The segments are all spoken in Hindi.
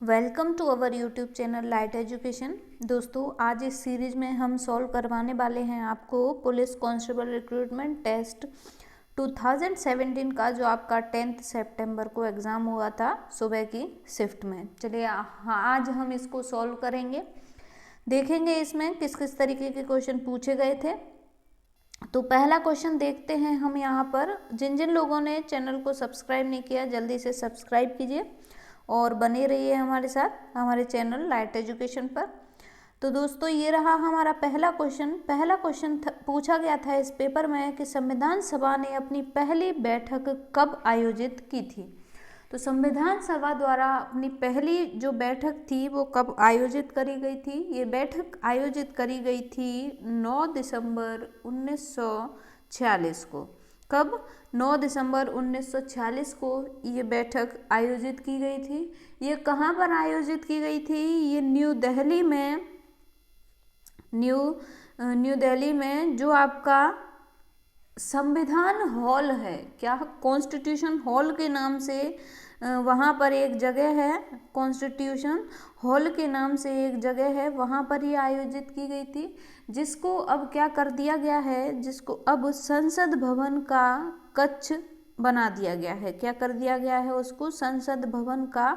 Welcome to our YouTube channel light education. दोस्तों, आज इस सीरीज में हम सॉल्व करवाने वाले हैं आपको पुलिस कांस्टेबल रिक्रूटमेंट टेस्ट 2017 का, जो आपका 10 सितंबर को एग्ज़ाम हुआ था सुबह की शिफ्ट में। चलिए आज हम इसको सॉल्व करेंगे, देखेंगे इसमें किस किस तरीके के क्वेश्चन पूछे गए थे। तो पहला क्वेश्चन देखते हैं हम यहाँ पर। जिन जिन लोगों ने चैनल को सब्सक्राइब नहीं किया, जल्दी से सब्सक्राइब कीजिए और बने रहिए हमारे साथ हमारे चैनल लाइट एजुकेशन पर। तो दोस्तों, ये रहा हमारा पहला क्वेश्चन। पहला क्वेश्चन पूछा गया था इस पेपर में कि संविधान सभा ने अपनी पहली बैठक कब आयोजित की थी। तो संविधान सभा द्वारा अपनी पहली जो बैठक थी वो कब आयोजित करी गई थी। ये बैठक आयोजित करी गई थी 9 दिसंबर 1946 को। कब? 9 दिसंबर 1946 को ये बैठक आयोजित की गई थी। ये कहाँ पर आयोजित की गई थी? ये न्यू दिल्ली में जो आपका संविधान हॉल है, क्या कॉन्स्टिट्यूशन हॉल के नाम से वहाँ पर एक जगह है, कॉन्स्टिट्यूशन हॉल के नाम से एक जगह है, वहाँ पर ये आयोजित की गई थी। जिसको अब क्या कर दिया गया है, जिसको अब संसद भवन का कक्ष बना दिया गया है। क्या कर दिया गया है उसको? संसद भवन का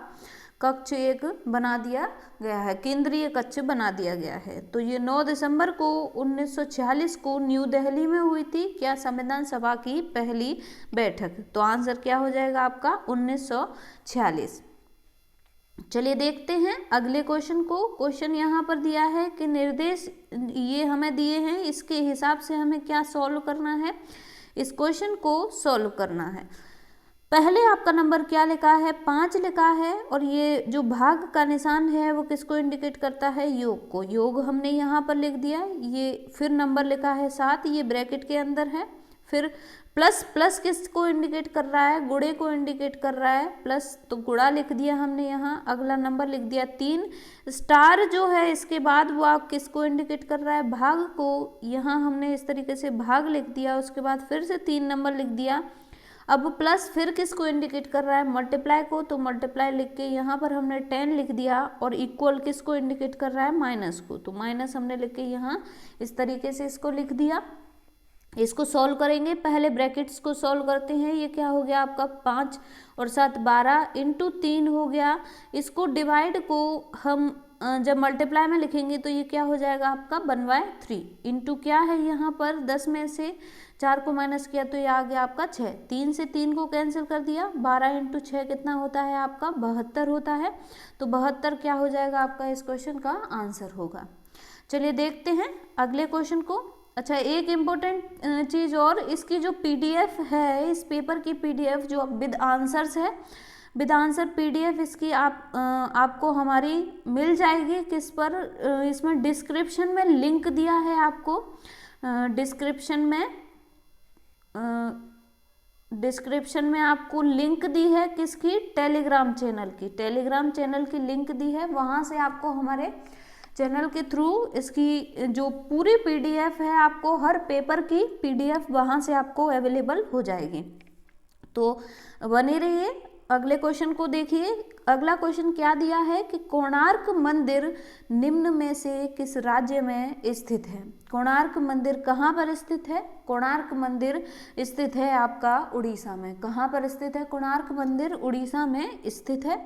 कक्ष एक बना दिया गया है, केंद्रीय कक्ष बना दिया गया है। तो ये 9 दिसंबर को 1946 को न्यू दिल्ली में हुई थी क्या? संविधान सभा की पहली बैठक। तो आंसर क्या हो जाएगा आपका? 1946। चलिए देखते हैं अगले क्वेश्चन को। क्वेश्चन यहाँ पर दिया है कि निर्देश ये हमें दिए हैं, इसके हिसाब से हमें क्या सॉल्व करना है, इस क्वेश्चन को सॉल्व करना है। पहले आपका नंबर क्या लिखा है? 5 लिखा है, और ये जो भाग का निशान है वो किसको इंडिकेट करता है? योग को। योग हमने यहाँ पर लिख दिया। ये फिर नंबर लिखा है 7, ये ब्रैकेट के अंदर है। फिर प्लस, प्लस किसको इंडिकेट कर रहा है? गुणे को इंडिकेट कर रहा है। प्लस तो गुणा लिख दिया हमने यहाँ। अगला नंबर लिख दिया 3। स्टार जो है इसके बाद वो आप किसको इंडिकेट कर रहा है? भाग को। यहाँ हमने इस तरीके से भाग लिख दिया। उसके बाद फिर से 3 नंबर लिख दिया। अब प्लस फिर किसको इंडिकेट कर रहा है? मल्टीप्लाई को। तो मल्टीप्लाई लिख के यहाँ पर हमने 10 लिख दिया। और इक्वल किसको इंडिकेट कर रहा है? माइनस को। तो माइनस हमने लिख के यहाँ इस तरीके से इसको लिख दिया। इसको सॉल्व करेंगे, पहले ब्रैकेट्स को सॉल्व करते हैं। ये क्या हो गया आपका? 5 और 7 12 इंटू 3 हो गया। इसको डिवाइड को हम जब मल्टीप्लाई में लिखेंगे तो ये क्या हो जाएगा आपका? 1/3 इंटू क्या है यहाँ पर? 10 में से 4 को माइनस किया तो ये आ गया आपका 6। 3 से 3 को कैंसिल कर दिया। 12 इंटू 6 कितना होता है आपका? 72 होता है। तो 72 क्या हो जाएगा आपका? इस क्वेश्चन का आंसर होगा। चलिए देखते हैं अगले क्वेश्चन को। अच्छा, एक इम्पोर्टेंट चीज़ और, इसकी जो पीडीएफ है, इस पेपर की पीडीएफ जो विद आंसर्स है, विद आंसर पीडीएफ इसकी आपको हमारी मिल जाएगी। किस पर? इसमें डिस्क्रिप्शन में लिंक दिया है आपको। डिस्क्रिप्शन में आपको लिंक दी है किसकी? टेलीग्राम चैनल की। टेलीग्राम चैनल की लिंक दी है, वहाँ से आपको हमारे चैनल के थ्रू इसकी जो पूरी पीडीएफ है, आपको हर पेपर की पीडीएफ वहाँ से आपको अवेलेबल हो जाएगी। तो बने रहिए। अगले क्वेश्चन को देखिए। अगला क्वेश्चन क्या दिया है कि कोणार्क मंदिर निम्न में से किस राज्य में स्थित है? कोणार्क मंदिर कहाँ पर स्थित है? कोणार्क मंदिर स्थित है आपका उड़ीसा में। कहाँ पर स्थित है कोणार्क मंदिर? उड़ीसा में स्थित है।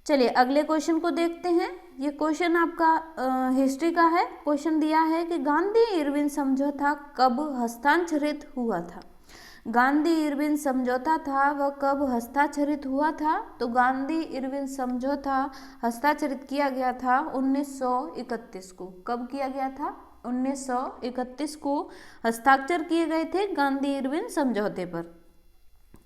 चलिए अगले क्वेश्चन को देखते हैं। ये क्वेश्चन आपका हिस्ट्री का है। क्वेश्चन दिया है कि गांधी इरविन समझौता कब हस्ताक्षरित हुआ था? गांधी इरविन समझौता था वह कब हस्ताक्षरित हुआ था? तो गांधी इरविन समझौता हस्ताक्षरित किया गया था 1931 को। कब किया गया था? 1931 को हस्ताक्षर किए गए थे गांधी इरविन समझौते पर।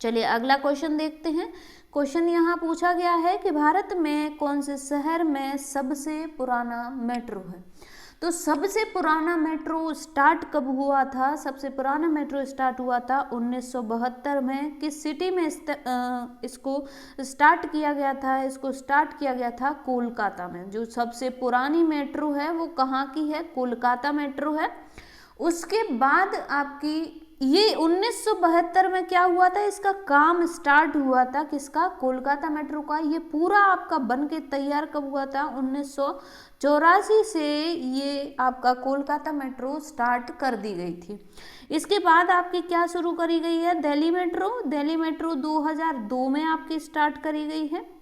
चलिए अगला क्वेश्चन देखते हैं। क्वेश्चन यहाँ पूछा गया है कि भारत में कौन से शहर में सबसे पुराना मेट्रो है? तो सबसे पुराना मेट्रो स्टार्ट कब हुआ था? सबसे पुराना मेट्रो स्टार्ट हुआ था 1972 में। किस सिटी में इसको स्टार्ट किया गया था? इसको स्टार्ट किया गया था कोलकाता में। जो सबसे पुरानी मेट्रो है वो कहाँ की है? कोलकाता मेट्रो है। उसके बाद आपकी ये 1972 में क्या हुआ था, इसका काम स्टार्ट हुआ था, किसका, कोलकाता मेट्रो का। ये पूरा आपका बन के तैयार कब हुआ था, 1984 से ये आपका कोलकाता मेट्रो स्टार्ट कर दी गई थी। इसके बाद आपकी क्या शुरू करी गई है, दिल्ली मेट्रो। दिल्ली मेट्रो 2002 में आपकी स्टार्ट करी गई है।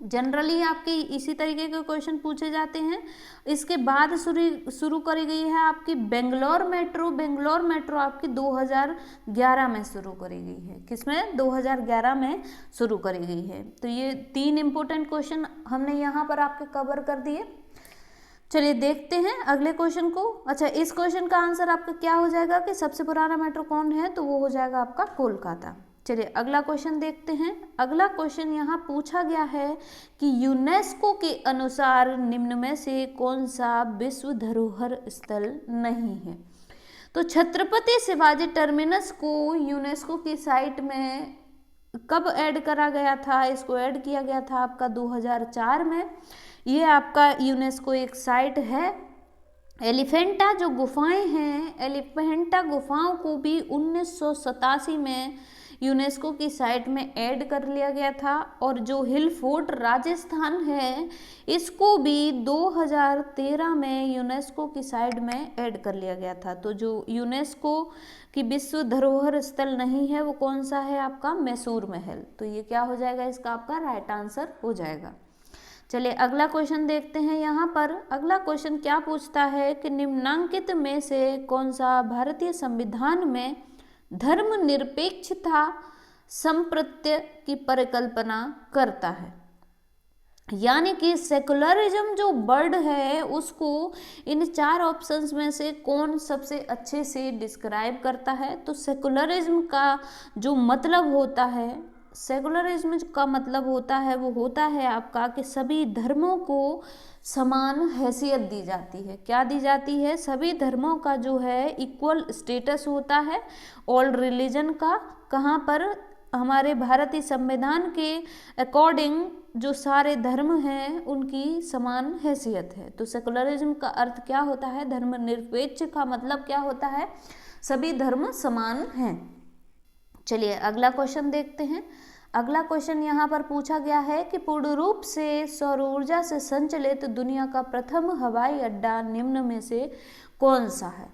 जनरली आपके इसी तरीके के क्वेश्चन पूछे जाते हैं। इसके बाद शुरू करी गई है आपकी बेंगलोर मेट्रो। बेंगलोर मेट्रो आपकी 2011 में शुरू करी गई है। किसमें, 2011 में शुरू करी गई है। तो ये 3 इंपॉर्टेंट क्वेश्चन हमने यहाँ पर आपके कवर कर दिए। चलिए देखते हैं अगले क्वेश्चन को। अच्छा, इस क्वेश्चन का आंसर आपका क्या हो जाएगा कि सबसे पुराना मेट्रो कौन है, तो वो हो जाएगा आपका कोलकाता। चलिए अगला क्वेश्चन देखते हैं। अगला क्वेश्चन यहाँ पूछा गया है कि यूनेस्को के अनुसार निम्न में से कौन सा विश्व धरोहर स्थल नहीं है। तो छत्रपति शिवाजी टर्मिनस को यूनेस्को की साइट में कब ऐड करा गया था, इसको ऐड किया गया था आपका 2004 में। ये आपका यूनेस्को एक साइट है। एलिफेंटा जो गुफाएं हैं, एलिफेंटा गुफाओं को भी 1987 में यूनेस्को की साइट में ऐड कर लिया गया था। और जो हिल फोर्ट राजस्थान है, इसको भी 2013 में यूनेस्को की साइट में ऐड कर लिया गया था। तो जो यूनेस्को की विश्व धरोहर स्थल नहीं है वो कौन सा है आपका, मैसूर महल। तो ये क्या हो जाएगा, इसका आपका राइट आंसर हो जाएगा। चलिए अगला क्वेश्चन देखते हैं। यहाँ पर अगला क्वेश्चन क्या पूछता है कि निम्नांकित में से कौन सा भारतीय संविधान में धर्मनिरपेक्षता संप्रत्य की परिकल्पना करता है। यानी कि सेकुलरिज्म जो वर्ड है उसको इन 4 ऑप्शंस में से कौन सबसे अच्छे से डिस्क्राइब करता है। तो सेकुलरिज्म का जो मतलब होता है, सेकुलरिज्म का मतलब होता है वो होता है आपका कि सभी धर्मों को समान हैसियत दी जाती है। क्या दी जाती है, सभी धर्मों का जो है इक्वल स्टेटस होता है। ऑल रिलीजन का, कहाँ पर, हमारे भारतीय संविधान के अकॉर्डिंग जो सारे धर्म हैं उनकी समान हैसियत है। तो सेकुलरिज्म का अर्थ क्या होता है, धर्मनिरपेक्ष का मतलब क्या होता है, सभी धर्म समान हैं। चलिए अगला क्वेश्चन देखते हैं। अगला क्वेश्चन यहाँ पर पूछा गया है कि पूर्ण रूप से सौर ऊर्जा से संचालित दुनिया का प्रथम हवाई अड्डा निम्न में से कौन सा है।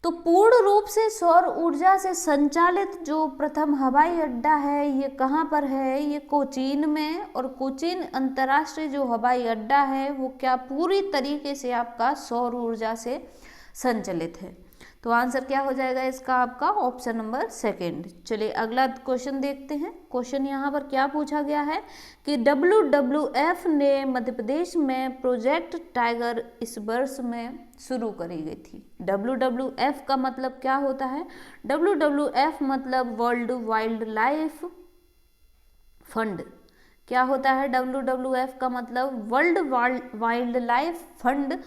तो पूर्ण रूप से सौर ऊर्जा से संचालित जो प्रथम हवाई अड्डा है ये कहाँ पर है, ये कोचीन में। और कोचीन अंतर्राष्ट्रीय जो हवाई अड्डा है वो क्या पूरी तरीके से आपका सौर ऊर्जा से संचालित है। तो आंसर क्या हो जाएगा इसका आपका, ऑप्शन नंबर 2। चलिए अगला क्वेश्चन देखते हैं। क्वेश्चन यहाँ पर क्या पूछा गया है कि WWF ने मध्य प्रदेश में प्रोजेक्ट टाइगर इस वर्ष में शुरू करी गई थी। WWF का मतलब क्या होता है, WWF मतलब वर्ल्ड वाइल्ड लाइफ फंड। क्या होता है WWF का मतलब, वर्ल्ड वाइल्ड लाइफ फंड।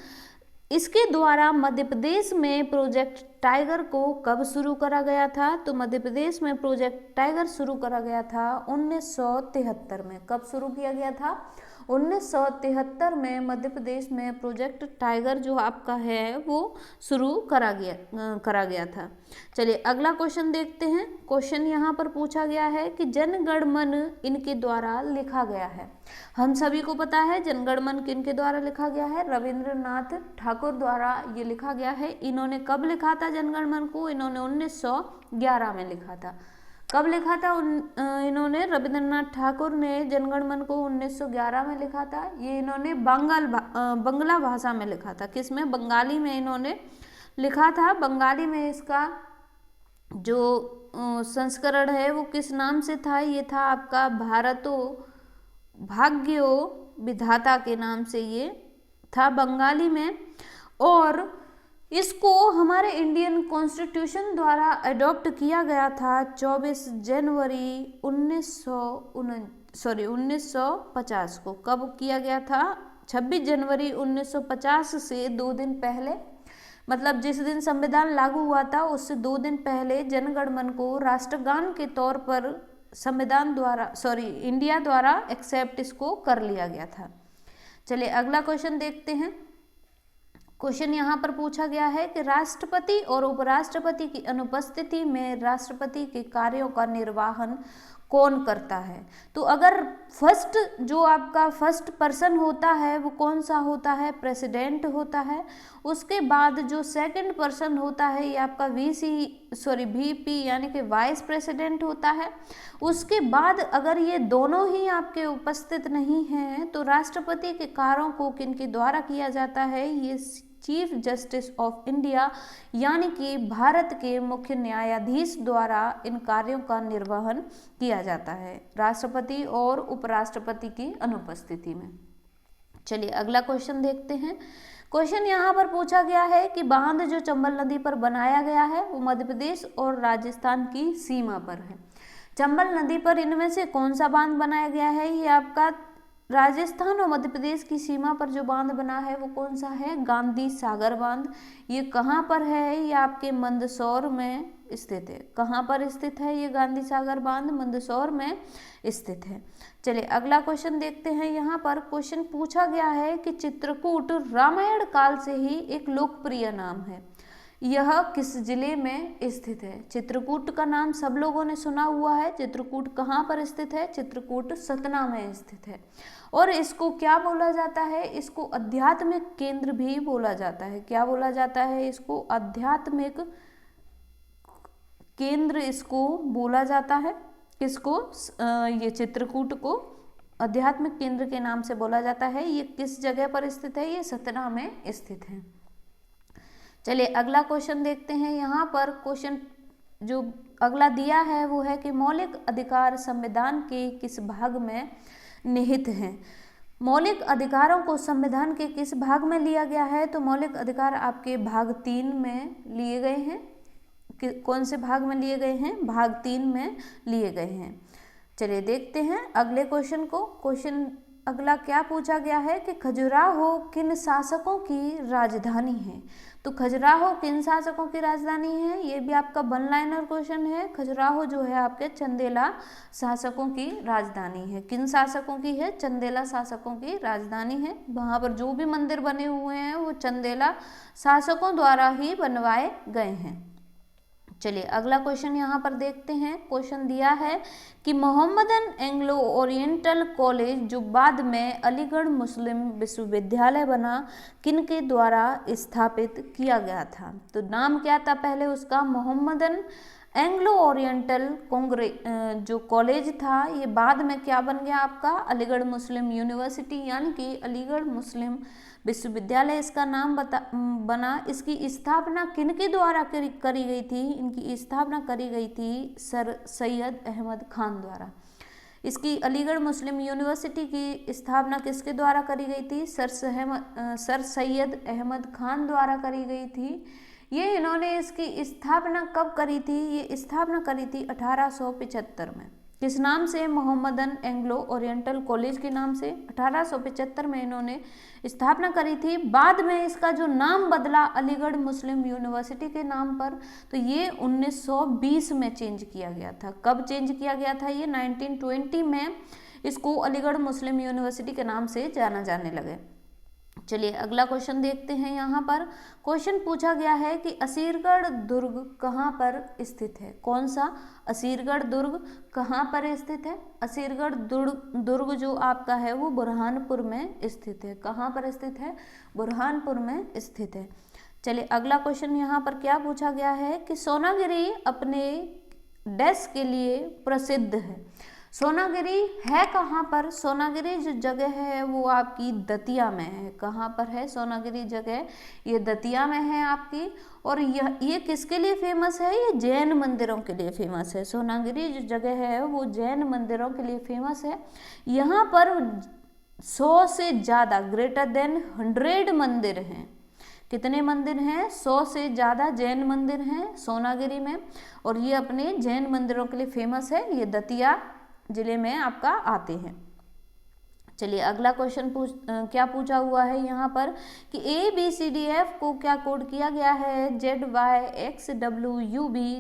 इसके द्वारा मध्य प्रदेश में प्रोजेक्ट टाइगर को कब शुरू करा गया था। तो मध्य प्रदेश में प्रोजेक्ट टाइगर शुरू करा गया था 1973 में। कब शुरू किया गया था, 1973 में मध्य प्रदेश में प्रोजेक्ट टाइगर जो आपका है वो शुरू करा गया था। चलिए अगला क्वेश्चन देखते हैं। क्वेश्चन यहाँ पर पूछा गया है कि जन गण मन इनके द्वारा लिखा गया है। हम सभी को पता है जन गण मन किनके द्वारा लिखा गया है, रविंद्रनाथ ठाकुर द्वारा ये लिखा गया है। इन्होंने कब लिखा था जन गण मन को, इन्होंने 1911 में लिखा था। कब लिखा था इन्होंने, रविंद्रनाथ ठाकुर ने जन गण मन को 1911 में लिखा था। ये इन्होंने बंगला भाषा में लिखा था। किसमें, बंगाली में इन्होंने लिखा था। बंगाली में इसका जो संस्करण है वो किस नाम से था, ये था आपका भारतो भाग्यो विधाता के नाम से ये था बंगाली में। और इसको हमारे इंडियन कॉन्स्टिट्यूशन द्वारा अडॉप्ट किया गया था 24 जनवरी 1950 को। कब किया गया था, 26 जनवरी 1950 से 2 दिन पहले, मतलब जिस दिन संविधान लागू हुआ था उससे 2 दिन पहले जन गण मन को राष्ट्रगान के तौर पर संविधान द्वारा इंडिया द्वारा एक्सेप्ट इसको कर लिया गया था। चलिए अगला क्वेश्चन देखते हैं। क्वेश्चन यहाँ पर पूछा गया है कि राष्ट्रपति और उपराष्ट्रपति की अनुपस्थिति में राष्ट्रपति के कार्यों का निर्वहन कौन करता है। तो अगर फर्स्ट जो आपका फर्स्ट पर्सन होता है वो कौन सा होता है, प्रेसिडेंट होता है। उसके बाद जो सेकंड पर्सन होता है ये आपका वीपी यानी कि वाइस प्रेसिडेंट होता है। उसके बाद अगर ये दोनों ही आपके उपस्थित नहीं हैं तो राष्ट्रपति के कार्यों को किनके द्वारा किया जाता है, ये चीफ जस्टिस ऑफ इंडिया यानी कि भारत के मुख्य न्यायाधीश द्वारा इन कार्यों का निर्वहन किया जाता है राष्ट्रपति और उपराष्ट्रपति की अनुपस्थिति में। चलिए अगला क्वेश्चन देखते हैं। क्वेश्चन यहाँ पर पूछा गया है कि बांध जो चंबल नदी पर बनाया गया है वो मध्य प्रदेश और राजस्थान की सीमा पर है। चंबल नदी पर इनमें से कौन सा बांध बनाया गया है, ये आपका राजस्थान और मध्य प्रदेश की सीमा पर जो बांध बना है वो कौन सा है, गांधी सागर बांध। ये कहाँ पर है, ये आपके मंदसौर में स्थित है। कहाँ पर स्थित है ये गांधी सागर बांध, मंदसौर में स्थित है। चलिए अगला क्वेश्चन देखते हैं। यहाँ पर क्वेश्चन पूछा गया है कि चित्रकूट रामायण काल से ही एक लोकप्रिय नाम है, यह किस जिले में स्थित है। चित्रकूट का नाम सब लोगों ने सुना हुआ है। चित्रकूट कहाँ पर स्थित है, चित्रकूट सतना में स्थित है। और इसको क्या बोला जाता है, इसको आध्यात्मिक केंद्र भी बोला जाता है। क्या बोला जाता है, इसको आध्यात्मिक केंद्र इसको बोला जाता है। किसको, ये चित्रकूट को आध्यात्मिक केंद्र के नाम से बोला जाता है। ये किस जगह पर स्थित है, ये सतना में स्थित है। चलिए अगला क्वेश्चन देखते हैं। यहाँ पर क्वेश्चन जो अगला दिया है वो है कि मौलिक अधिकार संविधान के किस भाग में निहित हैं। मौलिक अधिकारों को संविधान के किस भाग में लिया गया है, तो मौलिक अधिकार आपके भाग 3 में लिए गए हैं। कौन से भाग में लिए गए हैं, भाग 3 में लिए गए हैं। चलिए देखते हैं अगले क्वेश्चन को। क्वेश्चन अगला क्या पूछा गया है कि खजुराहो किन शासकों की राजधानी है। तो खजुराहो किन शासकों की राजधानी है, ये भी आपका वन लाइनर क्वेश्चन है। खजुराहो जो है आपके चंदेला शासकों की राजधानी है। किन शासकों की है, चंदेला शासकों की राजधानी है। वहाँ पर जो भी मंदिर बने हुए हैं वो चंदेला शासकों द्वारा ही बनवाए गए हैं। चलिए अगला क्वेश्चन यहाँ पर देखते हैं। क्वेश्चन दिया है कि मोहम्मदन एंग्लो ओरिएंटल कॉलेज जो बाद में अलीगढ़ मुस्लिम विश्वविद्यालय बना, किनके द्वारा स्थापित किया गया था। तो नाम क्या था पहले उसका, मोहम्मदन एंग्लो ओरिएंटल जो कॉलेज था, ये बाद में क्या बन गया आपका, अलीगढ़ मुस्लिम यूनिवर्सिटी यानी कि अलीगढ़ मुस्लिम विश्वविद्यालय इसका नाम बना। इसकी स्थापना किनके द्वारा करी गई थी, इनकी स्थापना करी गई थी सर सैयद अहमद खान द्वारा। इसकी अलीगढ़ मुस्लिम यूनिवर्सिटी की स्थापना किसके द्वारा करी गई थी, सर सैयद अहमद खान द्वारा करी गई थी। ये इन्होंने इसकी स्थापना कब करी थी, ये स्थापना करी थी 1875 में। किस नाम से, मोहम्मदन एंग्लो ओरिएंटल कॉलेज के नाम से 1875 में इन्होंने स्थापना करी थी। बाद में इसका जो नाम बदला अलीगढ़ मुस्लिम यूनिवर्सिटी के नाम पर, तो ये 1920 में चेंज किया गया था। कब चेंज किया गया था, ये 1920 में इसको अलीगढ़ मुस्लिम यूनिवर्सिटी के नाम से जाना जाने लगे। चलिए अगला क्वेश्चन देखते हैं। यहाँ पर क्वेश्चन पूछा गया है कि असीरगढ़ दुर्ग कहाँ पर स्थित है। कौन सा, असीरगढ़ दुर्ग कहाँ पर स्थित है। असीरगढ़ दुर्ग जो आपका है वो बुरहानपुर में स्थित है। कहाँ पर स्थित है, बुरहानपुर में स्थित है। चलिए अगला क्वेश्चन यहाँ पर क्या पूछा गया है कि सोनागिरी अपने डैश के लिए प्रसिद्ध है। सोनागिरी है कहाँ पर, सोनागिरी जो जगह है वो आपकी दतिया में है। कहाँ पर है सोनागिरी जगह, ये दतिया में है आपकी। और ये किसके लिए फेमस है, ये जैन मंदिरों के लिए फेमस है। सोनागिरी जो जगह है वो जैन मंदिरों के लिए फेमस है। यहाँ पर 100 से ज़्यादा ग्रेटर देन 100 मंदिर हैं। कितने मंदिर हैं, 100 से ज़्यादा जैन मंदिर हैं सोनागिरी में। और ये अपने जैन मंदिरों के लिए फेमस है। ये दतिया जिले में आपका आते हैं। चलिए अगला क्वेश्चन क्या पूछा हुआ है यहाँ पर कि ABCDF को क्या कोड किया गया है, ZYXWUB।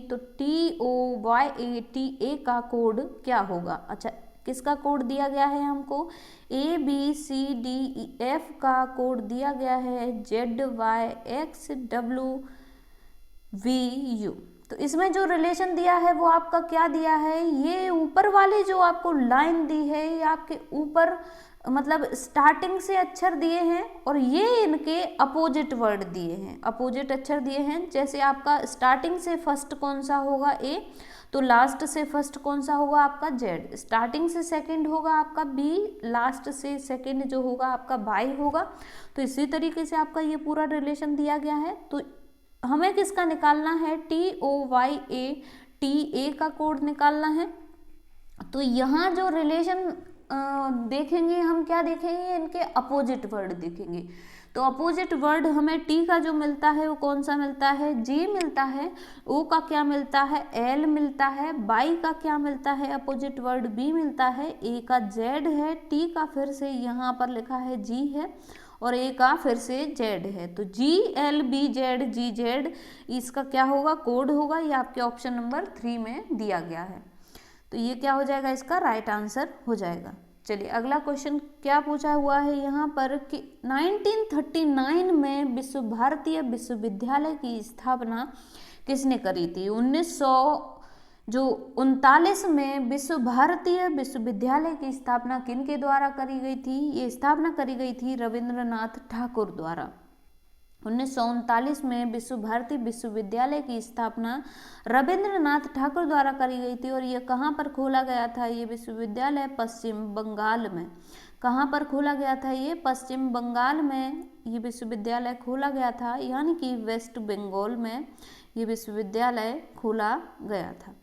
तो TOYATA का कोड क्या होगा। अच्छा किसका कोड दिया गया है हमको? ABCDEF का कोड दिया गया है ZYXWVU। तो इसमें जो रिलेशन दिया है वो आपका क्या दिया है? ये ऊपर वाली जो आपको लाइन दी है ये आपके ऊपर मतलब स्टार्टिंग से अक्षर दिए हैं और ये इनके अपोजिट वर्ड दिए हैं, अपोजिट अक्षर दिए हैं। जैसे आपका स्टार्टिंग से फर्स्ट कौन सा होगा? A, तो लास्ट से फर्स्ट कौन सा होगा आपका? Z। स्टार्टिंग से सेकंड होगा आपका B, लास्ट से सेकंड जो होगा आपका Y होगा। तो इसी तरीके से आपका ये पूरा रिलेशन दिया गया है। तो हमें किसका निकालना है? TOYA का कोड निकालना है। तो यहाँ जो रिलेशन देखेंगे हम, क्या देखेंगे? इनके अपोजिट वर्ड देखेंगे। तो अपोजिट वर्ड हमें T का जो मिलता है वो कौन सा मिलता है? J मिलता है। O का क्या मिलता है? L मिलता है। Y का क्या मिलता है? अपोजिट वर्ड B मिलता है। A का Z है। T का फिर से यहाँ पर लिखा है G है और A का फिर से Z है। तो GLBZGZ इसका क्या होगा? कोड होगा। ये आपके ऑप्शन नंबर 3 में दिया गया है। तो ये क्या हो जाएगा? इसका राइट आंसर हो जाएगा। चलिए अगला क्वेश्चन क्या पूछा हुआ है यहाँ पर कि 1939 में विश्व भारतीय विश्वविद्यालय की स्थापना किसने करी थी? 1939 में विश्व भारतीय विश्वविद्यालय की स्थापना किन के द्वारा करी गई थी? ये स्थापना करी गई थी रविंद्रनाथ ठाकुर द्वारा। 1939 में विश्व भारती विश्वविद्यालय की स्थापना रविंद्रनाथ ठाकुर द्वारा करी गई थी और ये कहाँ पर खोला गया था? ये विश्वविद्यालय पश्चिम बंगाल में। कहाँ पर खोला गया था? ये पश्चिम बंगाल में ये विश्वविद्यालय खोला गया था, यानी कि वेस्ट बंगाल में ये विश्वविद्यालय खोला गया था।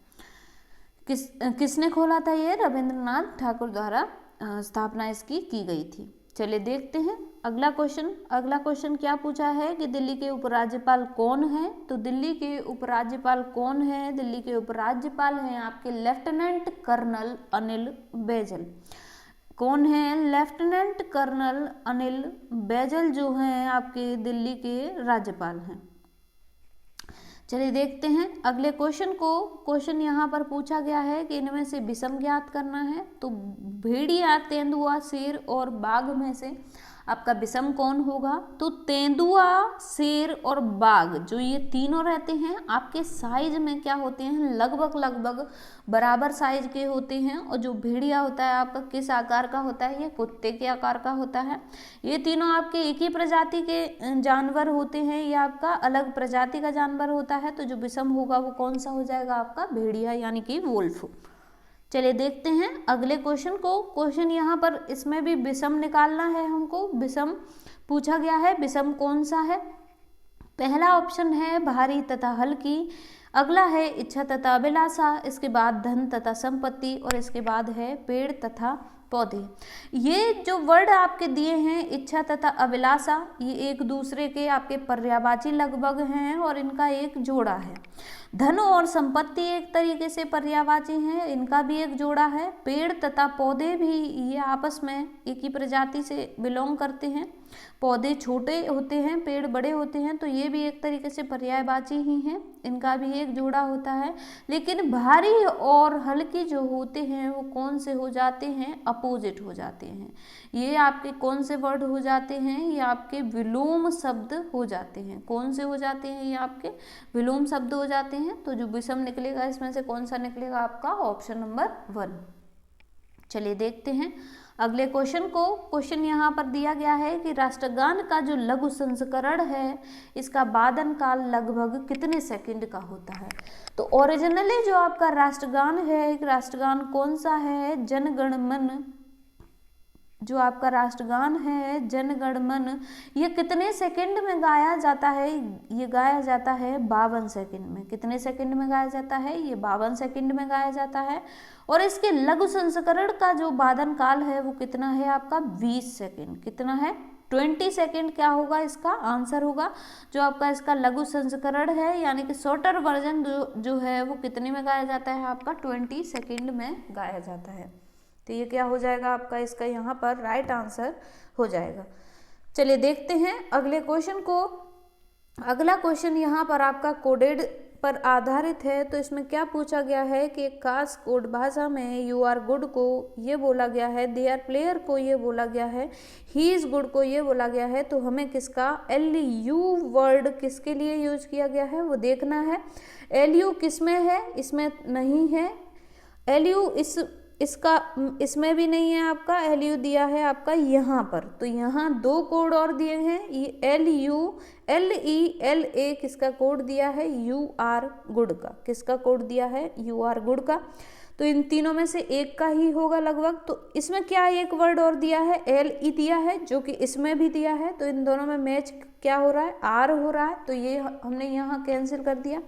किसने खोला था? ये रविंद्रनाथ ठाकुर द्वारा स्थापना इसकी की गई थी। चलिए देखते हैं अगला क्वेश्चन। अगला क्वेश्चन क्या पूछा है कि दिल्ली के उपराज्यपाल कौन है? तो दिल्ली के उपराज्यपाल कौन है? दिल्ली के उपराज्यपाल हैं आपके लेफ्टिनेंट कर्नल अनिल बैजल। कौन है? लेफ्टिनेंट कर्नल अनिल बैजल जो हैं आपके दिल्ली के राज्यपाल हैं। चलिए देखते हैं अगले क्वेश्चन को। क्वेश्चन यहाँ पर पूछा गया है कि इनमें से विषम ज्ञात करना है। तो भेड़िया, तेंदुआ, शेर और बाघ में से आपका विषम कौन होगा? तो तेंदुआ, शेर और बाघ जो ये तीनों रहते हैं आपके साइज में क्या होते हैं? लगभग बराबर साइज के होते हैं। और जो भेड़िया होता है आपका किस आकार का होता है? ये कुत्ते के आकार का होता है। ये तीनों आपके एक ही प्रजाति के जानवर होते हैं, ये आपका अलग प्रजाति का जानवर होता है। तो जो विषम होगा वो कौन सा हो जाएगा? आपका भेड़िया यानी कि वुल्फ। चलिए देखते हैं अगले क्वेश्चन को। क्वेश्चन यहाँ पर इसमें भी विषम निकालना है हमको। विषम पूछा गया है, विषम कौन सा है? पहला ऑप्शन है भारी तथा हल्की, अगला है इच्छा तथा अभिलाषा, इसके बाद धन तथा संपत्ति और इसके बाद है पेड़ तथा पौधे। ये जो वर्ड आपके दिए हैं इच्छा तथा अभिलाषा, ये एक दूसरे के आपके पर्यायवाची लगभग हैं और इनका एक जोड़ा है। धन और संपत्ति एक तरीके से पर्यायवाची हैं, इनका भी एक जोड़ा है। पेड़ तथा पौधे भी ये आपस में एक ही प्रजाति से बिलोंग करते हैं। पौधे छोटे होते हैं, पेड़ बड़े होते हैं, तो ये भी एक तरीके से पर्यायवाची ही हैं, इनका भी एक जोड़ा होता है। लेकिन भारी और हल्की जो होते हैं वो कौन से हो जाते हैं? अपोजिट हो जाते हैं। ये आपके कौन से वर्ड हो जाते हैं? ये आपके विलोम शब्द हो जाते हैं। कौन से हो जाते हैं? ये आपके विलोम शब्द हो जाते हैं। तो जो विषम निकलेगा इसमें से कौन सा निकलेगा? आपका ऑप्शन नंबर 1। चलिए देखते हैं अगले क्वेश्चन को। क्वेश्चन यहाँ पर दिया गया है कि राष्ट्रगान का जो लघु संस्करण है इसका वादन काल लगभग कितने सेकंड का होता है? तो ओरिजिनली जो आपका राष्ट्रगान है, एक राष्ट्रगान कौन सा है? जन गण मन। जो आपका राष्ट्रगान है जन गण मन, ये कितने सेकंड में गाया जाता है? ये गाया जाता है 52 सेकंड में। कितने सेकंड में गाया जाता है? ये 52 सेकंड में गाया जाता है। और इसके लघु संस्करण का जो वादन काल है वो कितना है? आपका 20 सेकंड। कितना है? 20 सेकंड क्या होगा? इसका आंसर होगा जो आपका इसका लघु संस्करण है यानी कि शॉर्टर वर्जन जो है वो कितने में गाया जाता है? आपका 20 सेकंड में गाया जाता है। तो ये क्या हो जाएगा आपका? इसका यहाँ पर राइट आंसर हो जाएगा। चलिए देखते हैं अगले क्वेश्चन को। अगला क्वेश्चन यहाँ पर आपका कोडेड पर आधारित है, तो इसमें क्या पूछा गया है कि कास कोड भाषा में यू आर गुड को ये बोला गया है, दे आर प्लेयर को ये बोला गया है, ही इज़ गुड को ये बोला गया है, तो हमें किसका एल यू वर्ड किसके लिए यूज किया गया है वो देखना है। एल यू किस में है, इसमें नहीं है। एल यू इसमें भी नहीं है आपका, एल यू दिया है आपका यहाँ पर, तो यहाँ दो कोड और दिए हैं, ये L U L E L A किसका कोड दिया है, यू आर गुड का। किसका कोड दिया है, यू आर गुड का। तो इन तीनों में से एक का ही होगा लगभग। तो इसमें क्या एक वर्ड और दिया है, एल ई दिया है, जो कि इसमें भी दिया है, तो इन दोनों में मैच क्या हो रहा है, आर हो रहा है, तो ये हमने यहाँ कैंसिल कर दिया।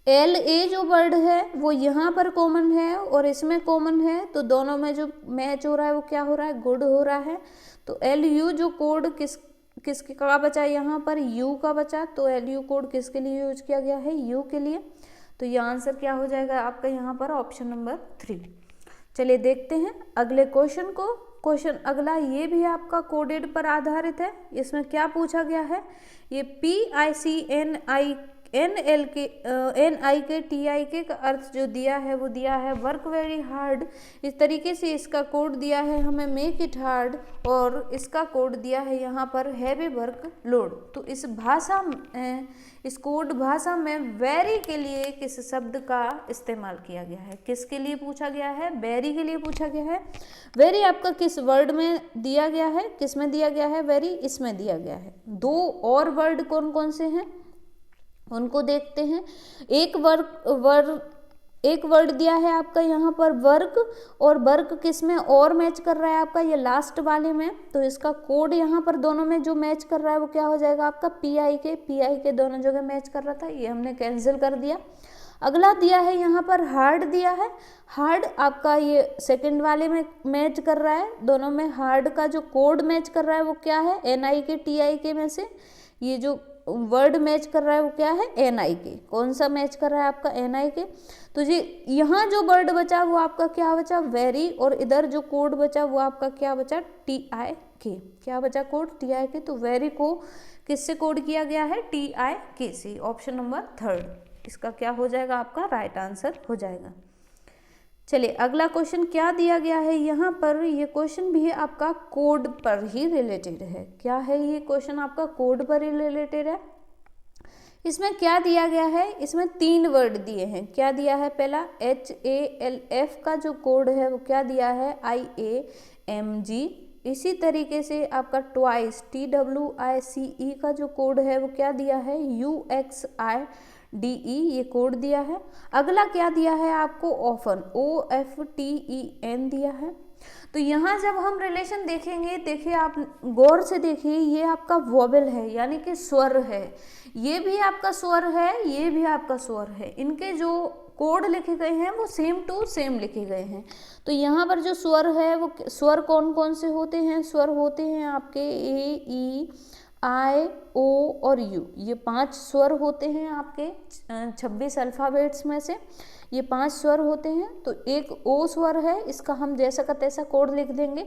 एल ए जो वर्ड है वो यहाँ पर कॉमन है और इसमें कॉमन है, तो दोनों में जो मैच हो रहा है वो क्या हो रहा है, गुड हो रहा है। तो एल यू जो कोड किसके का बचा, यहाँ पर यू का बचा, तो एल यू कोड किसके लिए यूज किया गया है, यू के लिए। तो ये आंसर क्या हो जाएगा आपका यहाँ पर ऑप्शन नंबर 3। चलिए देखते हैं अगले क्वेश्चन को। क्वेश्चन अगला ये भी आपका कोडेड पर आधारित है। इसमें क्या पूछा गया है, ये PICNIKTIK का अर्थ जो दिया है वो दिया है वर्क वेरी हार्ड। इस तरीके से इसका कोड दिया है हमें मेक इट हार्ड, और इसका कोड दिया है यहाँ पर हैवी वर्क लोड। तो इस भाषा में, इस कोड भाषा में वेरी के लिए किस शब्द का इस्तेमाल किया गया है, किसके लिए पूछा गया है, वेरी के लिए पूछा गया है। वेरी आपका किस वर्ड में दिया गया है, किस में दिया गया है वेरी, इसमें दिया गया है। दो और वर्ड कौन कौन से हैं उनको देखते हैं। एक वर्ड दिया है आपका यहाँ पर वर्क, और वर्क किस में और मैच कर रहा है आपका, ये लास्ट वाले में। तो इसका कोड यहाँ पर दोनों में जो मैच कर रहा है वो क्या हो जाएगा आपका PIK दोनों जगह मैच कर रहा था, ये हमने कैंसिल कर दिया। अगला दिया है यहाँ पर हार्ड दिया है, हार्ड आपका ये सेकंड वाले में मैच कर रहा है, दोनों में हार्ड का जो कोड मैच कर रहा है वो क्या है, NIK TIK में से ये जो वर्ड मैच कर रहा है वो क्या है, NIK। कौन सा मैच कर रहा है आपका, NIK। तो जी यहाँ जो वर्ड बचा वो आपका क्या बचा, वेरी, और इधर जो कोड बचा वो आपका क्या बचा, TIK। क्या बचा कोड, TIK। तो वेरी को किससे कोड किया गया है, TIK से। ऑप्शन नंबर 3 इसका क्या हो जाएगा आपका राइट आंसर हो जाएगा। चलिए अगला क्वेश्चन क्या दिया गया है यहाँ पर, ये क्वेश्चन भी आपका कोड पर ही रिलेटेड है। क्या है ये क्वेश्चन आपका कोड पर ही रिलेटेड है। इसमें क्या दिया गया है, इसमें 3 वर्ड दिए हैं। क्या दिया है, पहला HALF का जो कोड है वो क्या दिया है, IAMG। इसी तरीके से आपका ट्वाइस TWICE का जो कोड है वो क्या दिया है, UXIDE ये कोड दिया है। अगला क्या दिया है आपको, ऑफन OFTEN दिया है। तो यहाँ जब हम रिलेशन देखेंगे, देखिए आप गौर से देखिए, ये आपका वोवेल है यानी कि स्वर है, ये भी आपका स्वर है, ये भी आपका स्वर है। इनके जो कोड लिखे गए हैं वो सेम टू सेम लिखे गए हैं। तो यहाँ पर जो स्वर है वो स्वर कौन कौन से होते हैं, स्वर होते हैं आपके A E I O और U, ये 5 स्वर होते हैं आपके 26 अल्फ़ाबेट्स में से, ये 5 स्वर होते हैं। तो एक O स्वर है, इसका हम जैसा का तैसा कोड लिख देंगे।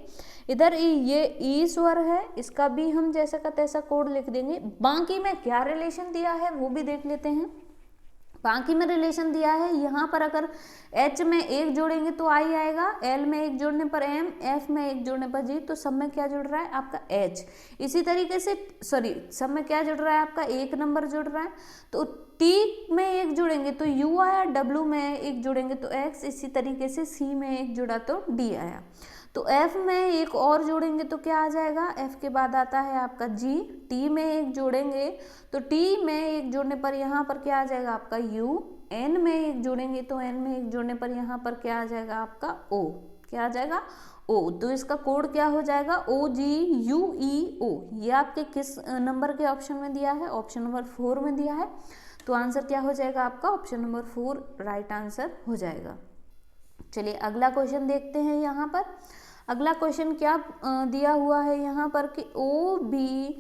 इधर ये E स्वर है, इसका भी हम जैसा का तैसा कोड लिख देंगे। बाकी में क्या रिलेशन दिया है वो भी देख लेते हैं। बाकी में रिलेशन दिया है, यहाँ पर अगर H में 1 जोड़ेंगे तो I आएगा, L में 1 जोड़ने पर M, F में 1 जोड़ने पर G, तो सब में क्या जुड़ रहा है आपका H। इसी तरीके से सब में क्या जुड़ रहा है आपका 1 नंबर जुड़ रहा है। तो T में 1 जोड़ेंगे तो U आया, W में 1 जोड़ेंगे तो X, इसी तरीके से C में 1 जुड़ा तो D आया। तो F में 1 और जोड़ेंगे तो क्या आ जाएगा, F के बाद आता है आपका G। T में 1 जोड़ेंगे तो T में 1 जोड़ने पर यहाँ पर क्या आ जाएगा आपका U। N में 1 जोड़ेंगे तो N में 1 जोड़ने पर यहाँ पर क्या आ जाएगा आपका O। क्या आ जाएगा O। तो इसका कोड क्या हो जाएगा OGUEO। ये आपके किस नंबर के ऑप्शन में दिया है, ऑप्शन नंबर 4 में दिया है। तो आंसर क्या हो जाएगा आपका ऑप्शन नंबर 4 राइट आंसर हो जाएगा। चलिए अगला क्वेश्चन देखते हैं। यहाँ पर अगला क्वेश्चन क्या दिया हुआ है यहाँ पर कि OBDURATE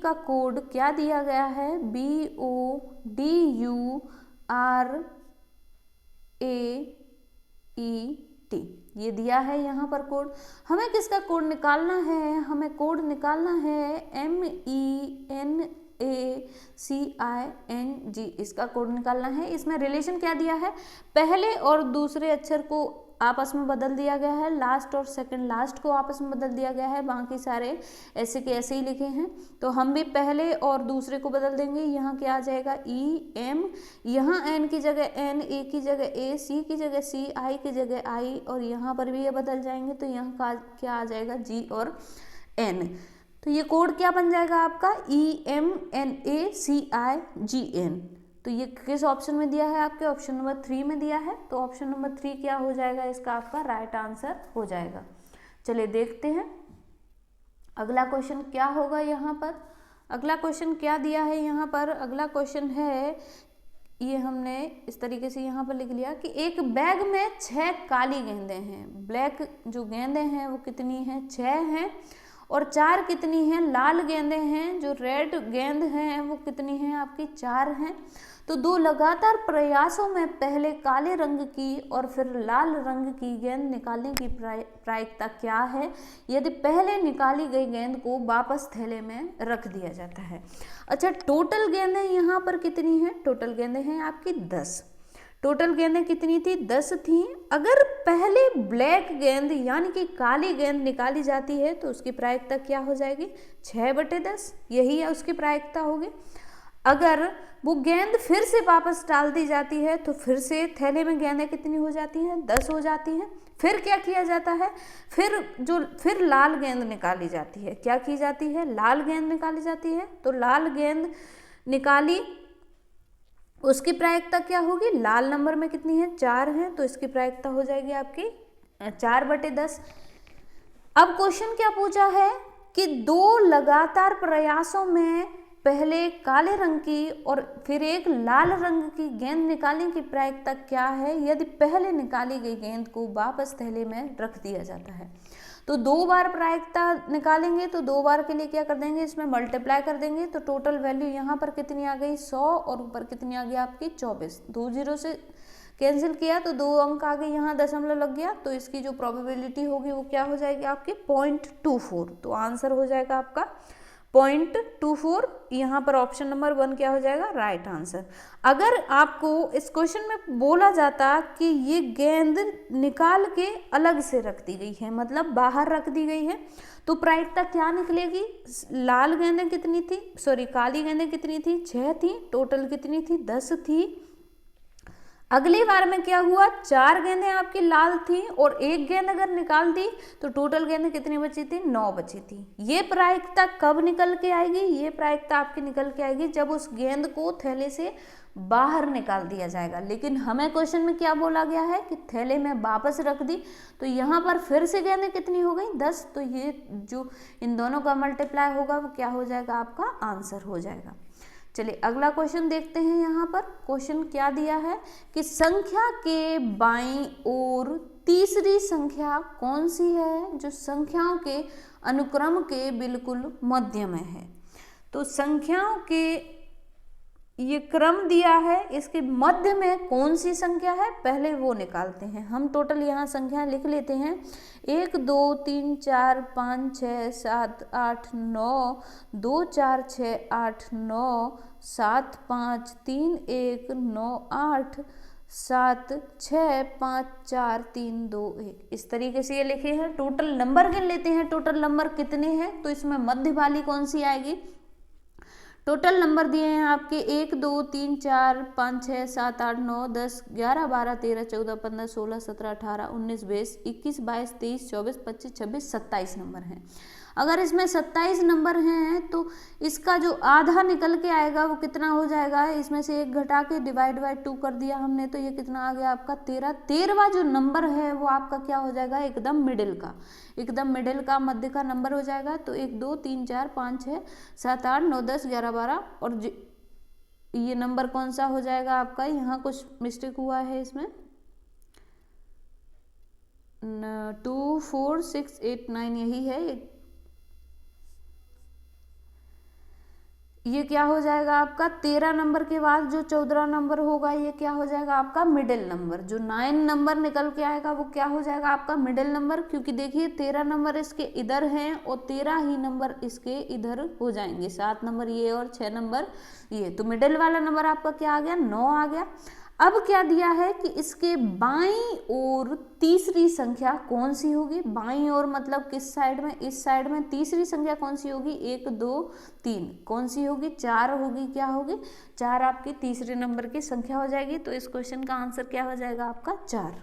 का कोड क्या दिया गया है, BODURAET ये दिया है यहाँ पर कोड। हमें किसका कोड निकालना है, हमें कोड निकालना है CING, इसका कोड निकालना है। इसमें रिलेशन क्या दिया है, पहले और दूसरे अक्षर को आपस में बदल दिया गया है, लास्ट और सेकंड लास्ट को आपस में बदल दिया गया है, बाकी सारे ऐसे के ऐसे ही लिखे हैं। तो हम भी पहले और दूसरे को बदल देंगे। यहाँ क्या आ जाएगा EM, यहाँ N की जगह N, A की जगह A, C की जगह C, I की जगह I, और यहाँ पर भी ये बदल जाएंगे। तो यहाँ का क्या आ जाएगा G और N। तो ये कोड क्या बन जाएगा आपका EMNACIGN। तो ये किस ऑप्शन में दिया है, आपके ऑप्शन नंबर 3 में दिया है। तो ऑप्शन नंबर 3 क्या हो जाएगा, इसका आपका राइट आंसर हो जाएगा। चलिए देखते हैं अगला क्वेश्चन क्या होगा। यहाँ पर अगला क्वेश्चन क्या दिया है, यहाँ पर अगला क्वेश्चन है, ये हमने इस तरीके से यहाँ पर लिख लिया कि एक बैग में 6 काली गेंदें हैं। ब्लैक जो गेंदें हैं वो कितनी हैं, 6 हैं, और 4 कितनी हैं, लाल गेंदें हैं। जो रेड गेंद हैं वो कितनी हैं, आपकी 4 हैं। तो 2 लगातार प्रयासों में पहले काले रंग की और फिर लाल रंग की गेंद निकालने की प्रायिकता क्या है यदि पहले निकाली गई गेंद को वापस थैले में रख दिया जाता है। अच्छा, टोटल गेंदें यहाँ पर कितनी हैं, टोटल गेंदें हैं आपकी 10। टोटल गेंदें कितनी थी, 10 थी। अगर पहले ब्लैक गेंद यानी कि काली गेंद निकाली जाती है तो उसकी प्रायिकता क्या हो जाएगी, 6/10, यही है उसकी प्रायिकता होगी। अगर वो गेंद फिर से वापस डाल दी जाती है तो फिर से थैले में गेंदें कितनी हो जाती हैं, 10 हो जाती हैं। फिर क्या किया जाता है, फिर लाल गेंद निकाली जाती है। क्या की जाती है, लाल गेंद निकाली जाती है। तो लाल गेंद निकाली, उसकी प्रायिकता क्या होगी, लाल नंबर में कितनी है, 4 है, तो इसकी प्रायिकता हो जाएगी आपकी 4/10। अब क्वेश्चन क्या पूछा है कि 2 लगातार प्रयासों में पहले काले रंग की और फिर एक लाल रंग की गेंद निकालने की प्रायिकता क्या है यदि पहले निकाली गई गेंद को वापस थैले में रख दिया जाता है। तो 2 बार प्रायिकता निकालेंगे तो 2 बार के लिए क्या कर देंगे, इसमें मल्टीप्लाई कर देंगे। तो टोटल वैल्यू यहाँ पर कितनी आ गई, 100, और ऊपर कितनी आ गई आपकी 24। 2 0 से कैंसिल किया तो 2 अंक आ गए, यहाँ दशमलव लग गया। तो इसकी जो प्रोबेबिलिटी होगी वो क्या हो जाएगी आपकी 0.24। तो आंसर हो जाएगा आपका 0.24। यहाँ पर ऑप्शन नंबर 1 क्या हो जाएगा, राइट आंसर। अगर आपको इस क्वेश्चन में बोला जाता कि ये गेंद निकाल के अलग से रख दी गई है, मतलब बाहर रख दी गई है, तो प्रायिकता क्या निकलेगी, लाल गेंदें कितनी थी, काली गेंदें कितनी थी, 6 थी। टोटल कितनी थी, 10 थी। अगली बार में क्या हुआ, 4 गेंदें आपकी लाल थी और 1 गेंद अगर निकाल दी तो टोटल गेंदें कितनी बची थी, 9 बची थी। ये प्रायिकता कब निकल के आएगी, ये प्रायिकता आपकी निकल के आएगी जब उस गेंद को थैले से बाहर निकाल दिया जाएगा। लेकिन हमें क्वेश्चन में क्या बोला गया है कि थैले में वापस रख दी, तो यहाँ पर फिर से गेंदें कितनी हो गई, 10। तो ये जो इन दोनों का मल्टीप्लाई होगा वो क्या हो जाएगा, आपका आंसर हो जाएगा। चलिए अगला क्वेश्चन देखते हैं। यहाँ पर क्वेश्चन क्या दिया है कि संख्या के बाईं ओर तीसरी संख्या कौन सी है जो संख्याओं के अनुक्रम के बिल्कुल मध्य में है। तो संख्याओं के ये क्रम दिया है, इसके मध्य में कौन सी संख्या है पहले वो निकालते हैं। हम टोटल यहाँ संख्याएं लिख लेते हैं, 1 2 3 4 5 6 7 8 9, 2 4 6 8 9 7 5 3 1 9 8 7 6 5 4 3 2 1, इस तरीके से ये लिखे हैं। टोटल नंबर गिन लेते हैं, टोटल नंबर कितने हैं। तो इसमें मध्य वाली कौन सी आएगी, टोटल नंबर दिए हैं आपके 1 2 3 4 5 6 7 8 9 10 11 12 13 14 15 16 17 18 19 20 21 22 23 24 25 26 27 नंबर हैं। अगर इसमें 27 नंबर हैं तो इसका जो आधा निकल के आएगा वो कितना हो जाएगा, इसमें से 1 घटा के डिवाइड बाय 2 कर दिया हमने, तो ये कितना आ गया आपका 13। 13वां जो नंबर है वो आपका क्या हो जाएगा, एकदम मिडिल का, एकदम मिडिल का मध्य का नंबर हो जाएगा। तो 1 2 3 4 5 6 7 8 9 10 11 12, और ये नंबर कौन सा हो जाएगा आपका, यहाँ कुछ मिस्टेक हुआ है इसमें, 2 4 6 8 9 यही है। ये क्या हो जाएगा आपका 13 नंबर के बाद जो 14 नंबर होगा ये क्या हो जाएगा आपका मिडिल नंबर। जो 9 नंबर निकल के आएगा वो क्या हो जाएगा आपका मिडिल नंबर, क्योंकि देखिए 13 नंबर इसके इधर हैं और 13 ही नंबर इसके इधर हो जाएंगे, 7 नंबर ये और 6 नंबर ये, तो मिडिल वाला नंबर आपका क्या आ गया 9 आ गया। अब क्या दिया है कि इसके बाईं ओर तीसरी संख्या कौन सी होगी, बाईं ओर मतलब किस साइड में, इस साइड में तीसरी संख्या कौन सी होगी, 1 2 3 कौन सी होगी, 4 होगी, क्या होगी 4 आपकी तीसरे नंबर की संख्या हो जाएगी। तो इस क्वेश्चन का आंसर क्या हो जाएगा आपका 4।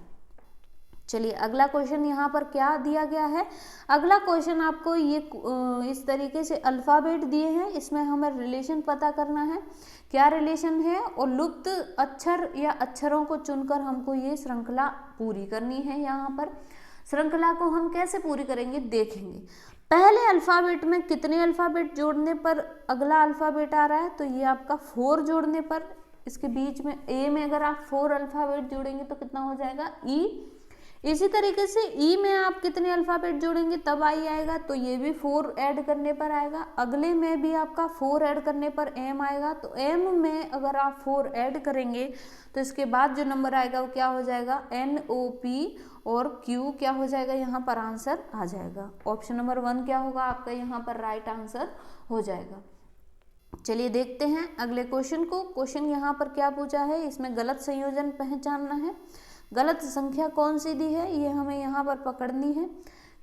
चलिए अगला क्वेश्चन यहाँ पर क्या दिया गया है, अगला क्वेश्चन आपको ये इस तरीके से अल्फाबेट दिए हैं, इसमें हमें रिलेशन पता करना है, क्या रिलेशन है, और लुप्त अक्षर या अक्षरों को चुनकर हमको ये श्रृंखला पूरी करनी है। यहाँ पर श्रृंखला को हम कैसे पूरी करेंगे देखेंगे। पहले अल्फाबेट में कितने अल्फाबेट जोड़ने पर अगला अल्फाबेट आ रहा है, तो ये आपका 4 जोड़ने पर, इसके बीच में ए में अगर आप 4 अल्फाबेट जोड़ेंगे तो कितना हो जाएगा ई। इसी तरीके से ई में आप कितने अल्फाबेट जोड़ेंगे तब आई आएगा, तो ये भी 4 ऐड करने पर आएगा। अगले में भी आपका 4 ऐड करने पर एम आएगा, तो एम में अगर आप 4 ऐड करेंगे तो इसके बाद जो नंबर आएगा वो क्या हो जाएगा एन ओ पी, और क्यू क्या हो जाएगा यहाँ पर आंसर आ जाएगा। ऑप्शन नंबर 1 क्या होगा आपका यहाँ पर राइट आंसर हो जाएगा। चलिए देखते हैं अगले क्वेश्चन को। क्वेश्चन यहाँ पर क्या पूछा है, इसमें गलत संयोजन पहचानना है, गलत संख्या कौन सी दी है ये हमें यहाँ पर पकड़नी है।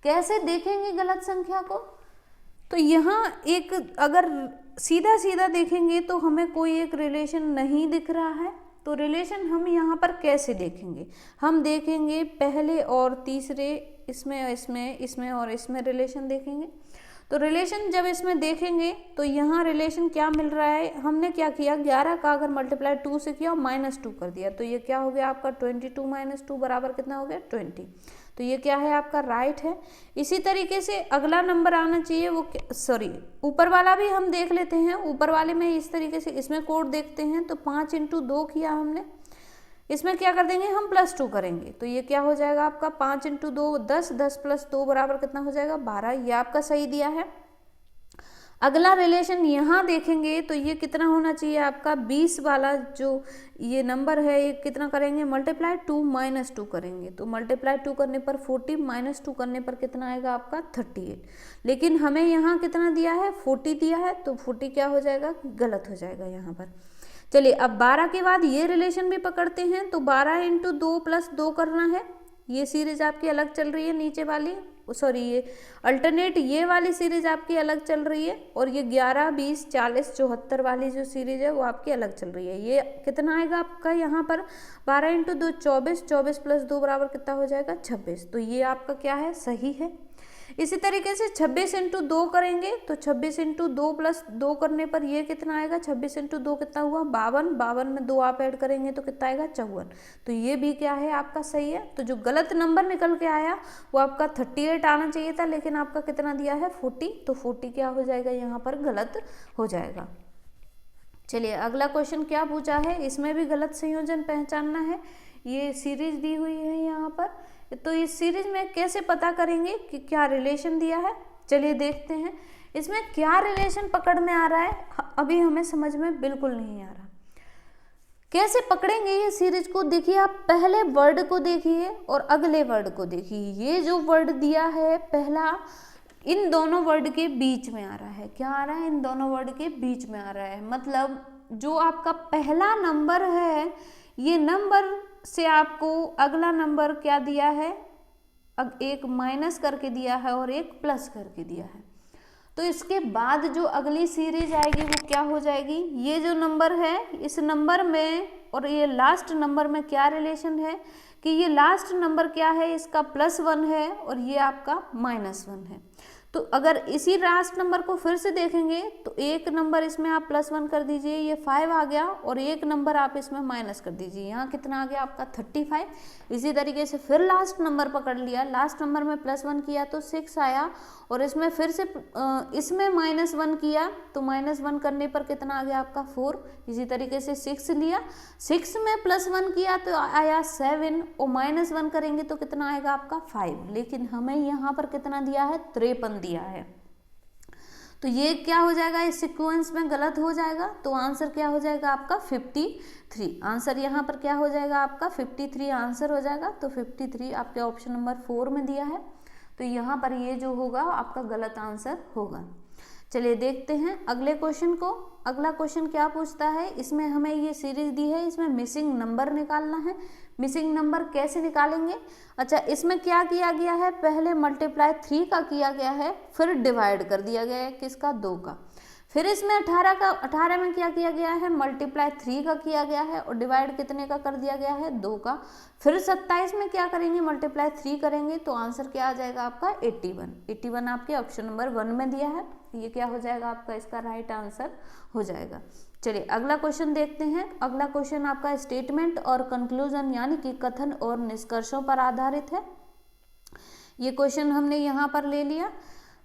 कैसे देखेंगे गलत संख्या को, तो यहाँ एक अगर सीधा सीधा देखेंगे तो हमें कोई एक रिलेशन नहीं दिख रहा है, तो रिलेशन हम यहाँ पर कैसे देखेंगे, हम देखेंगे पहले और तीसरे, इसमें और इसमें रिलेशन देखेंगे। तो रिलेशन जब इसमें देखेंगे तो यहाँ रिलेशन क्या मिल रहा है, हमने क्या किया 11 का अगर मल्टीप्लाई 2 से किया और -2 कर दिया, तो ये क्या हो गया आपका 22 - 2 बराबर कितना हो गया 20। तो ये क्या है आपका राइट है। इसी तरीके से अगला नंबर आना चाहिए वो सॉरी ऊपर वाला भी हम देख लेते हैं। ऊपर वाले में इस तरीके से इसमें कोड देखते हैं, तो 5 × 2 किया हमने, इसमें क्या कर देंगे हम +2 करेंगे, तो ये क्या हो जाएगा आपका 5 × 2 10, 10 + 2 बराबर कितना हो जाएगा 12, ये आपका सही दिया है। अगला रिलेशन यहाँ देखेंगे तो ये कितना होना चाहिए आपका 20 वाला जो ये नंबर है ये कितना करेंगे मल्टीप्लाई 2 - 2 करेंगे, तो मल्टीप्लाई 2 करने पर 40 - 2 करने पर कितना आएगा आपका 38। लेकिन हमें यहाँ कितना दिया है 40 दिया है, तो 40 क्या हो जाएगा गलत हो जाएगा यहाँ पर। चलिए अब 12 के बाद ये रिलेशन भी पकड़ते हैं, तो 12 × 2 + 2 करना है, ये सीरीज आपकी अलग चल रही है नीचे वाली, सॉरी ये अल्टरनेट ये वाली सीरीज आपकी अलग चल रही है, और ये 11 20 40 74 वाली जो सीरीज है वो आपकी अलग चल रही है। ये कितना आएगा आपका यहाँ पर 12 × 2 24, 24 + 2 बराबर कितना हो जाएगा 26, तो ये आपका क्या है सही है। इसी तरीके से 26 × 2 करेंगे, तो 26 × 2 + 2 करने पर ये कितना आएगा 26 × 2 कितना हुआ 52, 52 में 2 आप ऐड करेंगे तो कितना आएगा 54, तो ये भी क्या है आपका सही है। तो जो गलत नंबर निकल के आया वो आपका 38 आना चाहिए था, लेकिन आपका कितना दिया है 40, तो 40 क्या हो जाएगा यहाँ पर गलत हो जाएगा। चलिए अगला क्वेश्चन क्या पूछा है, इसमें भी गलत संयोजन पहचानना है। ये सीरीज दी हुई है यहाँ पर, तो इस सीरीज में कैसे पता करेंगे कि क्या रिलेशन दिया है, चलिए देखते हैं इसमें क्या रिलेशन पकड़ में आ रहा है। अभी हमें समझ में बिल्कुल नहीं आ रहा कैसे पकड़ेंगे ये सीरीज को। देखिए आप पहले वर्ड को देखिए और अगले वर्ड को देखिए, ये जो वर्ड दिया है पहला इन दोनों वर्ड के बीच में आ रहा है, क्या आ रहा है इन दोनों वर्ड के बीच में आ रहा है, मतलब जो आपका पहला नंबर है ये नंबर से आपको अगला नंबर क्या दिया है, अब एक माइनस करके दिया है और एक प्लस करके दिया है, तो इसके बाद जो अगली सीरीज आएगी वो क्या हो जाएगी, ये जो नंबर है इस नंबर में और ये लास्ट नंबर में क्या रिलेशन है कि ये लास्ट नंबर क्या है इसका +1 है और ये आपका -1 है। तो अगर इसी लास्ट नंबर को फिर से देखेंगे तो एक नंबर इसमें आप +1 कर दीजिए, ये 5 आ गया, और एक नंबर आप इसमें माइनस कर दीजिए, यहाँ कितना आ गया आपका 35। इसी तरीके से फिर लास्ट नंबर पकड़ लिया, लास्ट नंबर में +1 किया तो 6 आया, और इसमें फिर से इसमें -1 किया तो -1 करने पर कितना आ गया आपका 4। इसी तरीके से 6 लिया, 6 में +1 किया तो आया 7, और -1 करेंगे तो कितना आएगा आपका 5, लेकिन हमें यहाँ पर कितना दिया है 53 दिया है। तो ये क्या हो जाएगा, इस सीक्वेंस में गलत हो जाएगा। तो आंसर क्या हो जाएगा आपका 53। आंसर यहाँ पर क्या हो जाएगा आपका 53 आंसर हो जाएगा। तो 53 आपके ऑप्शन नंबर 4 में दिया है, तो यहाँ पर ये जो होगा आपका गलत आंसर होगा। चलिए देखते हैं अगले क्वेश्चन को। अगला क्वेश्चन क्या पूछता है, इसमें हमें ये सीरीज दी है, इसमें मिसिंग नंबर निकालना है। मिसिंग नंबर कैसे निकालेंगे? अच्छा, इसमें क्या किया गया है, पहले मल्टीप्लाई 3 का किया गया है, फिर डिवाइड कर दिया गया है किसका, 2 का। फिर इसमें 18 में क्या किया गया है, मल्टीप्लाई 3 का किया गया है और डिवाइड कितने का कर दिया गया है, 2 का। फिर 27 में क्या करेंगे, मल्टीप्लाई 3 करेंगे, तो आंसर क्या आ जाएगा आपका 81 आपके ऑप्शन नंबर 1 में दिया है। ये क्या हो जाएगा आपका, इसका राइट आंसर हो जाएगा। चलिए अगला क्वेश्चन देखते हैं। अगला क्वेश्चन आपका स्टेटमेंट और कंक्लूजन यानी कि कथन और निष्कर्षों पर आधारित है। ये क्वेश्चन हमने यहाँ पर ले लिया।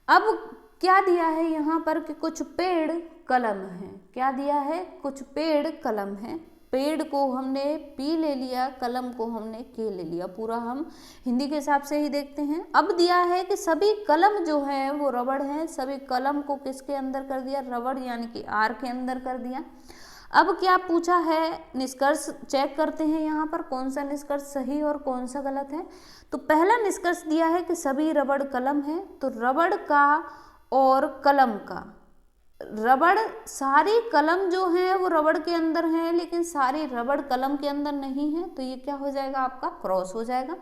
अब क्या दिया है यहाँ पर कि कुछ पेड़ कलम है। क्या दिया है, कुछ पेड़ कलम है। पेड़ को हमने पी ले लिया, कलम को हमने के ले लिया। पूरा हम हिंदी के हिसाब से ही देखते हैं। अब दिया है कि सभी कलम जो है वो रबड़ है। सभी कलम को किसके अंदर कर दिया, रबड़ यानी कि आर के अंदर कर दिया। अब क्या पूछा है, निष्कर्ष चेक करते हैं यहाँ पर कौन सा निष्कर्ष सही और कौन सा गलत है। तो पहला निष्कर्ष दिया है कि सभी रबड़ कलम है। तो रबड़ का और कलम का, रबड़ सारी कलम जो है वो रबड़ के अंदर है, लेकिन सारी रबड़ कलम के अंदर नहीं है। तो ये क्या हो जाएगा आपका, क्रॉस हो जाएगा।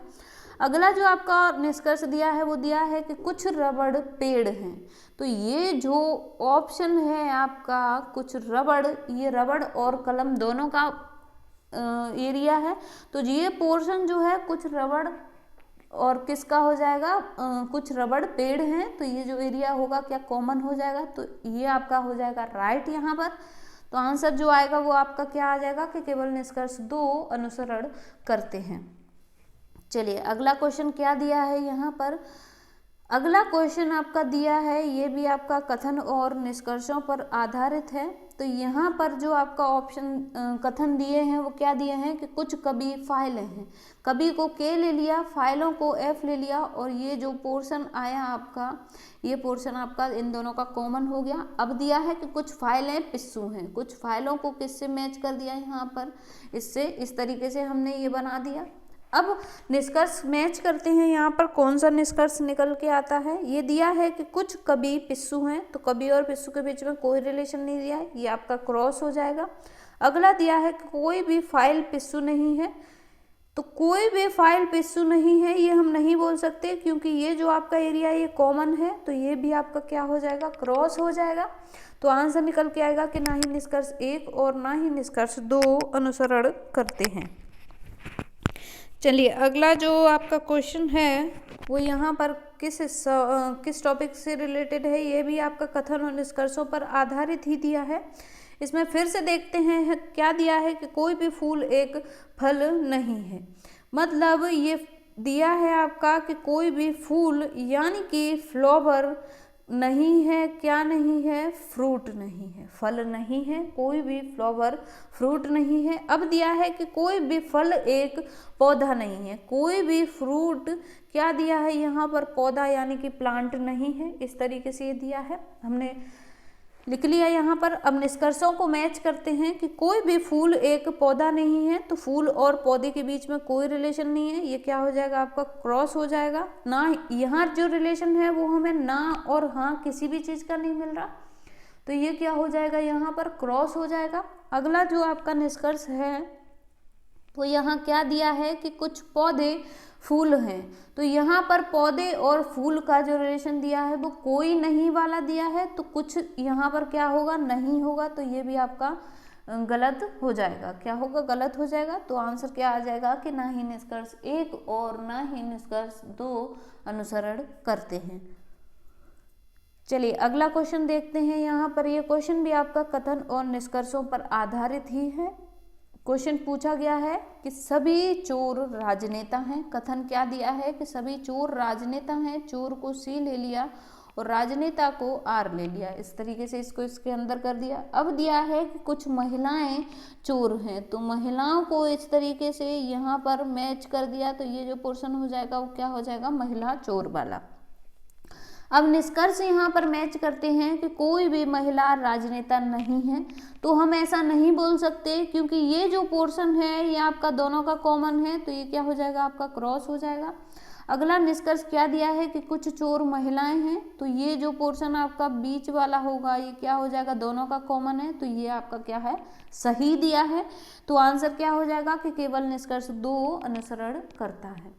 अगला जो आपका निष्कर्ष दिया है वो दिया है कि कुछ रबड़ पेड़ हैं। तो ये जो ऑप्शन है आपका कुछ रबड़, ये रबड़ और कलम दोनों का एरिया है। तो ये पोर्शन जो है कुछ रबड़ और किसका हो जाएगा, कुछ रबड़ पेड़ हैं। तो ये जो एरिया होगा क्या कॉमन हो जाएगा, तो ये आपका हो जाएगा राइट यहाँ पर। तो आंसर जो आएगा वो आपका क्या आ जाएगा कि केवल निष्कर्ष 2 अनुसरण करते हैं। चलिए अगला क्वेश्चन क्या दिया है यहाँ पर। अगला क्वेश्चन आपका दिया है, ये भी आपका कथन और निष्कर्षों पर आधारित है। तो यहाँ पर जो आपका ऑप्शन कथन दिए हैं वो क्या दिए हैं कि कुछ कवि फाइलें हैं। कवि को के ले लिया, फाइलों को एफ ले लिया, और ये जो पोर्शन आया आपका, ये पोर्शन आपका इन दोनों का कॉमन हो गया। अब दिया है कि कुछ फाइलें पिस्सू हैं। कुछ फाइलों को किससे मैच कर दिया यहाँ पर, इससे, इस तरीके से हमने ये बना दिया। अब निष्कर्ष मैच करते हैं, यहाँ पर कौन सा निष्कर्ष निकल के आता है। ये दिया है कि कुछ कवि पिस्सू हैं। तो कवि और पिस्सू के बीच में कोई रिलेशन नहीं दिया है, ये आपका क्रॉस हो जाएगा। अगला दिया है कि कोई भी फाइल पिस्सू नहीं है। तो कोई भी फाइल पिस्सू नहीं है ये हम नहीं बोल सकते, क्योंकि ये जो आपका एरिया ये कॉमन है। तो ये भी आपका क्या हो जाएगा, क्रॉस हो जाएगा। तो आंसर निकल के आएगा कि ना ही निष्कर्ष 1 और ना ही निष्कर्ष 2 अनुसरण करते हैं। चलिए अगला जो आपका क्वेश्चन है वो यहाँ पर किस टॉपिक से रिलेटेड है। ये भी आपका कथन और निष्कर्षों पर आधारित ही दिया है। इसमें फिर से देखते हैं क्या दिया है कि कोई भी फूल एक फल नहीं है। मतलब ये दिया है आपका कि कोई भी फूल यानी कि फ्लावर नहीं है, क्या नहीं है, फ्रूट नहीं है, फल नहीं है, कोई भी फ्लावर फ्रूट नहीं है। अब दिया है कि कोई भी फल एक पौधा नहीं है। कोई भी फ्रूट क्या दिया है यहाँ पर, पौधा यानी कि प्लांट नहीं है। इस तरीके से ये दिया है, हमने लिख लिया यहाँ पर। अब निष्कर्षों को मैच करते हैं कि कोई भी फूल एक पौधा नहीं है। तो फूल और पौधे के बीच में कोई रिलेशन नहीं है, ये क्या हो जाएगा आपका क्रॉस हो जाएगा। ना यहाँ जो रिलेशन है वो हमें ना और हाँ किसी भी चीज़ का नहीं मिल रहा, तो ये क्या हो जाएगा यहाँ पर क्रॉस हो जाएगा। अगला जो आपका निष्कर्ष है तो यहाँ क्या दिया है कि कुछ पौधे फूल हैं। तो यहाँ पर पौधे और फूल का जो रिलेशन दिया है वो कोई नहीं वाला दिया है। तो कुछ यहाँ पर क्या होगा, नहीं होगा। तो ये भी आपका गलत हो जाएगा। क्या होगा, गलत हो जाएगा। तो आंसर क्या आ जाएगा कि ना ही निष्कर्ष 1 और ना ही निष्कर्ष 2 अनुसरण करते हैं। चलिए अगला क्वेश्चन देखते हैं। यहाँ पर ये क्वेश्चन भी आपका कथन और निष्कर्षों पर आधारित ही है। क्वेश्चन पूछा गया है कि सभी चोर राजनेता हैं। कथन क्या दिया है कि सभी चोर राजनेता हैं। चोर को सी ले लिया और राजनेता को आर ले लिया, इस तरीके से इसको इसके अंदर कर दिया। अब दिया है कि कुछ महिलाएं चोर हैं। तो महिलाओं को इस तरीके से यहाँ पर मैच कर दिया। तो ये जो पोर्शन हो जाएगा वो क्या हो जाएगा, महिला चोर वाला। अब निष्कर्ष यहाँ पर मैच करते हैं कि कोई भी महिला राजनेता नहीं है, तो हम ऐसा नहीं बोल सकते क्योंकि ये जो पोर्शन है ये आपका दोनों का कॉमन है, तो ये क्या हो जाएगा आपका क्रॉस हो जाएगा। अगला निष्कर्ष क्या दिया है कि कुछ चोर महिलाएं हैं, तो ये जो पोर्शन आपका बीच वाला होगा ये क्या हो जाएगा दोनों का कॉमन है, तो ये आपका क्या है सही दिया है। तो आंसर क्या हो जाएगा कि केवल निष्कर्ष 2 अनुसरण करता है।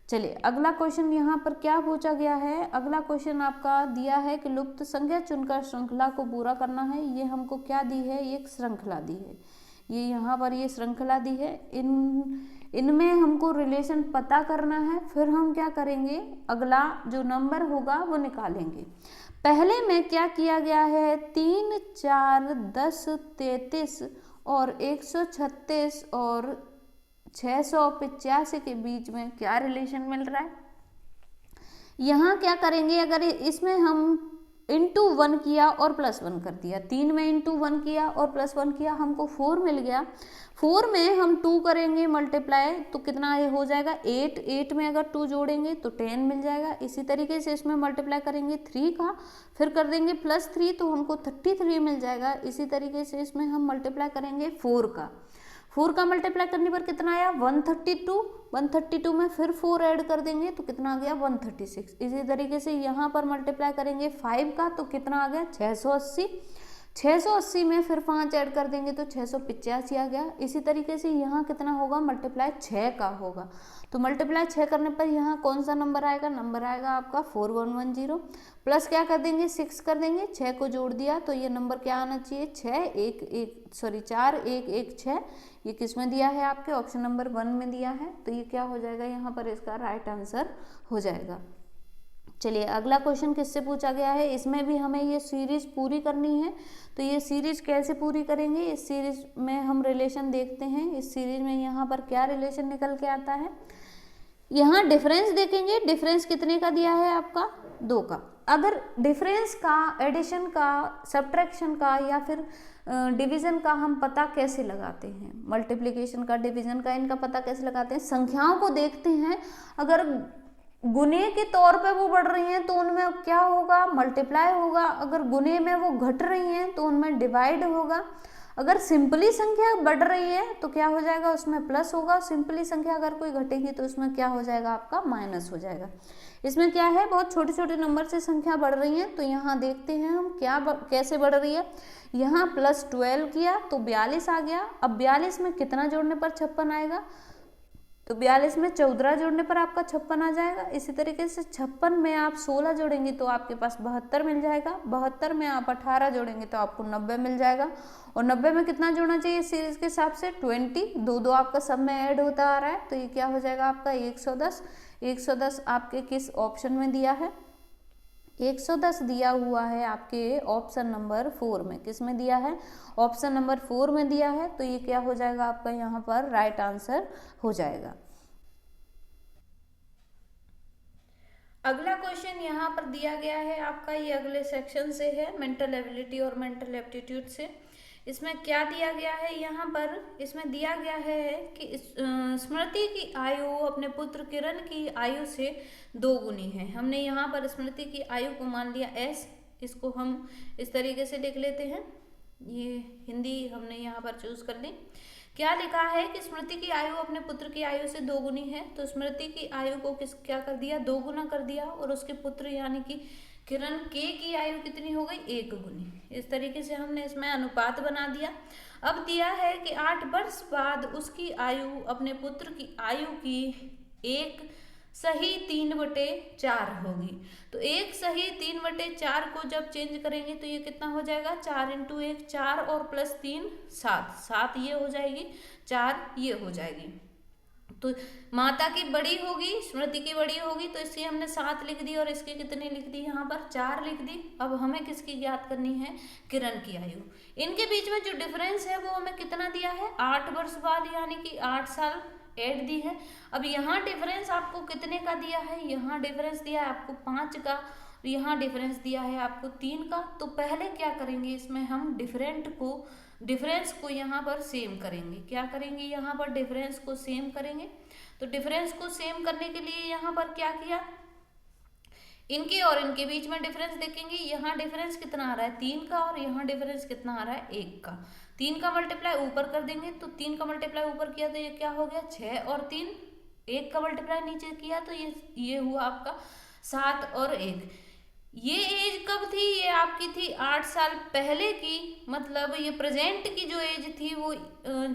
चलिए अगला क्वेश्चन यहाँ पर क्या पूछा गया है। अगला क्वेश्चन आपका दिया है कि लुप्त संज्ञा चुनकर श्रृंखला को पूरा करना है। ये हमको क्या दी है, एक श्रृंखला दी है, ये यहाँ पर ये श्रृंखला दी है। इनमें हमको रिलेशन पता करना है, फिर हम क्या करेंगे अगला जो नंबर होगा वो निकालेंगे। पहले में क्या किया गया है 3, 4, 10, 33 और 136 और 685 के बीच में क्या रिलेशन मिल रहा है। यहाँ क्या करेंगे, अगर इसमें हम इंटू 1 किया और प्लस 1 कर दिया, 3 में इंटू 1 किया और प्लस 1 किया, हमको 4 मिल गया। 4 में हम 2 करेंगे मल्टीप्लाई तो कितना ये हो जाएगा 8, 8 में अगर 2 जोड़ेंगे तो 10 मिल जाएगा। इसी तरीके से इसमें मल्टीप्लाई करेंगे 3 का, फिर कर देंगे +3 तो हमको 33 मिल जाएगा। इसी तरीके से इसमें हम मल्टीप्लाई करेंगे 4 का मल्टीप्लाई करने पर कितना आया 132, 132 में फिर 4 ऐड कर देंगे तो कितना आ गया 136। इसी तरीके से यहाँ पर मल्टीप्लाई करेंगे 5 का तो कितना आ गया 680, 680 में फिर 5 ऐड कर देंगे तो 685 आ गया। इसी तरीके से यहाँ कितना होगा मल्टीप्लाई 6 का होगा, तो मल्टीप्लाई 6 करने पर यहाँ कौन सा नंबर आएगा, नंबर आएगा आपका 4110 प्लस क्या कर देंगे 6 कर देंगे, 6 को जोड़ दिया तो ये नंबर क्या आना चाहिए 4 1 1 6। ये किस में दिया है आपके ऑप्शन नंबर 1 में दिया है, तो ये क्या हो जाएगा यहाँ पर इसका राइट आंसर हो जाएगा। चलिए अगला क्वेश्चन किससे पूछा गया है, इसमें भी हमें ये सीरीज पूरी करनी है। तो ये सीरीज कैसे पूरी करेंगे, इस सीरीज में हम रिलेशन देखते हैं। इस सीरीज में यहाँ पर क्या रिलेशन निकल के आता है, यहाँ डिफरेंस देखेंगे। डिफरेंस कितने का दिया है आपका 2 का। अगर डिफरेंस का, एडिशन का, सब्ट्रैक्शन का या फिर डिवीजन का हम पता कैसे लगाते हैं, मल्टीप्लिकेशन का, डिवीजन का, इनका पता कैसे लगाते हैं, संख्याओं को देखते हैं। अगर गुने के तौर पे वो बढ़ रही हैं तो उनमें क्या होगा मल्टीप्लाई होगा, अगर गुने में वो घट रही हैं तो उनमें डिवाइड होगा। अगर सिंपली संख्या बढ़ रही है तो क्या हो जाएगा उसमें प्लस होगा, सिंपली संख्या अगर कोई घटेगी तो उसमें क्या हो जाएगा आपका माइनस हो जाएगा। इसमें क्या है बहुत छोटे छोटे नंबर से संख्या बढ़ रही है, तो यहाँ देखते हैं हम कैसे बढ़ रही है। यहाँ +12 किया तो 42 आ गया। अब 42 में कितना जोड़ने पर 56 आएगा, तो 42 में 14 जोड़ने पर आपका 56 आ जाएगा। इसी तरीके से 56 में आप 16 जोड़ेंगे तो आपके पास 72 मिल जाएगा। 72 में आप 18 जोड़ेंगे तो आपको 90 मिल जाएगा। और 90 में कितना जोड़ना चाहिए सीरीज के हिसाब से 20, 2 आपका सब में ऐड होता आ रहा है, तो ये क्या हो जाएगा आपका 110। 110 आपके किस ऑप्शन में दिया है, 110 दिया हुआ है आपके ऑप्शन नंबर 4 में। किस में दिया है, ऑप्शन नंबर 4 में दिया है, तो ये क्या हो जाएगा आपका यहाँ पर राइट आंसर हो जाएगा। अगला क्वेश्चन यहाँ पर दिया गया है आपका, ये अगले सेक्शन से है, मेंटल एबिलिटी और मेंटल एप्टीट्यूड से। इसमें क्या दिया गया है, यहाँ पर इसमें दिया गया है कि स्मृति की आयु अपने पुत्र किरण की आयु से 2 गुनी है। हमने यहाँ पर स्मृति की आयु को मान लिया S, इसको हम इस तरीके से लिख लेते हैं, ये हिंदी हमने यहाँ पर चूज कर ली। क्या लिखा है कि स्मृति की आयु अपने पुत्र की आयु से 2 गुनी है, तो स्मृति की आयु को क्या कर दिया 2 गुना कर दिया, और उसके पुत्र यानी कि किरण के की आयु कितनी हो गई 1 गुनी। इस तरीके से हमने इसमें अनुपात बना दिया। अब दिया है कि 8 वर्ष बाद उसकी आयु अपने पुत्र की आयु की 1 सही 3/4 होगी। तो 1 सही 3/4 को जब चेंज करेंगे तो ये कितना हो जाएगा 4 × 1 4 और +3 7, 7 ये हो जाएगी, 4 ये हो जाएगी। तो माता की बड़ी होगी, स्मृति की बड़ी होगी, तो इसकी हमने 7 लिख दी और इसकी कितनी लिख दी यहाँ पर 4 लिख दी। अब हमें किसकी ज्ञात करनी है, किरण की आयु। इनके बीच में जो डिफरेंस है वो हमें कितना दिया है 8 वर्ष बाद, यानी कि 8 साल ऐड दी है। अब यहाँ डिफरेंस आपको कितने का दिया है, यहाँ डिफरेंस दिया है आपको 5 का, यहाँ डिफरेंस दिया है आपको 3 का। तो पहले क्या करेंगे, इसमें हम डिफरेंस को यहाँ पर सेम करेंगे। क्या करेंगे, यहाँ पर डिफरेंस को सेम करेंगे। तो डिफरेंस को सेम करने के लिए यहाँ पर क्या किया, इनके और इनके बीच में डिफरेंस देखेंगे, यहाँ डिफरेंस कितना आ रहा है 3 का, और यहाँ डिफरेंस कितना आ रहा है 1 का। 3 का मल्टीप्लाई ऊपर कर देंगे, तो 3 का मल्टीप्लाई ऊपर किया तो ये क्या हो गया 6 और 3, 1 का मल्टीप्लाई नीचे किया तो ये हुआ आपका 7 और 1। ये एज कब थी, ये आपकी थी 8 साल पहले की, मतलब ये प्रेजेंट की जो एज थी वो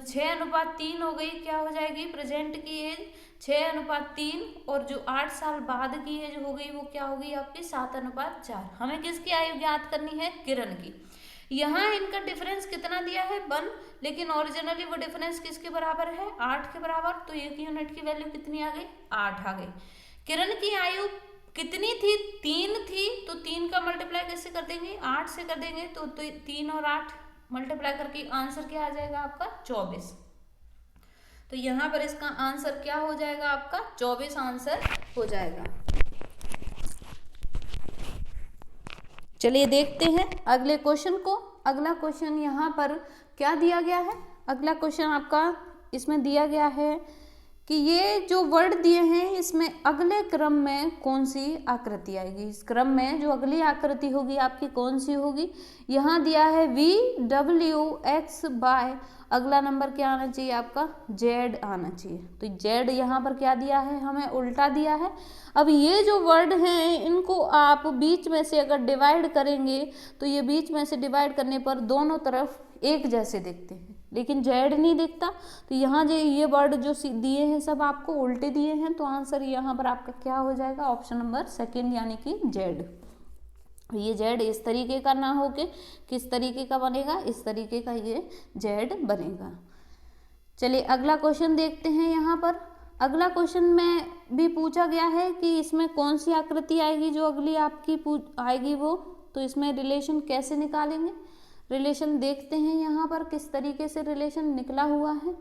6:3 हो गई, क्या हो जाएगी प्रेजेंट की एज 6:3, और जो 8 साल बाद की एज हो गई वो क्या होगी आपकी 7:4। हमें किसकी आयु ज्ञात करनी है, किरण की। यहाँ इनका डिफरेंस कितना दिया है 1, लेकिन ओरिजिनली वो डिफरेंस किसके बराबर है 8 के बराबर, तो 1 यूनिट की वैल्यू कितनी आ गई 8 आ गई। किरण की आयु कितनी थी 3 थी, तो 3 का मल्टीप्लाई कैसे कर देंगे 8 से कर देंगे, तो 3 और 8 मल्टीप्लाई करके आंसर क्या आ जाएगा आपका 24। तो यहाँ पर इसका आंसर क्या हो जाएगा आपका 24 आंसर हो जाएगा। चलिए देखते हैं अगले क्वेश्चन को। अगला क्वेश्चन यहाँ पर क्या दिया गया है, अगला क्वेश्चन आपका इसमें दिया गया है कि ये जो वर्ड दिए हैं इसमें अगले क्रम में कौन सी आकृति आएगी, इस क्रम में जो अगली आकृति होगी आपकी कौन सी होगी। यहाँ दिया है VWX, अगला नंबर क्या आना चाहिए आपका Z आना चाहिए, तो Z यहाँ पर क्या दिया है हमें उल्टा दिया है। अब ये जो वर्ड हैं इनको आप बीच में से अगर डिवाइड करेंगे तो ये बीच में से डिवाइड करने पर दोनों तरफ एक जैसे दिखते हैं, लेकिन जेड नहीं दिखता। तो यहाँ जो ये वर्ड जो दिए हैं सब आपको उल्टे दिए हैं, तो आंसर यहाँ पर आपका क्या हो जाएगा ऑप्शन नंबर 2 यानी कि जेड। ये जेड इस तरीके का ना होके किस तरीके का बनेगा, इस तरीके का ये जेड बनेगा। चलिए अगला क्वेश्चन देखते हैं। यहाँ पर अगला क्वेश्चन में भी पूछा गया है कि इसमें कौन सी आकृति आएगी जो अगली आपकी आएगी वो, तो इसमें रिलेशन कैसे निकालेंगे। रिलेशन देखते हैं यहाँ पर किस तरीके से रिलेशन निकला हुआ है।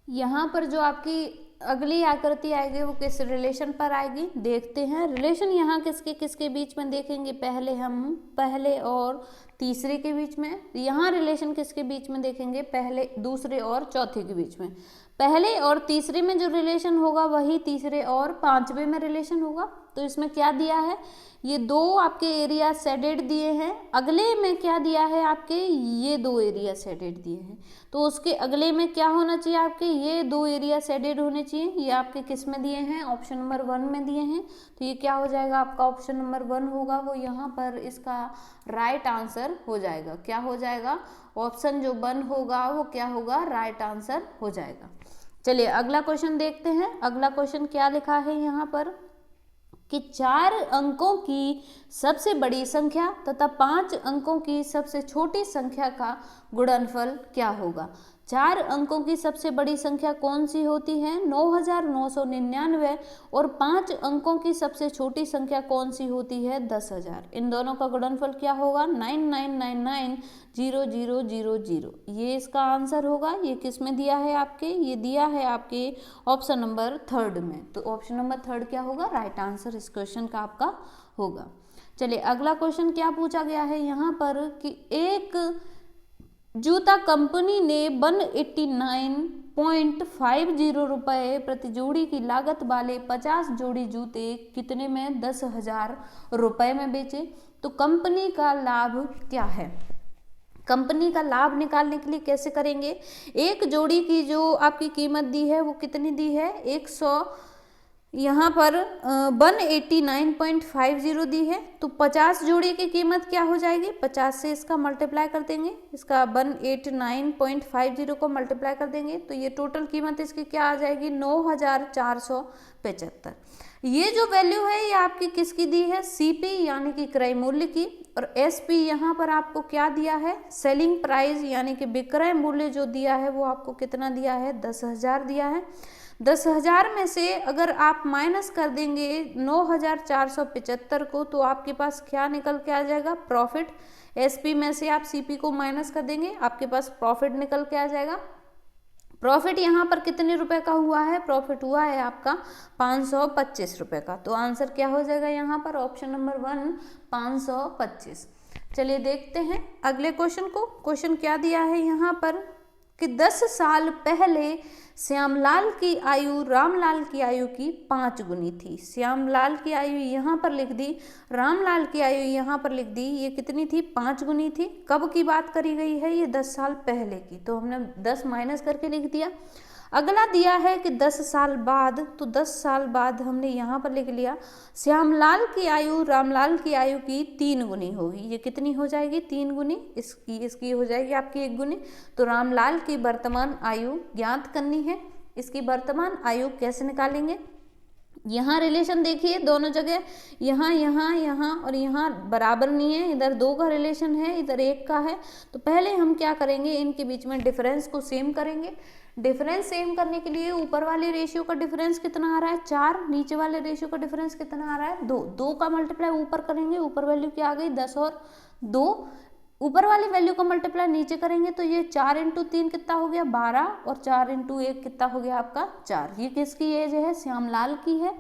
यहाँ पर जो आपकी अगली आकृति आएगी वो किस रिलेशन पर आएगी देखते हैं। रिलेशन यहाँ किसके किसके बीच में देखेंगे, पहले हम पहले और तीसरे के बीच में। यहाँ रिलेशन किसके बीच में देखेंगे, पहले दूसरे और चौथे के बीच में। पहले और तीसरे में जो रिलेशन होगा वही तीसरे और पांचवे में रिलेशन होगा। तो इसमें क्या दिया है, ये 2 आपके एरिया शेडेड दिए हैं, अगले में क्या दिया है आपके ये 2 एरिया शेडेड दिए हैं, तो उसके अगले में क्या होना चाहिए आपके ये 2 एरिया शेडेड होने चाहिए। ये आपके किस में दिए हैं, ऑप्शन नंबर 1 में दिए हैं, तो ये क्या हो जाएगा आपका ऑप्शन नंबर 1 होगा वो यहाँ पर इसका राइट आंसर हो जाएगा। क्या हो जाएगा, ऑप्शन जो 1 होगा वो क्या होगा राइट आंसर हो जाएगा। चलिए अगला क्वेश्चन देखते हैं। अगला क्वेश्चन क्या लिखा है यहाँ पर कि 4 अंकों की सबसे बड़ी संख्या तथा 5 अंकों की सबसे छोटी संख्या का गुणनफल क्या होगा। 4 अंकों की सबसे बड़ी संख्या कौन सी होती है 9999, और 5 अंकों की सबसे छोटी संख्या कौन सी होती है 10,000। इन दोनों का गुणनफल क्या होगा 99990000। ये इसका आंसर होगा। ये किस में दिया है आपके, ये दिया है आपके ऑप्शन नंबर 3 में। तो ऑप्शन नंबर 3 क्या होगा राइट आंसर इस क्वेश्चन का आपका होगा। चलिए अगला क्वेश्चन क्या पूछा गया है यहाँ पर कि एक जूता कंपनी ने 189.50 रुपये प्रति जोड़ी की लागत वाले 50 जोड़ी जूते कितने में 10,000 रुपये में बेचे। तो कंपनी का लाभ क्या है, कंपनी का लाभ निकालने के लिए कैसे करेंगे। एक जोड़ी की जो आपकी कीमत दी है वो कितनी दी है 100, यहाँ पर 189.50 दी है, तो 50 जोड़ी की कीमत क्या हो जाएगी 50 से इसका मल्टीप्लाई कर देंगे, इसका 189.50 को मल्टीप्लाई कर देंगे, तो ये टोटल कीमत इसकी क्या आ जाएगी 9,475। ये जो वैल्यू है ये आपकी किसकी दी है सीपी यानी कि क्रय मूल्य की, और एसपी यहाँ पर आपको क्या दिया है सेलिंग प्राइस यानी कि विक्रय मूल्य जो दिया है वो आपको कितना दिया है 10,000 दिया है। 10,000 में से अगर आप माइनस कर देंगे 9,475 को तो आपके पास क्या निकल के आ जाएगा प्रॉफिट। एसपी में से आप सीपी को माइनस कर देंगे आपके पास प्रॉफिट निकल के आ जाएगा। प्रॉफिट यहाँ पर कितने रुपए का हुआ है, प्रॉफिट हुआ है आपका 525 रुपए का। तो आंसर क्या हो जाएगा यहाँ पर ऑप्शन नंबर 1 525। चलिए देखते हैं अगले क्वेश्चन को। क्वेश्चन क्या दिया है यहाँ पर कि 10 साल पहले श्यामलाल की आयु रामलाल की आयु की 5 गुनी थी। श्यामलाल की आयु यहाँ पर लिख दी, रामलाल की आयु यहाँ पर लिख दी, ये कितनी थी? 5 गुनी थी। कब की बात करी गई है? ये 10 साल पहले की, तो हमने 10 माइनस करके लिख दिया। अगला दिया है कि 10 साल बाद, तो 10 साल बाद हमने यहाँ पर लिख लिया श्यामलाल की आयु रामलाल की आयु की 3 गुनी होगी। ये कितनी हो जाएगी? 3 गुनी। इसकी हो जाएगी आपकी 1 गुनी। तो रामलाल की वर्तमान आयु ज्ञात करनी है। इसकी वर्तमान आयु कैसे निकालेंगे? यहाँ रिलेशन देखिए, दोनों जगह यहाँ यहाँ यहाँ और यहाँ बराबर नहीं है, इधर 2 का रिलेशन है, इधर 1 का है। तो पहले हम क्या करेंगे, इनके बीच में डिफरेंस को सेम करेंगे। डिफरेंस सेम करने के लिए ऊपर वाले रेशियो का डिफरेंस कितना आ रहा है? 4, नीचे वाले रेशियो का डिफरेंस कितना आ रहा है? 2। 2 का मल्टीप्लाई ऊपर करेंगे, ऊपर वैल्यू क्या आ गई? 10 और 2। ऊपर वाली वैल्यू का मल्टीप्लाई नीचे करेंगे तो ये 4 × 3 कितना हो गया? 12, और 4 × 1 कितना हो गया आपका? 4। ये किसकी एज है? श्यामलाल की है।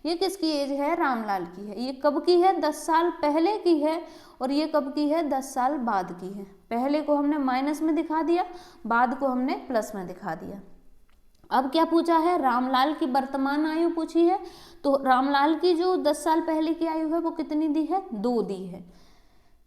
ये किसकी एज है? रामलाल की है। ये कब की है? 10 साल पहले की है। और ये कब की है? 10 साल बाद की है। पहले को हमने माइनस में दिखा दिया, बाद को हमने प्लस में दिखा दिया। अब क्या पूछा है? रामलाल की वर्तमान आयु पूछी है। तो रामलाल की जो 10 साल पहले की आयु है वो कितनी दी है? 2 दी है।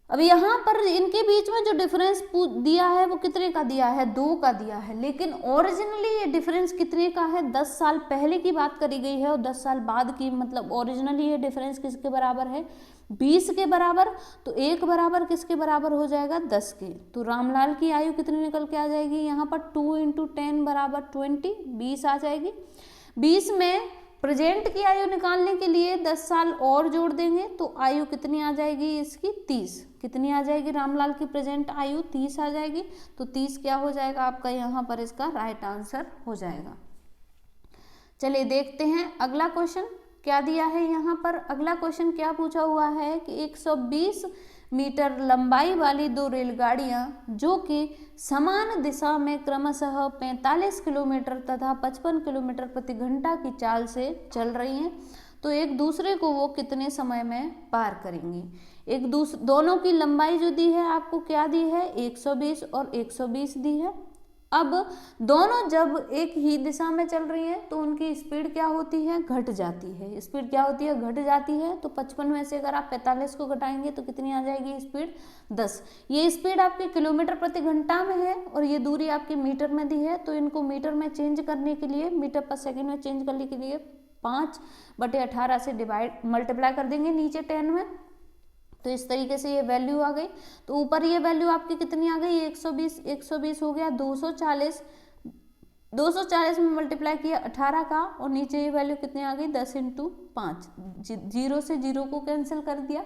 अब यहाँ पर इनके बीच में जो डिफरेंस दिया है वो कितने का दिया है? 2 का दिया है। लेकिन ओरिजिनली ये डिफरेंस कितने का है? 10 साल पहले की बात करी गई है और 10 साल बाद की, मतलब ओरिजिनली ये डिफरेंस किसके बराबर है? 20 के बराबर। तो 1 बराबर किसके बराबर हो जाएगा? 10 के। तो रामलाल की आयु कितनी निकल के आ जाएगी? यहाँ पर 2 × 10 बराबर 20, 20 आ जाएगी। 20 में प्रेजेंट की आयु निकालने के लिए 10 साल और जोड़ देंगे तो आयु कितनी आ जाएगी इसकी? 30। कितनी आ जाएगी? रामलाल की प्रेजेंट आयु 30 आ जाएगी। तो 30 क्या हो जाएगा आपका? यहाँ पर इसका राइट आंसर हो जाएगा। चलिए देखते हैं अगला क्वेश्चन क्या दिया है यहाँ पर। अगला क्वेश्चन क्या पूछा हुआ है कि 120 मीटर लंबाई वाली 2 रेलगाड़ियां जो कि समान दिशा में क्रमशः 45 किलोमीटर तथा 55 किलोमीटर प्रति घंटा की चाल से चल रही हैं, तो एक दूसरे को वो कितने समय में पार करेंगी? दोनों की लंबाई जो दी है आपको क्या दी है? 120 और 120 दी है। अब दोनों जब एक ही दिशा में चल रही हैं तो उनकी स्पीड क्या होती है? घट जाती है। स्पीड क्या होती है? घट जाती है। तो 55 में से अगर आप 45 को घटाएंगे तो कितनी आ जाएगी स्पीड? 10। ये स्पीड आपके किलोमीटर प्रति घंटा में है और ये दूरी आपकी मीटर में दी है। तो इनको मीटर में चेंज करने के लिए, मीटर पर सेकेंड में चेंज करने के लिए 5/18 से मल्टीप्लाई कर देंगे नीचे 10 में। तो इस तरीके से ये वैल्यू आ गई। तो ऊपर ये वैल्यू आपकी कितनी आ गई? 120 हो गया 240। 240 में मल्टीप्लाई किया 18 का, और नीचे ये वैल्यू कितनी आ गई? 10 × 5। 0 से 0 को कैंसिल कर दिया।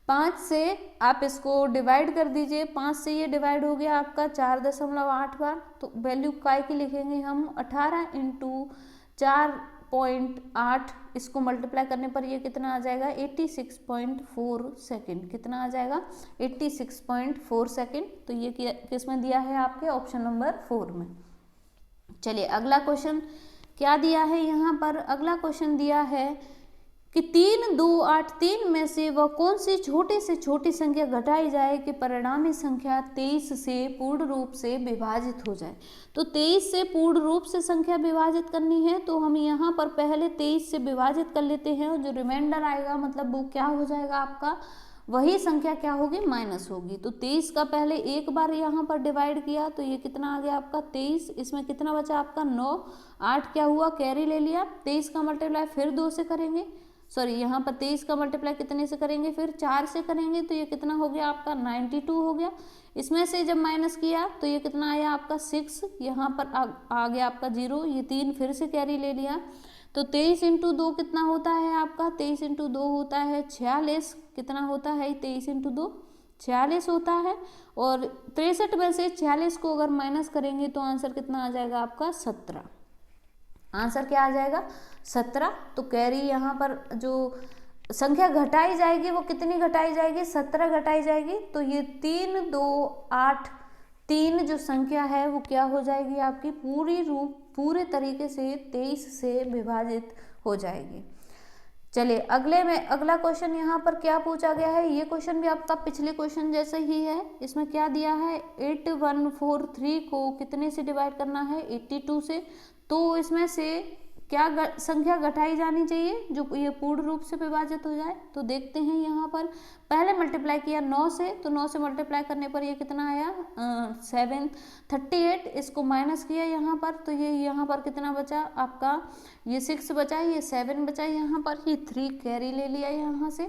5 से आप इसको डिवाइड कर दीजिए। 5 से ये डिवाइड हो गया आपका 4.8 बार। तो वैल्यू काय की लिखेंगे हम? 18 × 4.8। इसको मल्टीप्लाई करने पर ये कितना आ जाएगा? 86.4 सेकेंड। कितना आ जाएगा? 86.4 सेकेंड। तो ये किस में दिया है? आपके ऑप्शन नंबर 4 में। चलिए अगला क्वेश्चन क्या दिया है यहाँ पर। अगला क्वेश्चन दिया है कि 3, 2, 8, 3 में से वह कौन सी छोटी से छोटी संख्या घटाई जाए कि परिणामी संख्या 23 से पूर्ण रूप से विभाजित हो जाए। तो 23 से पूर्ण रूप से संख्या विभाजित करनी है, तो हम यहाँ पर पहले 23 से विभाजित कर लेते हैं और जो रिमाइंडर आएगा मतलब वो क्या हो जाएगा आपका? वही संख्या क्या होगी? माइनस होगी। तो 23 का पहले एक बार यहाँ पर डिवाइड किया तो ये कितना आ गया आपका? 23। इसमें कितना बचा आपका? 9। 8 क्या हुआ? कैरी ले लिया। 23 का मल्टीप्लाई फिर 2 से करेंगे, सॉरी यहाँ पर 23 का मल्टीप्लाई कितने से करेंगे? फिर 4 से करेंगे। तो ये कितना हो गया आपका? 92 हो गया। इसमें से जब माइनस किया तो ये कितना आया आपका? 6। यहाँ पर आ गया आपका 0। ये 3 फिर से कैरी ले लिया। तो 23 × 2 कितना होता है आपका? 23 × 2 होता है 46। कितना होता है? 23 × 2 46 होता है। और 63 में से 46 को अगर माइनस करेंगे तो आंसर कितना आ जाएगा आपका? 17। आंसर क्या आ जाएगा? 17। तो कैरी यहाँ पर जो संख्या घटाई जाएगी वो कितनी घटाई जाएगी? 17 घटाई जाएगी। तो ये 3, 2, 8, 3 जो संख्या है वो क्या हो जाएगी आपकी? पूरे तरीके से 23 से विभाजित हो जाएगी। चलिए अगले में अगला क्वेश्चन यहाँ पर क्या पूछा गया है, ये क्वेश्चन भी आपका पिछले क्वेश्चन जैसा ही है। इसमें क्या दिया है, 8143 को कितने से डिवाइड करना है, 82 से। तो इसमें से क्या संख्या घटाई जानी चाहिए जो ये पूर्ण रूप से विभाजित हो जाए। तो देखते हैं यहाँ पर पहले मल्टीप्लाई किया 9 से, तो 9 से मल्टीप्लाई करने पर ये कितना आया 738। इसको माइनस किया यहाँ पर, तो ये यहाँ पर कितना बचा आपका, ये 6 बचा, ये 7 बचा, यहाँ पर ये 3 कैरी ले लिया यहाँ से।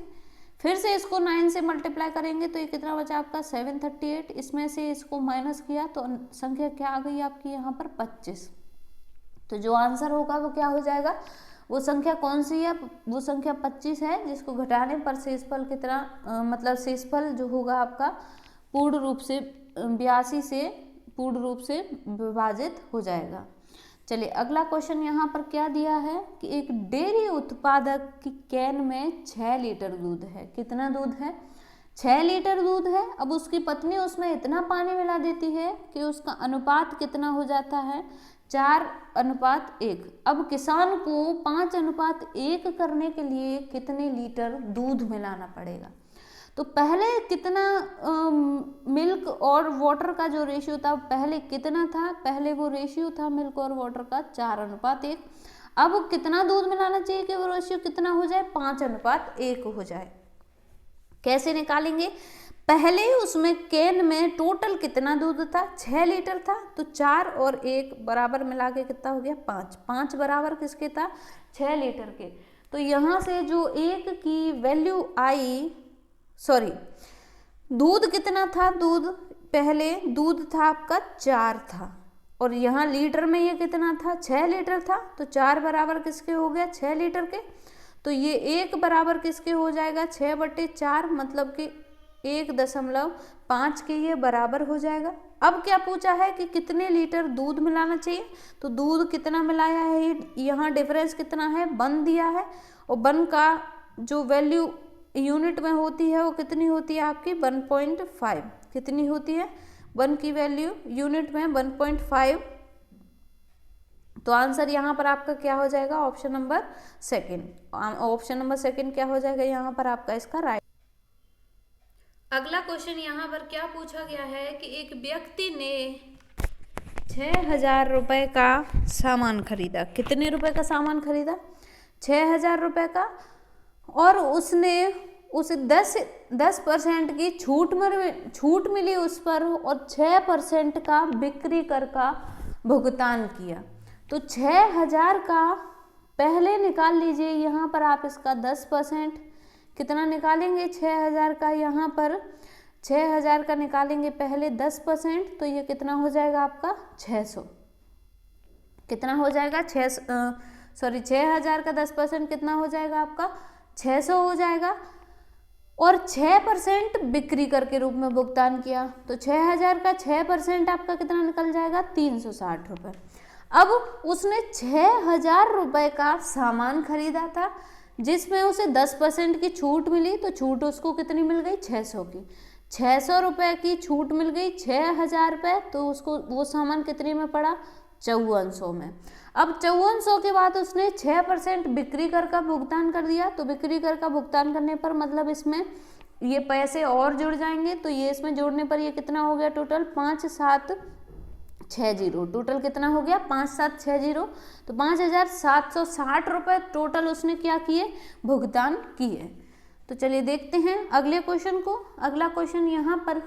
फिर से इसको 9 से मल्टीप्लाई करेंगे तो ये कितना बचा आपका 738। इसमें से इसको माइनस किया तो संख्या क्या आ गई आपकी यहाँ पर 25। तो जो आंसर होगा वो क्या हो जाएगा, वो संख्या कौन सी है, वो संख्या 25 है, जिसको घटाने पर शेषफल कितना मतलब शेषफल जो होगा आपका पूर्ण रूप से 82 से पूर्ण रूप से विभाजित हो जाएगा। चलिए अगला क्वेश्चन यहाँ पर क्या दिया है कि एक डेयरी उत्पादक की कैन में 6 लीटर दूध है। कितना दूध है, 6 लीटर दूध है। अब उसकी पत्नी उसमें इतना पानी मिला देती है कि उसका अनुपात कितना हो जाता है 4:1। अब किसान को 5:1 करने के लिए कितने लीटर दूध मिलाना पड़ेगा। तो पहले कितना मिल्क और वाटर का जो रेशियो था पहले कितना था, पहले वो रेशियो था मिल्क और वाटर का 4:1। अब कितना दूध मिलाना चाहिए कि वो रेशियो कितना हो जाए 5:1 हो जाए। कैसे निकालेंगे, पहले उसमें कैन में टोटल कितना दूध था 6 लीटर था, तो 4 और 1 बराबर मिला के कितना हो गया 5। 5 बराबर किसके था 6 लीटर के। तो यहाँ से जो 1 की वैल्यू आई, सॉरी दूध कितना था, दूध पहले दूध था आपका 4 था और यहाँ लीटर में ये कितना था 6 लीटर था। तो 4 बराबर किसके हो गया 6 लीटर के। तो ये 1 बराबर किसके हो जाएगा 6/4, मतलब कि 1.5 के ये बराबर हो जाएगा। अब क्या पूछा है कि कितने लीटर दूध मिलाना चाहिए, तो दूध कितना मिलाया है, यहाँ डिफरेंस कितना है 1 दिया है और 1 का जो वैल्यू यूनिट में होती है वो कितनी होती है आपकी 1.5। कितनी होती है 1 की वैल्यू यूनिट में 1.5। तो आंसर यहाँ पर आपका क्या हो जाएगा option number second. Option number second क्या हो जाएगा यहाँ पर आपका इसका राइट। अगला क्वेश्चन यहाँ पर क्या पूछा गया है कि एक व्यक्ति ने 6000 रुपये का सामान खरीदा। कितने रुपए का सामान खरीदा 6000 रुपये का, और उसने उसे 10% की छूट मिली उस पर और 6% का बिक्री कर का भुगतान किया। तो 6000 का पहले निकाल लीजिए, यहाँ पर आप इसका 10% कितना निकालेंगे 6000 का, यहाँ पर 6000 का निकालेंगे पहले 10%, तो ये कितना हो जाएगा आपका 600। कितना हो जाएगा 6000 का 10% कितना हो जाएगा आपका 600 हो जाएगा। और 6% बिक्री कर के रूप में भुगतान किया, तो 6000 का 6% आपका कितना निकल जाएगा 360 रुपये। अब उसने 6000 रुपये का सामान खरीदा था जिसमें उसे 10% की छूट मिली, तो छूट उसको कितनी मिल गई 600 की। 600 रुपये की छूट मिल गई 6000 रुपये, तो उसको वो सामान कितने में पड़ा 5400 में। अब 5400 के बाद उसने 6% बिक्री कर का भुगतान कर दिया। तो बिक्री कर का भुगतान करने पर मतलब इसमें ये पैसे और जुड़ जाएंगे, तो ये इसमें जोड़ने पर ये कितना हो गया टोटल 5760। टोटल कितना हो गया 5760। तो 5760 रुपये टोटल उसने क्या किए भुगतान किए। तो चलिए देखते हैं अगले क्वेश्चन को। अगला क्वेश्चन यहाँ पर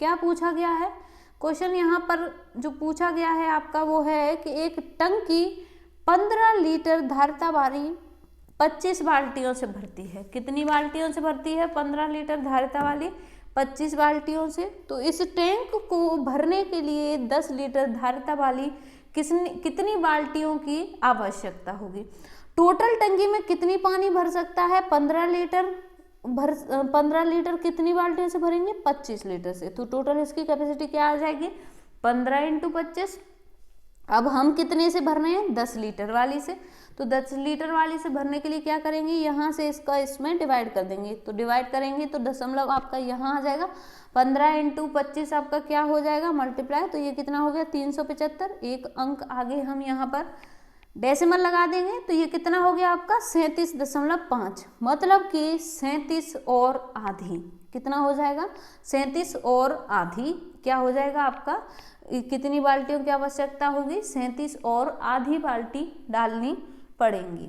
क्या पूछा गया है, क्वेश्चन यहाँ पर जो पूछा गया है आपका वो है कि एक टंकी 15 लीटर धारिता वाली 25 बाल्टियों से भरती है। कितनी बाल्टियों से भरती है 15 लीटर धारिता वाली 25 बाल्टियों से। तो इस टैंक को भरने के लिए 10 लीटर धारिता वाली कितनी बाल्टियों की आवश्यकता होगी। टोटल टंकी में कितनी पानी भर सकता है 15 लीटर 15 लीटर कितनी बाल्टियों से भरेंगे 25 लीटर से। तो टोटल इसकी कैपेसिटी क्या आ जाएगी 15 × 25। अब हम कितने से भर रहे हैं 10 लीटर वाली से। तो 10 लीटर वाली से भरने के लिए क्या करेंगे यहाँ से इसका इसमें डिवाइड कर देंगे। तो डिवाइड करेंगे तो दशमलव आपका यहाँ आ जाएगा 15 × 25 आपका क्या हो जाएगा मल्टीप्लाई। तो ये कितना हो गया 375। एक अंक आगे हम यहाँ पर डेसिमल लगा देंगे तो ये कितना हो गया आपका 37.5, मतलब कि 37 और आधी, कितना हो जाएगा 37 और आधी, क्या हो जाएगा आपका, कितनी बाल्टियों की आवश्यकता होगी, 37 और आधी बाल्टी डालनी पड़ेंगी।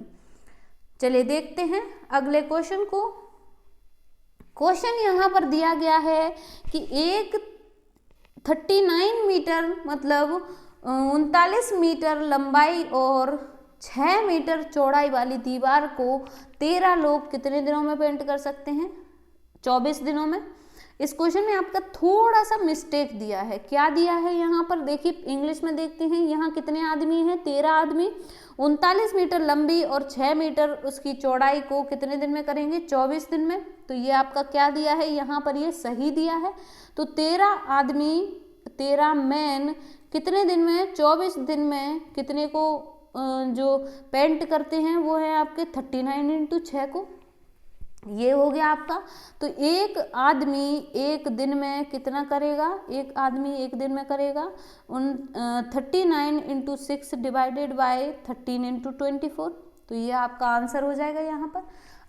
चलिए देखते हैं अगले क्वेश्चन को। क्वेश्चन यहाँ पर दिया गया है कि एक 39 मीटर मतलब 39 मीटर लंबाई और 6 मीटर चौड़ाई वाली दीवार को 13 लोग कितने दिनों में पेंट कर सकते हैं, 24 दिनों में। इस क्वेश्चन में आपका थोड़ा सा मिस्टेक दिया है, क्या दिया है यहाँ पर देखिए, इंग्लिश में देखते हैं, यहाँ कितने आदमी हैं, 13 आदमी 39 मीटर लंबी और 6 मीटर उसकी चौड़ाई को कितने दिन में करेंगे, 24 दिन में। तो ये आपका क्या दिया है यहाँ पर, ये सही दिया है। तो 13 आदमी 13 मैन कितने दिन में, 24 दिन में कितने को जो पेंट करते हैं वो है आपके 39 × 6 को, ये हो गया आपका। तो एक आदमी एक दिन में कितना करेगा, एक आदमी एक दिन में करेगा 39 × 6 डिवाइडेड बाय 13 × 24। तो ये आपका आंसर हो जाएगा यहाँ पर।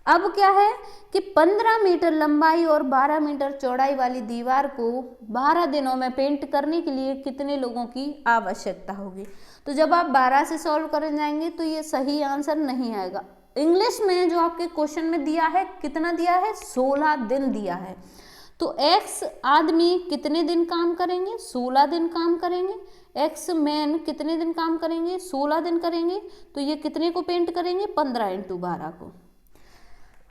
अब क्या है कि 15 मीटर लंबाई और 12 मीटर चौड़ाई वाली दीवार को 12 दिनों में पेंट करने के लिए कितने लोगों की आवश्यकता होगी। तो जब आप 12 से सॉल्व करने जाएंगे तो ये सही आंसर नहीं आएगा। इंग्लिश में जो आपके क्वेश्चन में दिया है कितना दिया है, 16 दिन दिया है। तो x आदमी कितने दिन काम करेंगे, 16 दिन काम करेंगे। x मैन कितने दिन काम करेंगे, 16 दिन करेंगे। तो ये कितने को पेंट करेंगे, 15 × 12 को।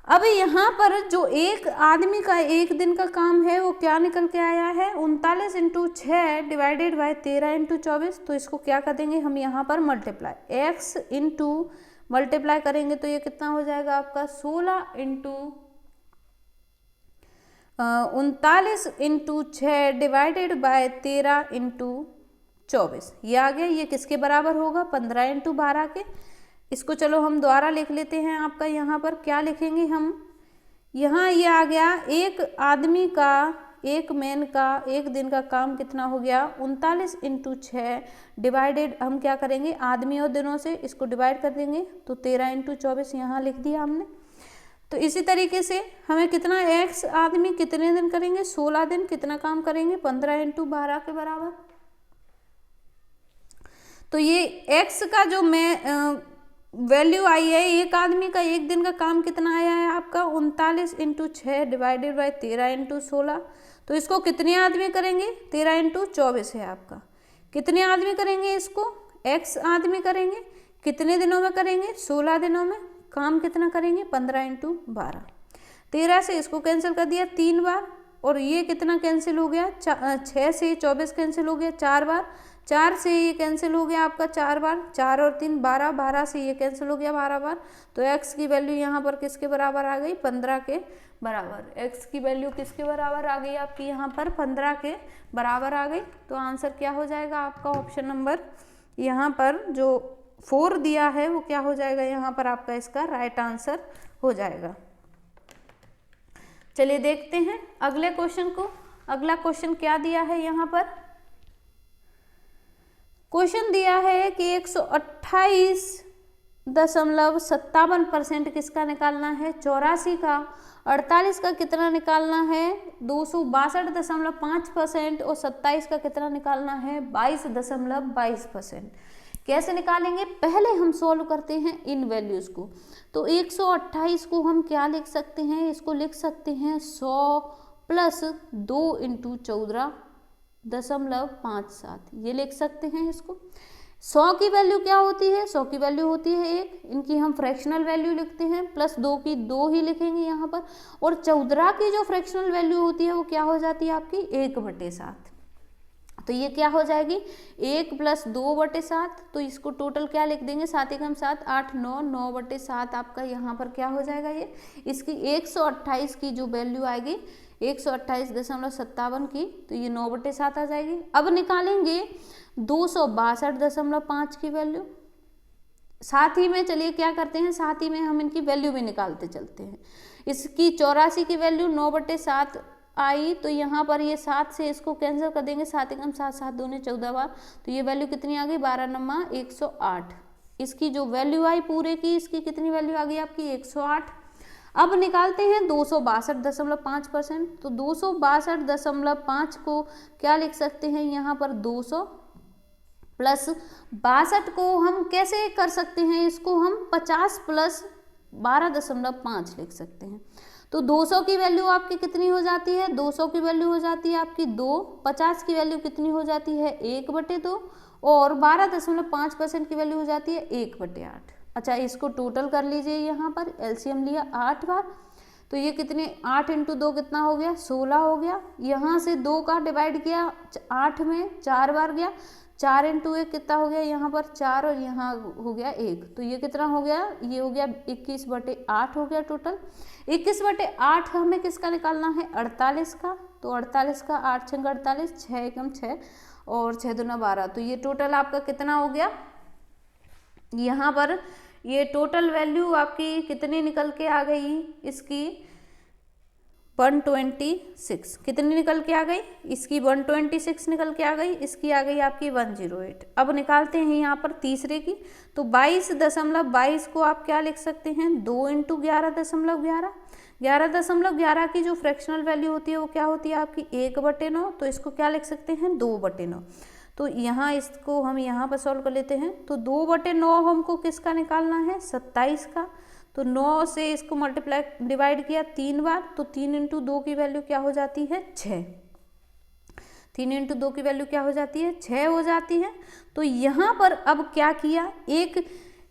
अब यहाँ पर जो एक आदमी का एक दिन का काम है वो क्या निकल के आया है, 39 × 6 डिवाइडेड बाय 13 × 24। तो इसको क्या कर देंगे हम यहाँ पर मल्टीप्लाई, x इंटू मल्टीप्लाई करेंगे तो ये कितना हो जाएगा आपका 16 × 39 × 6 डिवाइडेड बाय 13 × 24। ये आ गया, ये किसके बराबर होगा, 15 × 12 के। इसको चलो हम दोबारा लिख लेते हैं। आपका यहाँ पर क्या लिखेंगे हम, यहाँ ये आ गया एक आदमी का एक मैन का एक दिन का काम कितना हो गया, 39 × 6 डिवाइडेड, हम क्या करेंगे आदमी और दिनों से इसको डिवाइड कर देंगे तो 13 × 24 यहाँ लिख दिया हमने। तो इसी तरीके से हमें कितना x आदमी कितने दिन करेंगे, 16 दिन, कितना काम करेंगे 15 × 12 के बराबर। तो ये x का जो मैं वैल्यू आई है, एक आदमी का एक दिन का काम कितना आया है आपका 39 × 6 डिवाइडेड बाय 13 × 16। तो इसको कितने आदमी करेंगे, 13 × 24 है आपका, कितने आदमी करेंगे इसको, x आदमी करेंगे, कितने दिनों में करेंगे, 16 दिनों में। काम कितना करेंगे 15 × 12। 13 से इसको कैंसिल कर दिया 3 बार, और ये कितना कैंसिल हो गया, 6 से 24 कैंसिल हो गया 4 बार, 4 से ये कैंसिल हो गया आपका 4 बार, 4 और 3 12, 12 से ये कैंसिल हो गया 12 बार। तो x की वैल्यू यहाँ पर किसके बराबर आ गई, 15 के बराबर। x की वैल्यू किसके बराबर आ गई आपकी यहाँ पर, 15 के बराबर आ गई। तो आंसर क्या हो जाएगा आपका, ऑप्शन नंबर यहाँ पर जो 4 दिया है वो क्या हो जाएगा यहाँ पर आपका, इसका राइट आंसर हो जाएगा। चलिए देखते हैं अगले क्वेश्चन को। अगला क्वेश्चन क्या दिया है यहाँ पर, क्वेश्चन दिया है कि 128.57% किसका निकालना है, 84 का, 48 का कितना निकालना है 262.5% और 27 का कितना निकालना है 22.22%। कैसे निकालेंगे, पहले हम सॉल्व करते हैं इन वैल्यूज को। तो 128 को हम क्या लिख सकते हैं, इसको लिख सकते हैं 100 + 2 × 14.57, ये लिख सकते हैं इसको। 100 की वैल्यू क्या होती है, 100 की वैल्यू होती है 1, इनकी हम फ्रैक्शनल वैल्यू लिखते हैं, प्लस 2 की 2 ही लिखेंगे यहाँ पर। और 14 की जो फ्रैक्शनल वैल्यू होती है वो क्या हो जाती है आपकी 1/7। तो ये क्या हो जाएगी 1 + 2/7। तो इसको टोटल क्या लिख देंगे, 7 × 7 8 9 9/7 आपका यहाँ पर क्या हो जाएगा ये। इसकी 128 की जो वैल्यू आएगी 128.57 की, तो ये 9/7 आ जाएगी। अब निकालेंगे 262.5 की वैल्यू। साथ ही में चलिए क्या करते हैं, साथ ही में हम इनकी वैल्यू भी निकालते चलते हैं। इसकी 84 की वैल्यू 9/7 आई, तो यहाँ पर ये 7 से इसको कैंसिल कर देंगे, 7 × 7 7 दूनी 14 बार। तो ये वैल्यू कितनी आ गई 12 × 9 108। इसकी जो वैल्यू आई पूरे की, इसकी कितनी वैल्यू आ गई आपकी 108। अब निकालते हैं 262.5%। तो 262.5 को क्या लिख सकते हैं यहाँ पर 200 प्लस 62 को हम कैसे कर सकते हैं, इसको हम 50 प्लस 12.5 लिख सकते हैं। तो 200 की वैल्यू आपकी कितनी हो जाती है, 200 की वैल्यू हो जाती है आपकी 2, 50 की वैल्यू कितनी हो जाती है 1/2 और 12.5% की वैल्यू हो जाती है 1/8। अच्छा, इसको टोटल कर लीजिए, यहाँ पर एलसीएम लिया 8 बार, तो ये कितने 8 × 2 कितना हो गया 16 हो गया। यहाँ से 2 का डिवाइड किया 8 में 4 बार गया, 4 × 1 कितना हो गया यहाँ पर 4 और यहाँ हो गया 1, तो ये कितना हो गया, ये हो गया 21/8 हो गया टोटल। 21/8 हमें किसका निकालना है 48 का, तो 48 का 8 × 48 6 एकम 6 और 6 दूना 12, तो ये टोटल आपका कितना हो गया, यहाँ पर ये टोटल वैल्यू आपकी कितनी निकल के आ गई, इसकी 126 कितनी निकल के आ गई, इसकी 126 निकल के आ गई, इसकी आ गई आपकी 108। अब निकालते हैं यहाँ पर तीसरे की, तो 22.22 को आप क्या लिख सकते हैं 2 × 11.11, 11.11 की जो फ्रैक्शनल वैल्यू होती है वो क्या होती है आपकी 1/9, तो इसको क्या लिख सकते हैं 2/9। तो यहाँ इसको हम यहाँ पर सॉल्व कर लेते हैं, तो 2/9 हमको किसका निकालना है 27 का, तो 9 से इसको मल्टीप्लाई डिवाइड किया 3 बार, तो 3 × 2 की वैल्यू क्या हो जाती है 6, 3 × 2 की वैल्यू क्या हो जाती है 6 हो जाती है। तो यहाँ पर अब क्या किया, एक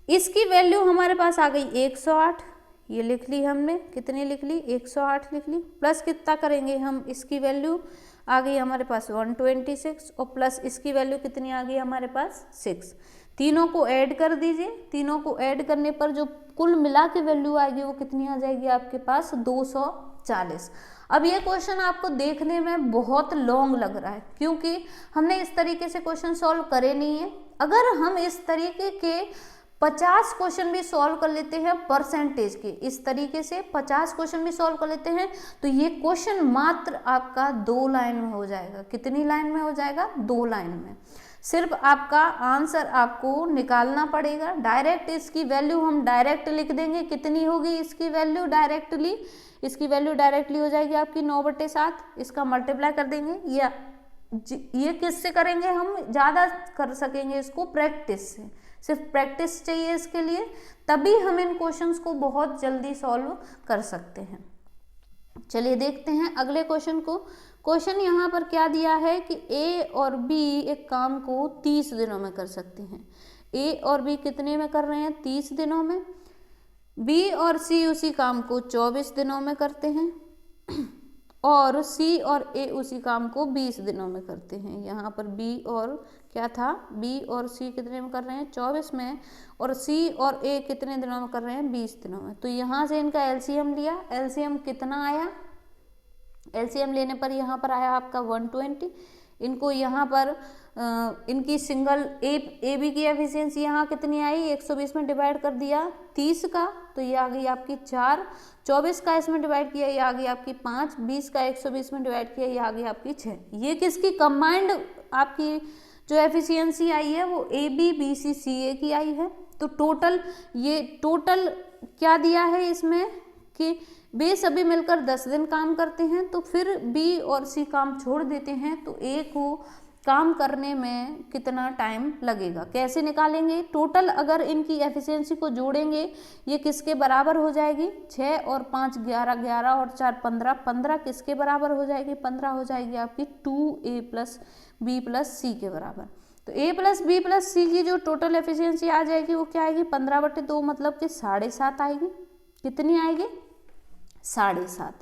इसकी वैल्यू हमारे पास आ गई 108, ये लिख ली हमने, कितनी लिख ली 108 लिख ली, प्लस कितना करेंगे हम, इसकी वैल्यू आ गई हमारे पास 126 और प्लस इसकी वैल्यू कितनी आ गई हमारे पास 6, तीनों को ऐड कर दीजिए, तीनों को ऐड करने पर जो कुल मिला के वैल्यू आएगी वो कितनी आ जाएगी आपके पास 240। अब ये क्वेश्चन आपको देखने में बहुत लॉन्ग लग रहा है क्योंकि हमने इस तरीके से क्वेश्चन सॉल्व करे नहीं है। अगर हम इस तरीके के 50 क्वेश्चन भी सॉल्व कर लेते हैं परसेंटेज के, इस तरीके से 50 क्वेश्चन भी सॉल्व कर लेते हैं, तो ये क्वेश्चन मात्र आपका 2 लाइन में हो जाएगा। कितनी लाइन में हो जाएगा 2 लाइन में। सिर्फ आपका आंसर आपको निकालना पड़ेगा, डायरेक्ट इसकी वैल्यू हम डायरेक्ट लिख देंगे, कितनी होगी इसकी वैल्यू डायरेक्टली, इसकी वैल्यू डायरेक्टली हो जाएगी आपकी 9/7, इसका मल्टीप्लाई कर देंगे, या ये किससे करेंगे हम ज़्यादा कर सकेंगे इसको प्रैक्टिस से, सिर्फ प्रैक्टिस चाहिए इसके लिए, तभी हम इन क्वेश्चंस को बहुत जल्दी सॉल्व कर सकते हैं। चलिए देखते हैं अगले क्वेश्चन को। क्वेश्चन यहाँ पर क्या दिया है कि ए और बी एक काम को 30 दिनों में कर सकते हैं। ए और बी कितने में कर रहे हैं 30 दिनों में, बी और सी उसी काम को 24 दिनों में करते हैं और सी और ए उसी काम को 20 दिनों में करते हैं। यहाँ पर बी और क्या था, बी और सी कितने में कर रहे हैं 24 में, और सी और ए कितने दिनों में कर रहे हैं 20 दिनों में। तो यहाँ से इनका एलसीएम लिया, एलसीएम कितना आया, एलसीएम लेने पर यहाँ पर आया आपका 120। इनको यहाँ पर इनकी सिंगल ए बी की एफिशिएंसी यहाँ कितनी आई 120 में डिवाइड कर दिया 30 का, तो ये आ गई आपकी 4, 24 का इसमें डिवाइड किया ये आ गई आपकी 5, 20 का 120 में डिवाइड किया ये आ गई आपकी 6। ये किसकी कंबाइंड आपकी जो एफिशिएंसी आई है वो ए बी बी सी सी ए की आई है। तो टोटल ये टोटल क्या दिया है इसमें कि वे सभी मिलकर 10 दिन काम करते हैं, तो फिर बी और सी काम छोड़ देते हैं, तो ए को काम करने में कितना टाइम लगेगा, कैसे निकालेंगे। टोटल अगर इनकी एफिशिएंसी को जोड़ेंगे ये किसके बराबर हो जाएगी, 6 और 5 11, 11 और 4 15, 15 किसके बराबर हो जाएगी, 15 हो जाएगी आपकी 2a + b + c के बराबर। तो a + b + c की जो टोटल एफिशिएंसी आ जाएगी वो क्या आएगी 15/2 मतलब कि 7.5 आएगी। कितनी आएगी 7.5।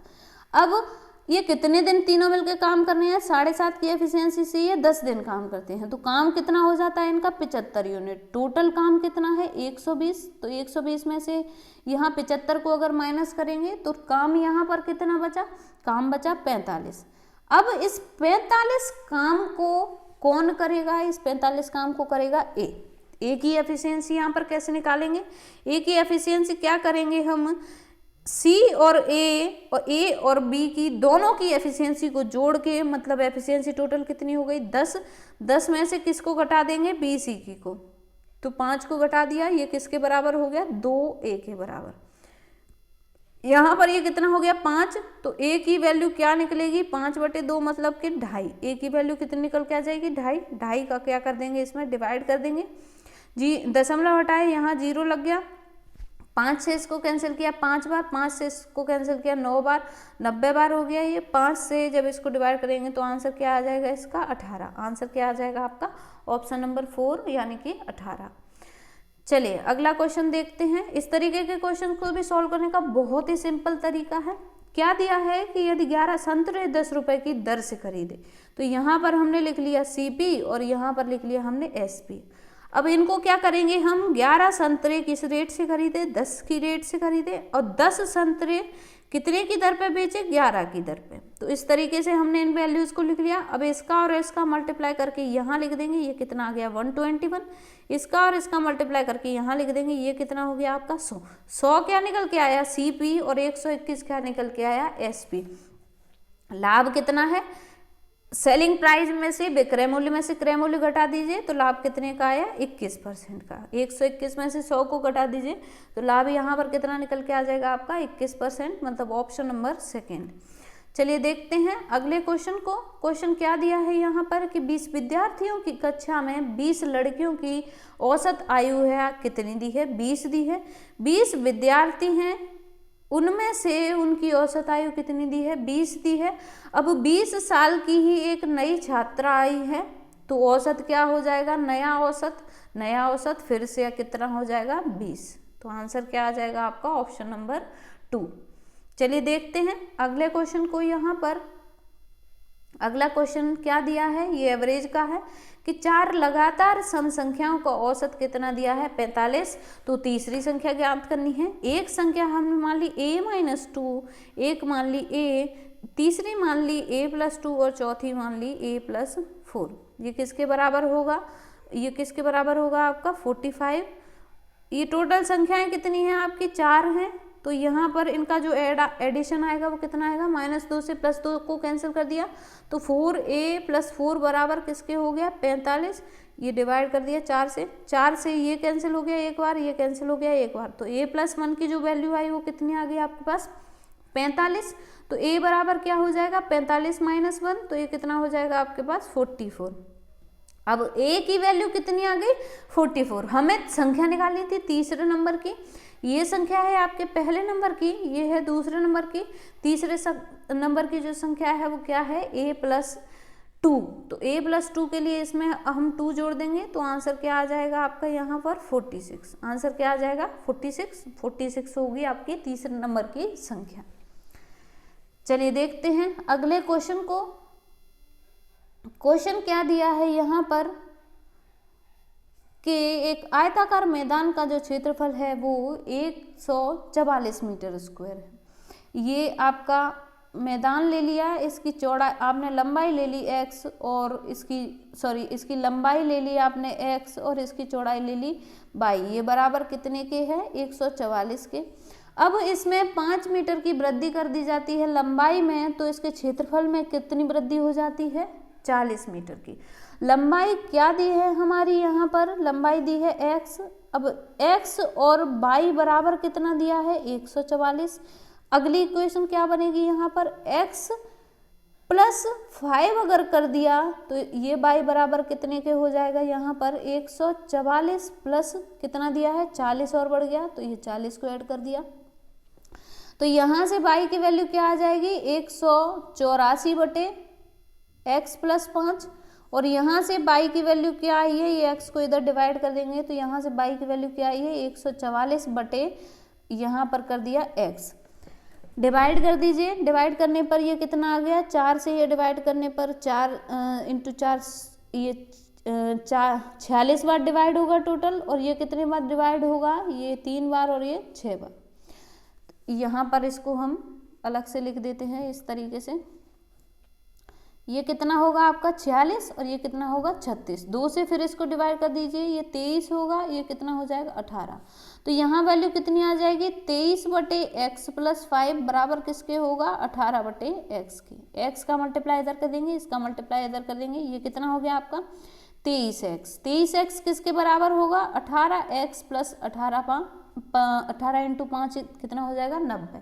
अब ये कितने दिन तीनों मिलकर काम करने हैं, 7.5 की एफिशिएंसी से ये 10 दिन काम करते हैं, तो काम कितना हो जाता है इनका 75 यूनिट। टोटल काम कितना है 120, तो 120 में से यहाँ 75 को अगर माइनस करेंगे तो काम यहाँ पर कितना बचा, काम बचा 45। अब इस 45 काम को कौन करेगा, इस 45 काम को करेगा ए की एफिशिएंसी यहाँ पर कैसे निकालेंगे, ए की एफिशिएंसी क्या करेंगे हम, सी और ए और बी की दोनों की एफिशिएंसी को जोड़ के, मतलब एफिशिएंसी टोटल कितनी हो गई 10, 10 में से किसको घटा देंगे बी सी की को, तो 5 को घटा दिया, ये किसके बराबर हो गया, 2a के बराबर। यहाँ पर ये कितना हो गया 5, तो a की वैल्यू क्या निकलेगी, 5/2 मतलब कि 2.5। a की वैल्यू कितनी निकल के आ जाएगी, 2.5। 2.5 का क्या कर देंगे, इसमें डिवाइड कर देंगे जी, दशमलव हटाए, यहाँ 0 लग गया। 5 से इसको कैंसिल किया 5 बार, 5 से इसको कैंसिल किया 9 बार, 90 बार हो गया ये। 5 से जब इसको डिवाइड करेंगे तो आंसर क्या आ जाएगा इसका, 18। आंसर क्या आ जाएगा आपका, ऑप्शन नंबर 4 यानी कि 18। चलिए अगला क्वेश्चन देखते हैं। इस तरीके के क्वेश्चन को भी सॉल्व करने का बहुत ही सिंपल तरीका है। क्या दिया है कि यदि 11 संतरे 10 रुपए की दर से खरीदे, तो यहाँ पर हमने लिख लिया CP और यहाँ पर लिख लिया हमने SP। अब इनको क्या करेंगे हम, 11 संतरे किस रेट से खरीदे, 10 की रेट से खरीदे, और 10 संतरे कितने की दर पे बेचे, 11 की दर पे। तो इस तरीके से हमने इन वैल्यूज को लिख लिया। अब इसका और इसका मल्टीप्लाई करके यहाँ लिख देंगे, ये कितना आ गया 121। इसका और इसका मल्टीप्लाई करके यहाँ लिख देंगे, ये कितना हो गया आपका 100। 100 क्या निकल के आया CP और 121 क्या निकल के आया SP। लाभ कितना है, सेलिंग प्राइस में से विक्रय मूल्य में से क्रय मूल्य घटा दीजिए तो लाभ कितने का आया 21% का। 121 में से 100 को घटा दीजिए तो लाभ यहाँ पर कितना निकल के आ जाएगा आपका 21%, मतलब ऑप्शन नंबर 2। चलिए देखते हैं अगले क्वेश्चन को। क्वेश्चन क्या दिया है यहाँ पर कि 20 विद्यार्थियों की कक्षा में 20 लड़कियों की औसत आयु है कितनी दी है, 20 दी है। 20 विद्यार्थी हैं, उनमें से उनकी औसत आयु कितनी दी है, 20 दी है। अब 20 साल की ही एक नई छात्रा आई है, तो औसत क्या हो जाएगा, नया औसत फिर से कितना हो जाएगा 20। तो आंसर क्या आ जाएगा आपका ऑप्शन नंबर 2। चलिए देखते हैं अगले क्वेश्चन को। यहाँ पर अगला क्वेश्चन क्या दिया है, ये एवरेज का है कि 4 लगातार सम संख्याओं का औसत कितना दिया है 45। तो तीसरी संख्या ज्ञात करनी है। एक संख्या हमने मान ली a-2, एक मान ली a, तीसरी मान ली a+2 और चौथी मान ली a+4। ये किसके बराबर होगा, ये किसके बराबर होगा आपका 45। ये टोटल संख्याएं कितनी हैं आपकी 4 हैं, तो यहाँ पर इनका जो एडिशन आएगा वो कितना आएगा, -2 से +2 को कैंसिल कर दिया तो 4a+4 बराबर किसके हो गया 45। ये डिवाइड कर दिया 4 से ये कैंसिल हो गया एक बार, ये कैंसिल हो गया एक बार, तो a+1 की जो वैल्यू आई वो कितनी आ गई आपके पास 45। तो a बराबर क्या हो जाएगा 45 - 1, तो ये कितना हो जाएगा आपके पास 44। अब a की वैल्यू कितनी आ गई 44। हमें संख्या निकालनी थी तीसरे नंबर की। ये संख्या है आपके पहले नंबर की, ये है दूसरे नंबर की, तीसरे नंबर की जो संख्या है वो क्या है a+2। तो a+2 के लिए इसमें हम 2 जोड़ देंगे तो आंसर क्या आ जाएगा आपका यहाँ पर 46। आंसर क्या आ जाएगा 46 होगी आपकी तीसरे नंबर की संख्या। चलिए देखते हैं अगले क्वेश्चन को। क्वेश्चन क्या दिया है यहाँ पर कि एक आयताकार मैदान का जो क्षेत्रफल है वो 144 मीटर स्क्वायर है। ये आपका मैदान ले लिया, इसकी चौड़ाई आपने लंबाई ले ली x और इसकी लंबाई ले ली आपने x और इसकी चौड़ाई ले ली y। ये बराबर कितने के है 144 के। अब इसमें 5 मीटर की वृद्धि कर दी जाती है लंबाई में, तो इसके क्षेत्रफल में कितनी वृद्धि हो जाती है 40 मीटर की। लंबाई क्या दी है हमारी, यहाँ पर लंबाई दी है x। अब x और y बराबर कितना दिया है 144। अगली इक्वेशन क्या बनेगी यहाँ पर x + 5 अगर कर दिया तो ये y बराबर कितने के हो जाएगा यहाँ पर 144 प्लस कितना दिया है 40 और बढ़ गया तो ये 40 को ऐड कर दिया। तो यहाँ से y की वैल्यू क्या आ जाएगी 184/x + 5 और यहाँ से y की वैल्यू क्या आई है, ये x को इधर डिवाइड कर देंगे तो यहाँ से y की वैल्यू क्या आई है 144 बटे यहाँ पर कर दिया x। डिवाइड कर दीजिए, डिवाइड करने पर ये कितना आ गया 4 से ये डिवाइड करने पर 4 × 4 ये 46 बार डिवाइड होगा टोटल, और ये कितने बार डिवाइड होगा ये 3 बार और ये 6 बार। यहाँ पर इसको हम अलग से लिख देते हैं इस तरीके से। ये कितना होगा आपका 46 और ये कितना होगा 36। 2 से फिर इसको डिवाइड कर दीजिए, ये 23 होगा, ये कितना हो जाएगा 18। तो यहाँ वैल्यू कितनी आ जाएगी 23/x + 5 बराबर किसके होगा 18/x की। x का मल्टीप्लाई इधर कर देंगे, इसका मल्टीप्लाई इधर कर देंगे, ये कितना हो गया आपका 23x किसके बराबर होगा? 18x प्लस 18 इंटू 5 कितना हो जाएगा? 90।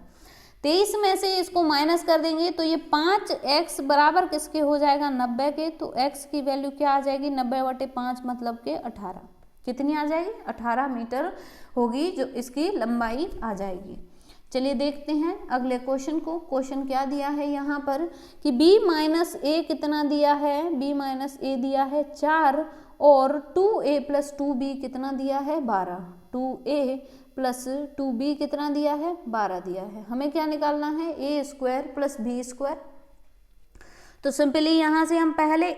23 में से इसको माइनस कर देंगे तो ये 5x बराबर किसके हो जाएगा? 90 के। तो x की वैल्यू क्या आ जाएगी? 90/5 मतलब के 18। कितनी आ जाएगी? 18 मीटर होगी जो इसकी लंबाई आ जाएगी। चलिए देखते हैं अगले क्वेश्चन को। क्वेश्चन क्या दिया है यहाँ पर कि b माइनस ए कितना दिया है? b माइनस ए दिया है 4 और 2a प्लस 2b कितना दिया है? 12। 2a प्लस 2b कितना दिया है? 12 दिया है। हमें क्या निकालना है? a square plus b square. तो सिंपली यहाँ से हम पहले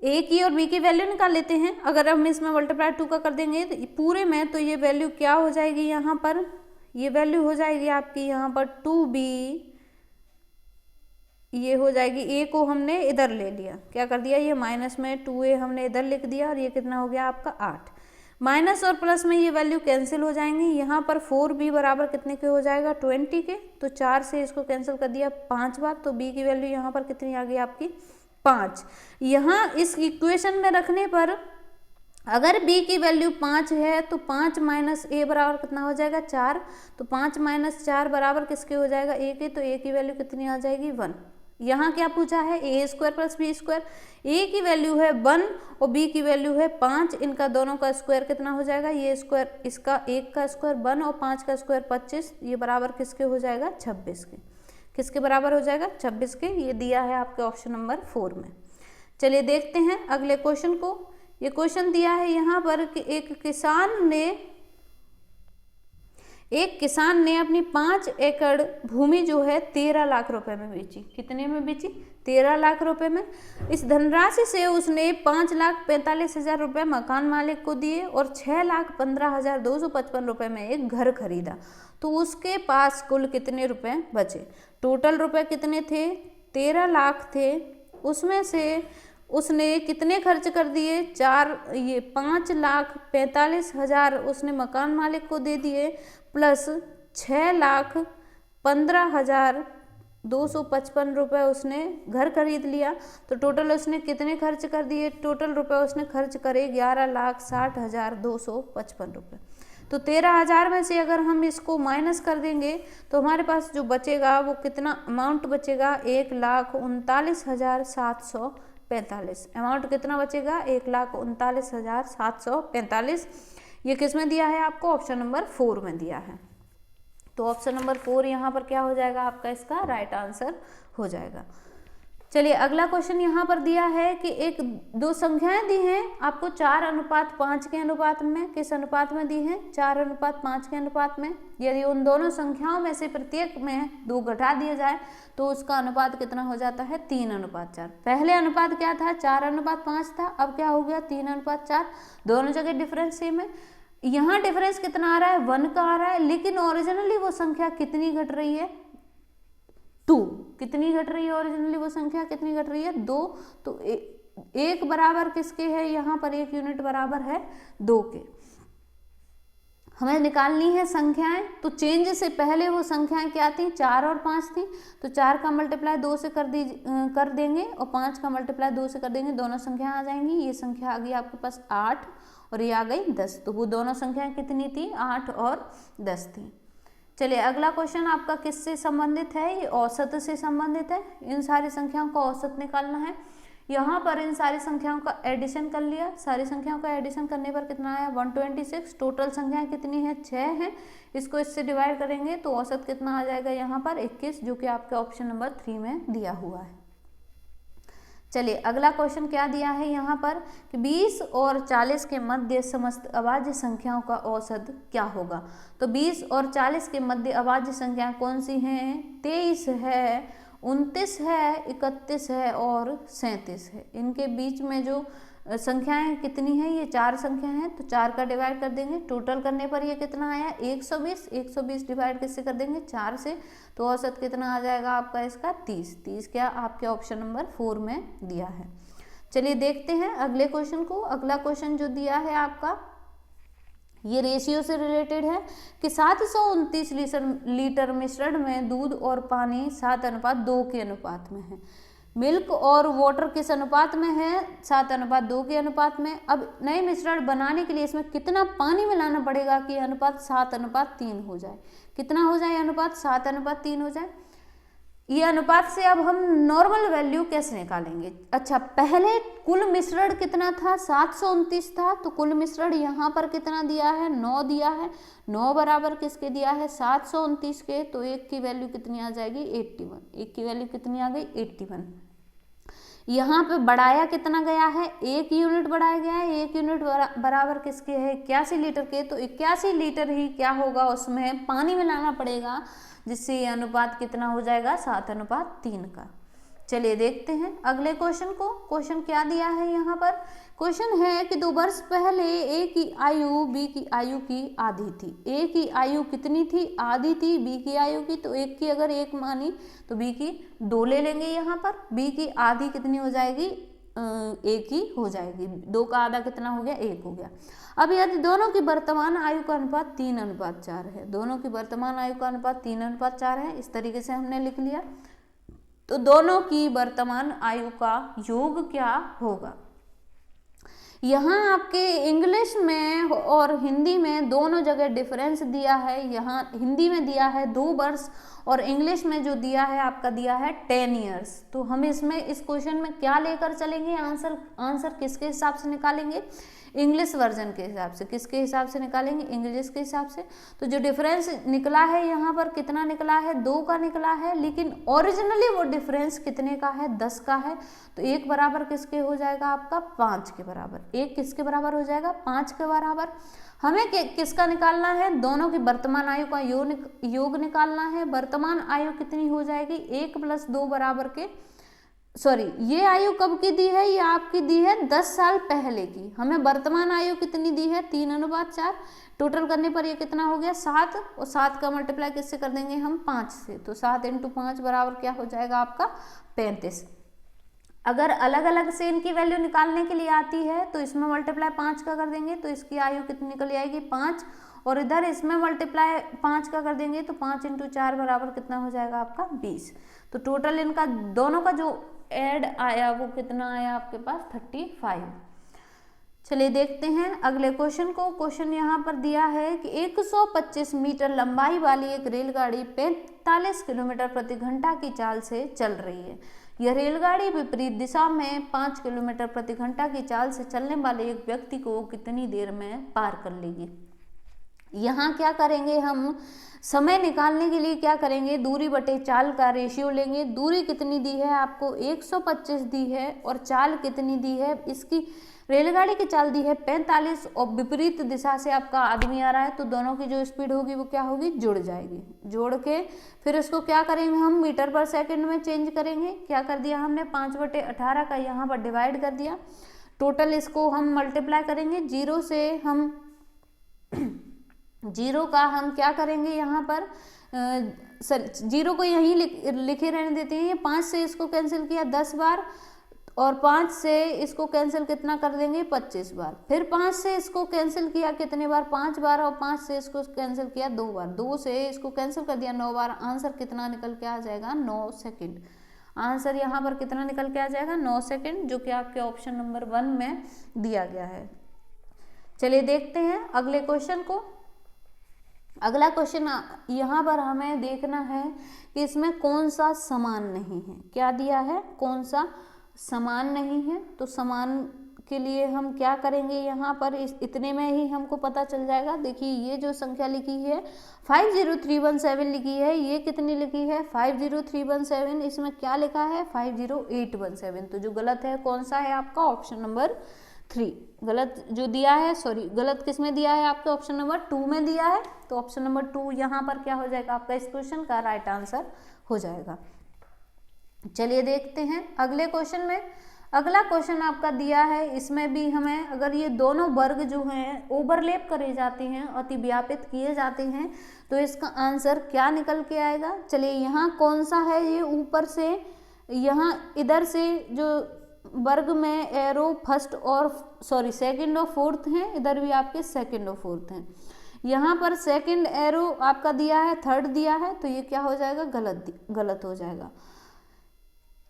a की और b की वैल्यू निकाल लेते हैं। अगर हम इसमें मल्टीप्लाई 2 का कर देंगे तो पूरे में, तो ये वैल्यू क्या हो जाएगी? यहाँ पर ये वैल्यू हो जाएगी आपकी यहाँ पर 2b, ये हो जाएगी। a को हमने इधर ले लिया, क्या कर दिया? ये माइनस में 2a हमने इधर लिख दिया और ये कितना हो गया आपका? 8। माइनस और प्लस में ये वैल्यू कैंसिल हो जाएंगी। यहाँ पर 4b बराबर कितने के हो जाएगा? 20 के। तो 4 से इसको कैंसिल कर दिया 5 बार, तो b की वैल्यू यहाँ पर कितनी आ गई आपकी? 5। यहाँ इस इक्वेशन में रखने पर अगर b की वैल्यू 5 है तो 5 माइनस a बराबर कितना हो जाएगा? 4। तो 5 माइनस 4 बराबर किसके हो जाएगा? a के। तो a की वैल्यू कितनी आ जाएगी? 1। यहाँ क्या पूछा है? a square plus b square. a की वैल्यू है 1 और b की वैल्यू है 5। इनका दोनों का स्क्वायर कितना हो जाएगा? ये स्क्वायर, इसका 1 का स्क्वायर 1 और 5 का स्क्वायर 25। ये बराबर किसके हो जाएगा? 26 के। किसके बराबर हो जाएगा? 26 के। ये दिया है आपके ऑप्शन नंबर 4 में। चलिए देखते हैं अगले क्वेश्चन को। ये क्वेश्चन दिया है यहाँ पर कि एक किसान ने अपनी 5 एकड़ भूमि जो है 13 लाख रुपए में बेची। कितने में बेची? 13 लाख रुपए में। इस धनराशि से उसने 5,45,000 रुपये मकान मालिक को दिए और 6,15,255 रुपये में एक घर खरीदा। तो उसके पास कुल कितने रुपए बचे? टोटल रुपए कितने थे? 13 लाख थे। उसमें से उसने कितने खर्च कर दिए? 5,45,000 उसने मकान मालिक को दे दिए प्लस 6,15,255 रुपये उसने घर खरीद लिया। तो टोटल उसने कितने खर्च कर दिए? टोटल रुपए उसने खर्च करे 11,60,255 रुपये। तो 13,000 में से अगर हम इसको माइनस कर देंगे तो हमारे पास जो बचेगा वो कितना अमाउंट बचेगा? 1,39,745। अमाउंट कितना बचेगा? 1,39,745। ये किस में दिया है आपको? ऑप्शन नंबर 4 में दिया है। तो ऑप्शन नंबर 4 यहाँ पर क्या हो जाएगा आपका? इसका राइट आंसर हो जाएगा। चलिए अगला क्वेश्चन यहाँ पर दिया है कि दो संख्याएं दी हैं आपको 4:5 के अनुपात में। किस अनुपात में दी हैं? 4:5 के अनुपात में। यदि उन दोनों संख्याओं में से प्रत्येक में 2 घटा दिया जाए तो उसका अनुपात कितना हो जाता है? 3:4। पहले अनुपात क्या था? 4:5 था। अब क्या हो गया? 3:4। दोनों जगह डिफरेंस सेम है। यहाँ डिफरेंस कितना आ रहा है? 1 का आ रहा है, लेकिन ओरिजिनली वो संख्या कितनी घट रही है? 2। कितनी घट रही है? ओरिजिनली वो संख्या कितनी घट रही है? 2। तो 1 बराबर किसके है? यहाँ पर 1 यूनिट बराबर है 2 के। हमें निकालनी है संख्याएं। तो चेंज से पहले वो संख्याएं क्या थी? 4 और 5 थी। तो 4 का मल्टीप्लाई 2 से कर देंगे और 5 का मल्टीप्लाई 2 से कर देंगे। दोनों संख्या आ जाएंगी। ये संख्या आ गई आपके पास 8 और ये आ गई 10। तो वो दोनों संख्याएं कितनी थी? 8 और 10 थी। चलिए अगला क्वेश्चन आपका किससे संबंधित है? ये औसत से संबंधित है। इन सारी संख्याओं का औसत निकालना है। यहाँ पर इन सारी संख्याओं का एडिशन कर लिया। सारी संख्याओं का एडिशन करने पर कितना आया? 126। टोटल संख्याएं कितनी है? 6 हैं। इसको इससे डिवाइड करेंगे तो औसत कितना आ जाएगा? यहाँ पर 21, जो कि आपके ऑप्शन नंबर 3 में दिया हुआ है। चलिए अगला क्वेश्चन क्या दिया है यहाँ पर कि 20 और 40 के मध्य समस्त अभाज्य संख्याओं का औसत क्या होगा? तो 20 और 40 के मध्य अभाज्य संख्याएं कौन सी हैं? 23 है, 29 है, 31 है और 37 है। इनके बीच में जो संख्याएं कितनी हैं? ये 4 संख्या हैं। तो 4 का डिवाइड कर देंगे। टोटल करने पर ये कितना आया? 120। 120 डिवाइड किससे कर देंगे? 4 से। तो औसत कितना आ जाएगा आपका इसका? 30। 30 क्या आपके ऑप्शन नंबर 4 में दिया है। चलिए देखते हैं अगले क्वेश्चन को। अगला क्वेश्चन जो दिया है आपका ये रेशियो से रिलेटेड है कि 729 लीटर मिश्रण में दूध और पानी 7:2 के अनुपात में है। मिल्क और वाटर किस अनुपात में है, 7:2 के अनुपात में। अब नए मिश्रण बनाने के लिए इसमें कितना पानी मिलाना पड़ेगा कि अनुपात 7:3 हो जाए। कितना हो जाए अनुपात, 7:3 हो जाए। ये अनुपात से अब हम नॉर्मल वैल्यू कैसे निकालेंगे। अच्छा, पहले कुल मिश्रण कितना था, 729 था, तो कुल मिश्रण यहाँ पर कितना दिया है, 9 दिया है। 9 बराबर किसके दिया है, 729 के, तो एक की वैल्यू कितनी आ जाएगी, 81। एक की वैल्यू कितनी आ गई, 81। यहाँ पे बढ़ाया कितना गया है, 1 यूनिट बढ़ाया गया है। 1 यूनिट बराबर किसके है, 81 लीटर के, तो 81 लीटर ही क्या होगा, उसमें पानी मिलाना पड़ेगा, जिससे ये अनुपात कितना हो जाएगा, 7:3 का। चलिए देखते हैं अगले क्वेश्चन को। क्वेश्चन क्या दिया है यहाँ पर, क्वेश्चन है कि 2 वर्ष पहले ए की आयु बी की आयु की आधी थी। ए की आयु कितनी थी, आधी थी, बी की आयु की, तो एक की अगर 1 मानी तो बी की 2 ले लेंगे यहाँ पर। बी की आधी कितनी हो जाएगी, 1 ही हो जाएगी। 2 का आधा कितना हो गया, 1 हो गया। अब यदि दोनों की वर्तमान आयु का अनुपात 3:4 है, दोनों की वर्तमान आयु का अनुपात 3:4 है, इस तरीके से हमने लिख लिया। तो दोनों की वर्तमान आयु का योग क्या होगा। यहाँ आपके इंग्लिश में और हिंदी में दोनों जगह डिफरेंस दिया है। यहाँ हिंदी में दिया है 2 वर्ष और इंग्लिश में जो दिया है आपका दिया है 10 ईयर्स। तो हम इसमें इस क्वेश्चन में क्या लेकर चलेंगे, आंसर किसके हिसाब से निकालेंगे, इंग्लिश वर्जन के हिसाब से। किसके हिसाब से निकालेंगे, इंग्लिश के हिसाब से। तो जो डिफरेंस निकला है यहाँ पर कितना निकला है, 2 का निकला है, लेकिन ओरिजिनली वो डिफरेंस कितने का है, 10 का है। तो 1 बराबर किसके हो जाएगा आपका, 5 के बराबर। 1 किसके बराबर हो जाएगा, 5 के बराबर। हमें किसका निकालना है, दोनों की वर्तमान आयु का योग निकालना है। वर्तमान आयु कितनी हो जाएगी, 1 + 2 बराबर के, सॉरी ये आयु कब की दी है, ये आपकी दी है 10 साल पहले की। हमें वर्तमान आयु कितनी दी है, 3:4। टोटल करने पर ये कितना हो गया, 7, और 7 का मल्टीप्लाई किससे कर देंगे हम, 5 से। तो 7 × 5 बराबर क्या हो जाएगा आपका, 35। अगर अलग अलग से इनकी वैल्यू निकालने के लिए आती है तो इसमें मल्टीप्लाई 5 का कर देंगे तो इसकी आयु कितनी निकल आएगी, 5, और इधर इसमें मल्टीप्लाई 5 का कर देंगे तो 5 × 4 बराबर कितना हो जाएगा आपका, 20। तो टोटल इनका दोनों का जो ऐड आया वो कितना आया आपके पास, 35। चलिए देखते हैं अगले क्वेश्चन को। क्वेश्चन यहाँ पर दिया है कि 125 मीटर लंबाई वाली एक रेलगाड़ी 45 किलोमीटर प्रति घंटा की चाल से चल रही है। यह रेलगाड़ी विपरीत दिशा में 5 किलोमीटर प्रति घंटा की चाल से चलने वाले एक व्यक्ति को कितनी देर में पार कर लेगी। यहाँ क्या करेंगे हम, समय निकालने के लिए क्या करेंगे, दूरी बटे चाल का रेशियो लेंगे। दूरी कितनी दी है आपको, 125 दी है, और चाल कितनी दी है, इसकी रेलगाड़ी की चाल दी है 45, और विपरीत दिशा से आपका आदमी आ रहा है, तो दोनों की जो स्पीड होगी वो क्या होगी, जुड़ जाएगी। जोड़ के फिर इसको क्या करेंगे हम, मीटर पर सेकंड में चेंज करेंगे। क्या कर दिया हमने, 5/18 का यहाँ पर डिवाइड कर दिया। टोटल इसको हम मल्टीप्लाई करेंगे, 0 से हम 0 का हम क्या करेंगे यहाँ पर, 0 को यहीं लिखे रहने देते हैं। 5 से इसको कैंसिल किया 10 बार, और 5 से इसको कैंसिल कितना कर देंगे, 25 बार। फिर 5 से इसको कैंसिल किया कितने बार, 5 बार, और 5 से इसको कैंसिल किया 2 बार। 2 से इसको कैंसिल कर दिया 9 बार। आंसर कितना निकल के आ जाएगा, 9 सेकेंड। आंसर यहाँ पर कितना निकल के आ जाएगा, 9 सेकेंड, जो कि आपके ऑप्शन नंबर 1 में दिया गया है। चलिए देखते हैं अगले क्वेश्चन को। अगला क्वेश्चन यहाँ पर हमें देखना है कि इसमें कौन सा समान नहीं है। क्या दिया है, कौन सा समान नहीं है। तो समान के लिए हम क्या करेंगे, यहाँ पर इतने में ही हमको पता चल जाएगा। देखिए ये जो संख्या लिखी है 50317 लिखी है, ये कितनी लिखी है, 50317। इसमें क्या लिखा है, 50817। तो जो गलत है कौन सा है आपका, ऑप्शन नंबर 3 गलत जो दिया है, सॉरी गलत किस में दिया है, आपके ऑप्शन नंबर 2 में दिया है। तो ऑप्शन नंबर 2 यहाँ पर क्या हो जाएगा आपका, इस क्वेश्चन का राइट आंसर हो जाएगा। चलिए देखते हैं अगले क्वेश्चन में। अगला क्वेश्चन आपका दिया है, इसमें भी हमें अगर ये दोनों वर्ग जो हैं ओवरलैप करे जाते हैं, अतिव्यापित किए जाते हैं, तो इसका आंसर क्या निकल के आएगा। चलिए यहाँ कौन सा है, ये ऊपर से यहाँ इधर से जो वर्ग में एरो फर्स्ट और सेकंड और फोर्थ हैं, इधर भी आपके सेकंड और फोर्थ हैं। यहाँ पर सेकंड एरो आपका दिया है, थर्ड दिया है, तो ये क्या हो जाएगा, गलत हो जाएगा।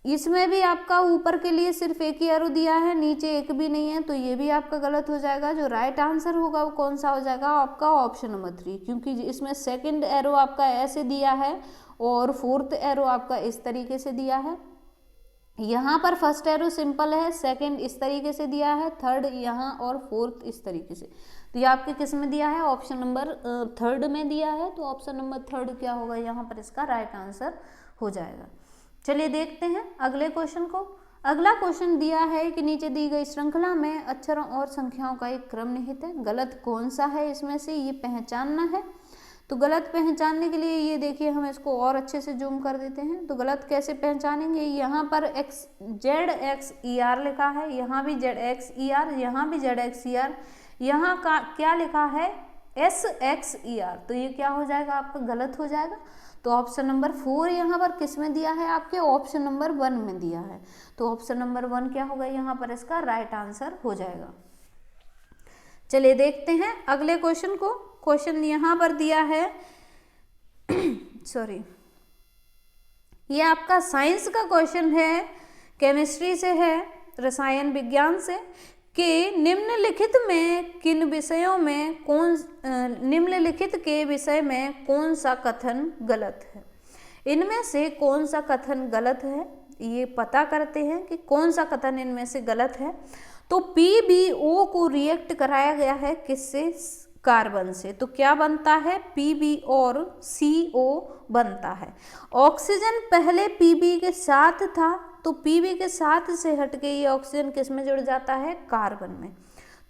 इसमें भी आपका ऊपर के लिए सिर्फ एक ही एरो दिया है, नीचे एक भी नहीं है, तो ये भी आपका गलत हो जाएगा। जो राइट आंसर होगा वो कौन सा हो जाएगा आपका ऑप्शन नंबर 3, क्योंकि इसमें सेकंड एरो आपका ऐसे दिया है और फोर्थ एरो आपका इस तरीके से दिया है। यहाँ पर फर्स्ट एरो सिंपल है, सेकंड इस तरीके से दिया है, थर्ड यहाँ और फोर्थ इस तरीके से। तो ये आपके किस में दिया है, ऑप्शन नंबर थर्ड में दिया है। तो ऑप्शन नंबर थर्ड क्या होगा यहाँ पर, इसका राइट आंसर हो जाएगा। चलिए देखते हैं अगले क्वेश्चन को। अगला क्वेश्चन दिया है कि नीचे दी गई श्रृंखला में अक्षरों और संख्याओं का एक क्रम निहित है, गलत कौन सा है इसमें से, ये पहचानना है। तो गलत पहचानने के लिए ये देखिए, हम इसको और अच्छे से जूम कर देते हैं। तो गलत कैसे पहचानेंगे, यहाँ पर ZXER लिखा है, यहाँ भी ZXER, यहाँ भी ZXER, यहाँ का क्या लिखा है SXER, तो ये क्या हो जाएगा आपका, गलत हो जाएगा। तो ऑप्शन नंबर 4 यहाँ पर किस में दिया है आपके, ऑप्शन नंबर 1 में दिया है। तो ऑप्शन नंबर 1 क्या होगा यहाँ पर, इसका राइट आंसर हो जाएगा। चलिए देखते हैं अगले क्वेश्चन को। क्वेश्चन यहाँ पर दिया है सॉरी, ये आपका साइंस का क्वेश्चन है, केमिस्ट्री से है, रसायन विज्ञान से, कि निम्नलिखित में किन विषयों में निम्नलिखित के विषय में कौन सा कथन गलत है। इनमें से कौन सा कथन गलत है, ये पता करते हैं कि कौन सा कथन इनमें से गलत है। तो PbO को रिएक्ट कराया गया है किससे, कार्बन से, तो क्या बनता है, Pb और CO बनता है। ऑक्सीजन पहले Pb के साथ था, तो Pb के साथ से हटके ये ऑक्सीजन किस में जुड़ जाता है, कार्बन में।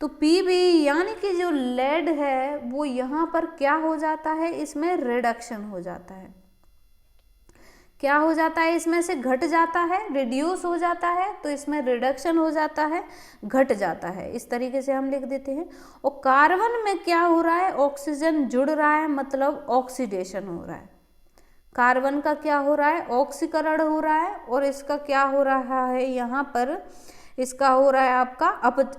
तो Pb यानी कि जो लेड है वो यहाँ पर क्या हो जाता है, इसमें रिडक्शन हो जाता है। क्या हो जाता है, इसमें से घट जाता है, रिड्यूस हो जाता है, तो इसमें रिडक्शन हो जाता है, घट जाता है, इस तरीके से हम लिख देते हैं। और कार्बन में क्या हो रहा है, ऑक्सीजन जुड़ रहा है, मतलब ऑक्सीडेशन हो रहा है। कार्बन का क्या हो रहा है, ऑक्सीकरण हो रहा है, और इसका क्या हो रहा है यहाँ पर, इसका हो रहा है आपका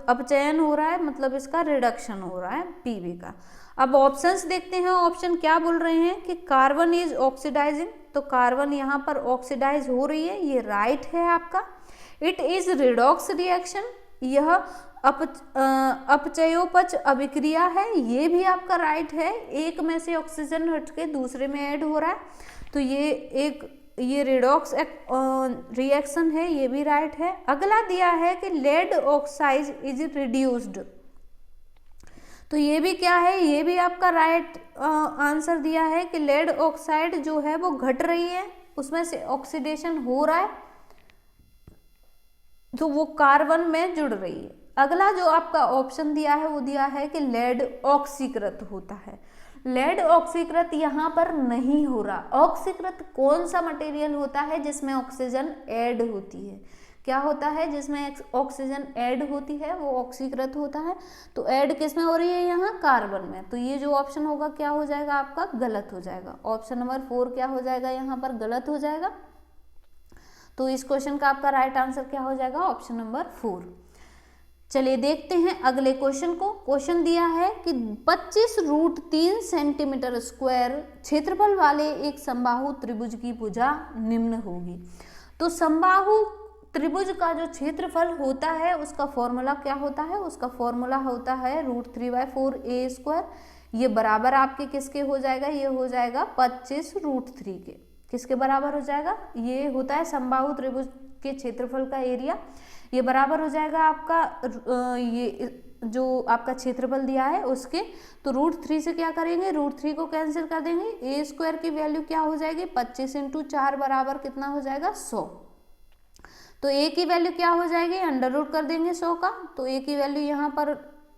अपचयन हो रहा है, मतलब इसका रिडक्शन हो रहा है Pb का। अब ऑप्शंस देखते हैं, ऑप्शन क्या बोल रहे हैं कि कार्बन इज ऑक्सीडाइजिंग, तो कार्बन यहाँ पर ऑक्सीडाइज हो रही है, ये राइट है आपका। इट इज रिडॉक्स रिएक्शन, यह अपचयोपच अभिक्रिया है, ये भी आपका राइट है। एक में से ऑक्सीजन हट के दूसरे में ऐड हो रहा है, तो ये रिडॉक्स रिएक्शन है, ये भी राइट है। अगला दिया है कि लेड ऑक्साइड इज रिड्यूस्ड, तो ये भी क्या है, ये भी आपका राइट आंसर दिया है कि लेड ऑक्साइड जो है वो घट रही है, उसमें से ऑक्सीडेशन हो रहा है, तो वो कार्बन में जुड़ रही है। अगला जो आपका ऑप्शन दिया है वो दिया है कि लेड ऑक्सीकृत होता है। लेड ऑक्सीकृत यहाँ पर नहीं हो रहा। ऑक्सीकृत कौन सा मटेरियल होता है जिसमें ऑक्सीजन ऐड होती है, क्या होता है जिसमें ऑक्सीजन ऐड होती है वो ऑक्सीकृत होता है। तो ऐड किस में हो रही है, यहाँ कार्बन में। तो ये जो ऑप्शन होगा क्या हो जाएगा आपका, गलत हो जाएगा। ऑप्शन नंबर 4 क्या हो जाएगा यहाँ पर, गलत हो जाएगा। तो इस क्वेश्चन का आपका राइट आंसर क्या हो जाएगा, ऑप्शन नंबर 4। चलिए देखते हैं अगले क्वेश्चन को। क्वेश्चन दिया है कि 25√3 सेंटीमीटर स्क्वायर क्षेत्रफल वाले एक समबाहु त्रिभुज की भुजा निम्न होगी। तो समबाहु त्रिभुज का जो क्षेत्रफल होता है उसका फॉर्मूला क्या होता है, उसका फॉर्मूला होता है √3/4a²। ये बराबर आपके किसके हो जाएगा, ये हो जाएगा 25√3 के। किसके बराबर हो जाएगा, ये होता है समबाहु त्रिभुज के क्षेत्रफल का एरिया। ये बराबर हो जाएगा आपका ये जो आपका क्षेत्रफल दिया है उसके। तो √3 से क्या करेंगे, √3 को कैंसिल कर देंगे, a² की वैल्यू क्या हो जाएगी, 25 × 4 बराबर कितना हो जाएगा, 100। तो a की वैल्यू क्या हो जाएगी, √ कर देंगे 100 का। तो a की वैल्यू यहाँ पर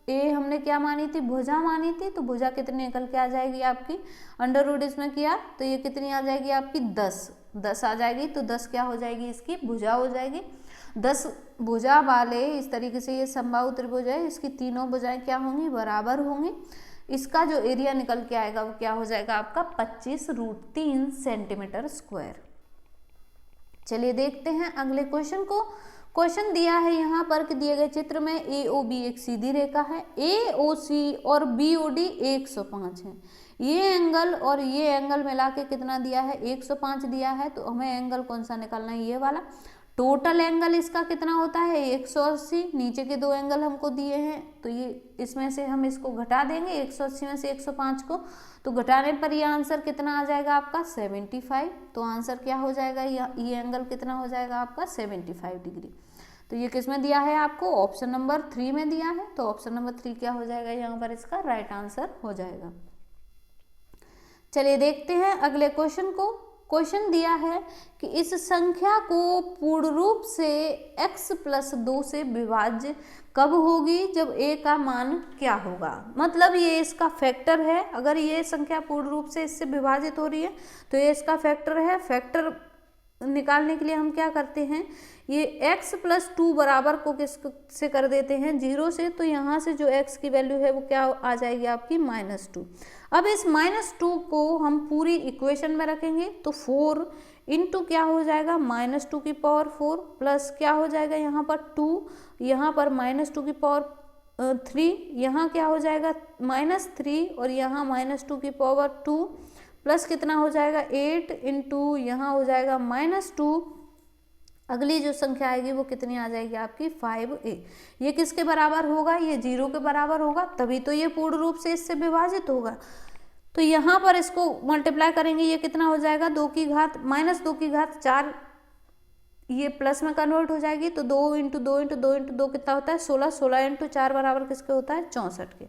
a हमने क्या मानी थी, भुजा मानी थी, तो भुजा कितनी निकल के आ जाएगी आपकी, √ इसमें किया तो ये कितनी आ जाएगी आपकी 10 आ जाएगी। तो 10 क्या हो जाएगी, इसकी भुजा हो जाएगी। 10 भुजा वाले इस तरीके से ये समबाहु त्रिभुज है, इसकी तीनों भुजाएं क्या होंगी, बराबर होंगी। इसका जो एरिया निकल के आएगा वो क्या हो जाएगा आपका 25√3 सेंटीमीटर स्क्वायर। चलिए देखते हैं अगले क्वेश्चन को। क्वेश्चन दिया है यहाँ पर कि दिए गए चित्र में AOB एक सीधी रेखा है, AOC और BOD 105 है। ये एंगल और ये एंगल मिला के कितना दिया है, 105 दिया है। तो हमें एंगल कौन सा निकालना है, ये वाला। टोटल एंगल इसका कितना होता है 180, नीचे के दो एंगल हमको दिए हैं तो ये इसमें से हम इसको घटा देंगे 180 में से 105 को, तो घटाने पर ये आंसर कितना आ जाएगा आपका 75। तो आंसर क्या हो जाएगा, ये एंगल कितना हो जाएगा आपका 75 डिग्री। तो ये किस में दिया है आपको, ऑप्शन नंबर 3 में दिया है। तो ऑप्शन नंबर 3 क्या हो जाएगा यहाँ पर इसका राइट आंसर हो जाएगा। चलिए देखते हैं अगले क्वेश्चन को। क्वेश्चन दिया है कि इस संख्या को पूर्ण रूप से x + 2 से विभाज्य कब होगी, जब a का मान क्या होगा। मतलब ये इसका फैक्टर है, अगर ये संख्या पूर्ण रूप से इससे विभाजित हो रही है तो ये इसका फैक्टर है। फैक्टर निकालने के लिए हम क्या करते हैं, ये x + 2 बराबर को किस से कर देते हैं 0 से, तो यहाँ से जो x की वैल्यू है वो क्या आ जाएगी आपकी -2। अब इस -2 को हम पूरी इक्वेशन में रखेंगे तो 4 इंटू क्या हो जाएगा -2 की पावर 4 प्लस क्या हो जाएगा यहाँ पर 2, यहाँ पर -2 की पावर 3, यहाँ क्या हो जाएगा -3 और यहाँ -2 की पावर 2 प्लस कितना हो जाएगा 8 इंटू यहाँ हो जाएगा -2। अगली जो संख्या आएगी वो कितनी आ जाएगी आपकी 5a। ये किसके बराबर होगा, ये 0 के बराबर होगा, तभी तो ये पूर्ण रूप से इससे विभाजित होगा। तो यहाँ पर इसको मल्टीप्लाई करेंगे, ये कितना हो जाएगा 2 की घात -2 की घात 4, ये प्लस में कन्वर्ट हो जाएगी। तो 2 इंटू 2 इंटू 2 इंटू 2 कितना होता है 16, 16 इंटू 4 बराबर किसके होता है 64 के।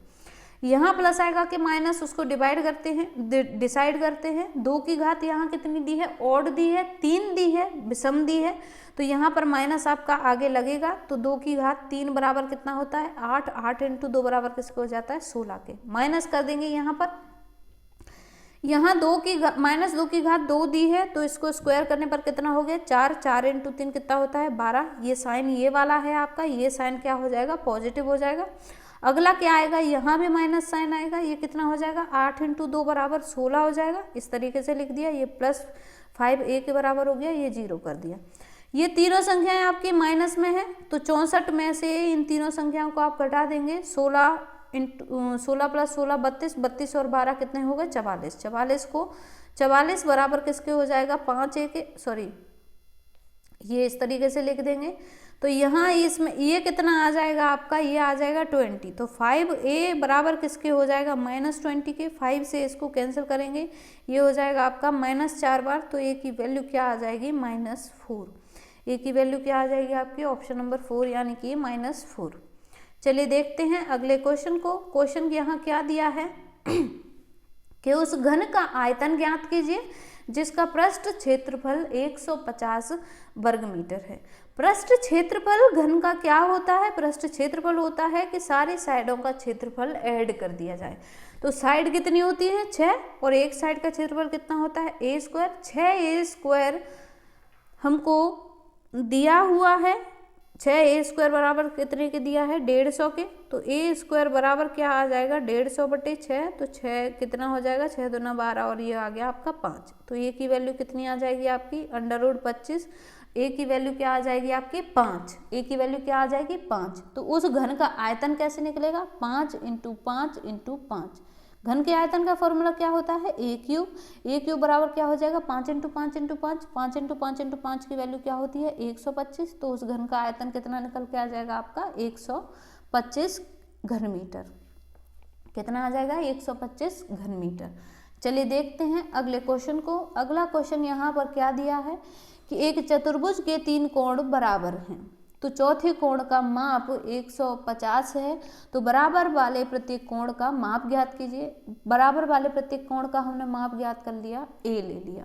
यहाँ प्लस आएगा कि माइनस, उसको डिवाइड करते हैं, डिसाइड करते हैं। 2 की घात यहाँ कितनी दी है, ऑड दी है, 3 दी है, विषम दी है, तो यहाँ पर माइनस आपका आगे लगेगा। तो 2 की घात 3 बराबर कितना होता है 8, 8 इंटू 2 बराबर किसके हो जाता है 16 के। माइनस कर देंगे यहाँ पर, यहाँ -2 की घात 2 दी है तो इसको स्क्वायर करने पर कितना हो गया 4, 4 इंटू 3 कितना होता है 12। ये साइन ये वाला है आपका, ये साइन क्या हो जाएगा पॉजिटिव हो जाएगा। अगला क्या आएगा, यहाँ भी माइनस साइन आएगा, ये कितना हो जाएगा 8 इंटू 2 बराबर 16 हो जाएगा। इस तरीके से लिख दिया, ये +5a के बराबर हो गया, ये 0 कर दिया। ये तीनों संख्याएं आपकी माइनस में है तो 64 में से इन तीनों संख्याओं को आप घटा देंगे। 16 + 16 32, 32 और 12 कितने हो गए 44। 44 बराबर किसके हो जाएगा 5a के, सॉरी ये इस तरीके से लिख देंगे। तो यहाँ इसमें ये कितना आ जाएगा आपका, ये आ जाएगा 20। तो 5a बराबर किसके हो जाएगा -20 के। 5 से इसको कैंसिल करेंगे, ये हो जाएगा आपका -4 बार, तो a की वैल्यू क्या आ जाएगी -4। a की वैल्यू क्या आ जाएगी आपकी ऑप्शन नंबर 4 यानी कि -4। चलिए देखते हैं अगले क्वेश्चन को। क्वेश्चन यहाँ क्या दिया है कि उस घन का आयतन ज्ञात कीजिए जिसका पृष्ठ क्षेत्रफल 150 वर्ग मीटर है। पृष्ठ क्षेत्रफल घन का क्या होता है, पृष्ठ क्षेत्रफल होता है कि सारी साइडों का क्षेत्रफल ऐड कर दिया जाए। तो साइड कितनी होती है 6 और एक साइड का क्षेत्रफल कितना होता है a²। 6a² हमको दिया हुआ है, 6a² बराबर कितने के दिया है 150 के। तो a² बराबर क्या आ जाएगा 150/6, तो 6 कितना हो जाएगा 6 दूना 12 और ये आ गया आपका 5। तो a की वैल्यू कितनी आ जाएगी आपकी √25। a की वैल्यू क्या आ जाएगी आपकी 5, a की वैल्यू क्या आ जाएगी 5। तो उस घन का आयतन कैसे निकलेगा 5 × 5 × 5। घन के आयतन का फॉर्मूला क्या होता है a³ बराबर क्या हो जाएगा 5 × 5 × 5, 5 × 5 × 5 की वैल्यू क्या होती है 125। तो उस घन का आयतन कितना निकल के आ जाएगा आपका 125 घन मीटर। कितना आ जाएगा 125 घन मीटर। चलिए देखते हैं अगले क्वेश्चन को। अगला क्वेश्चन यहाँ पर क्या दिया है कि एक चतुर्भुज के 3 कोण बराबर हैं, तो चौथे कोण का माप 150 है, तो बराबर वाले प्रत्येक कोण का माप ज्ञात कीजिए। बराबर वाले प्रत्येक कोण का हमने माप ज्ञात कर लिया, a ले लिया।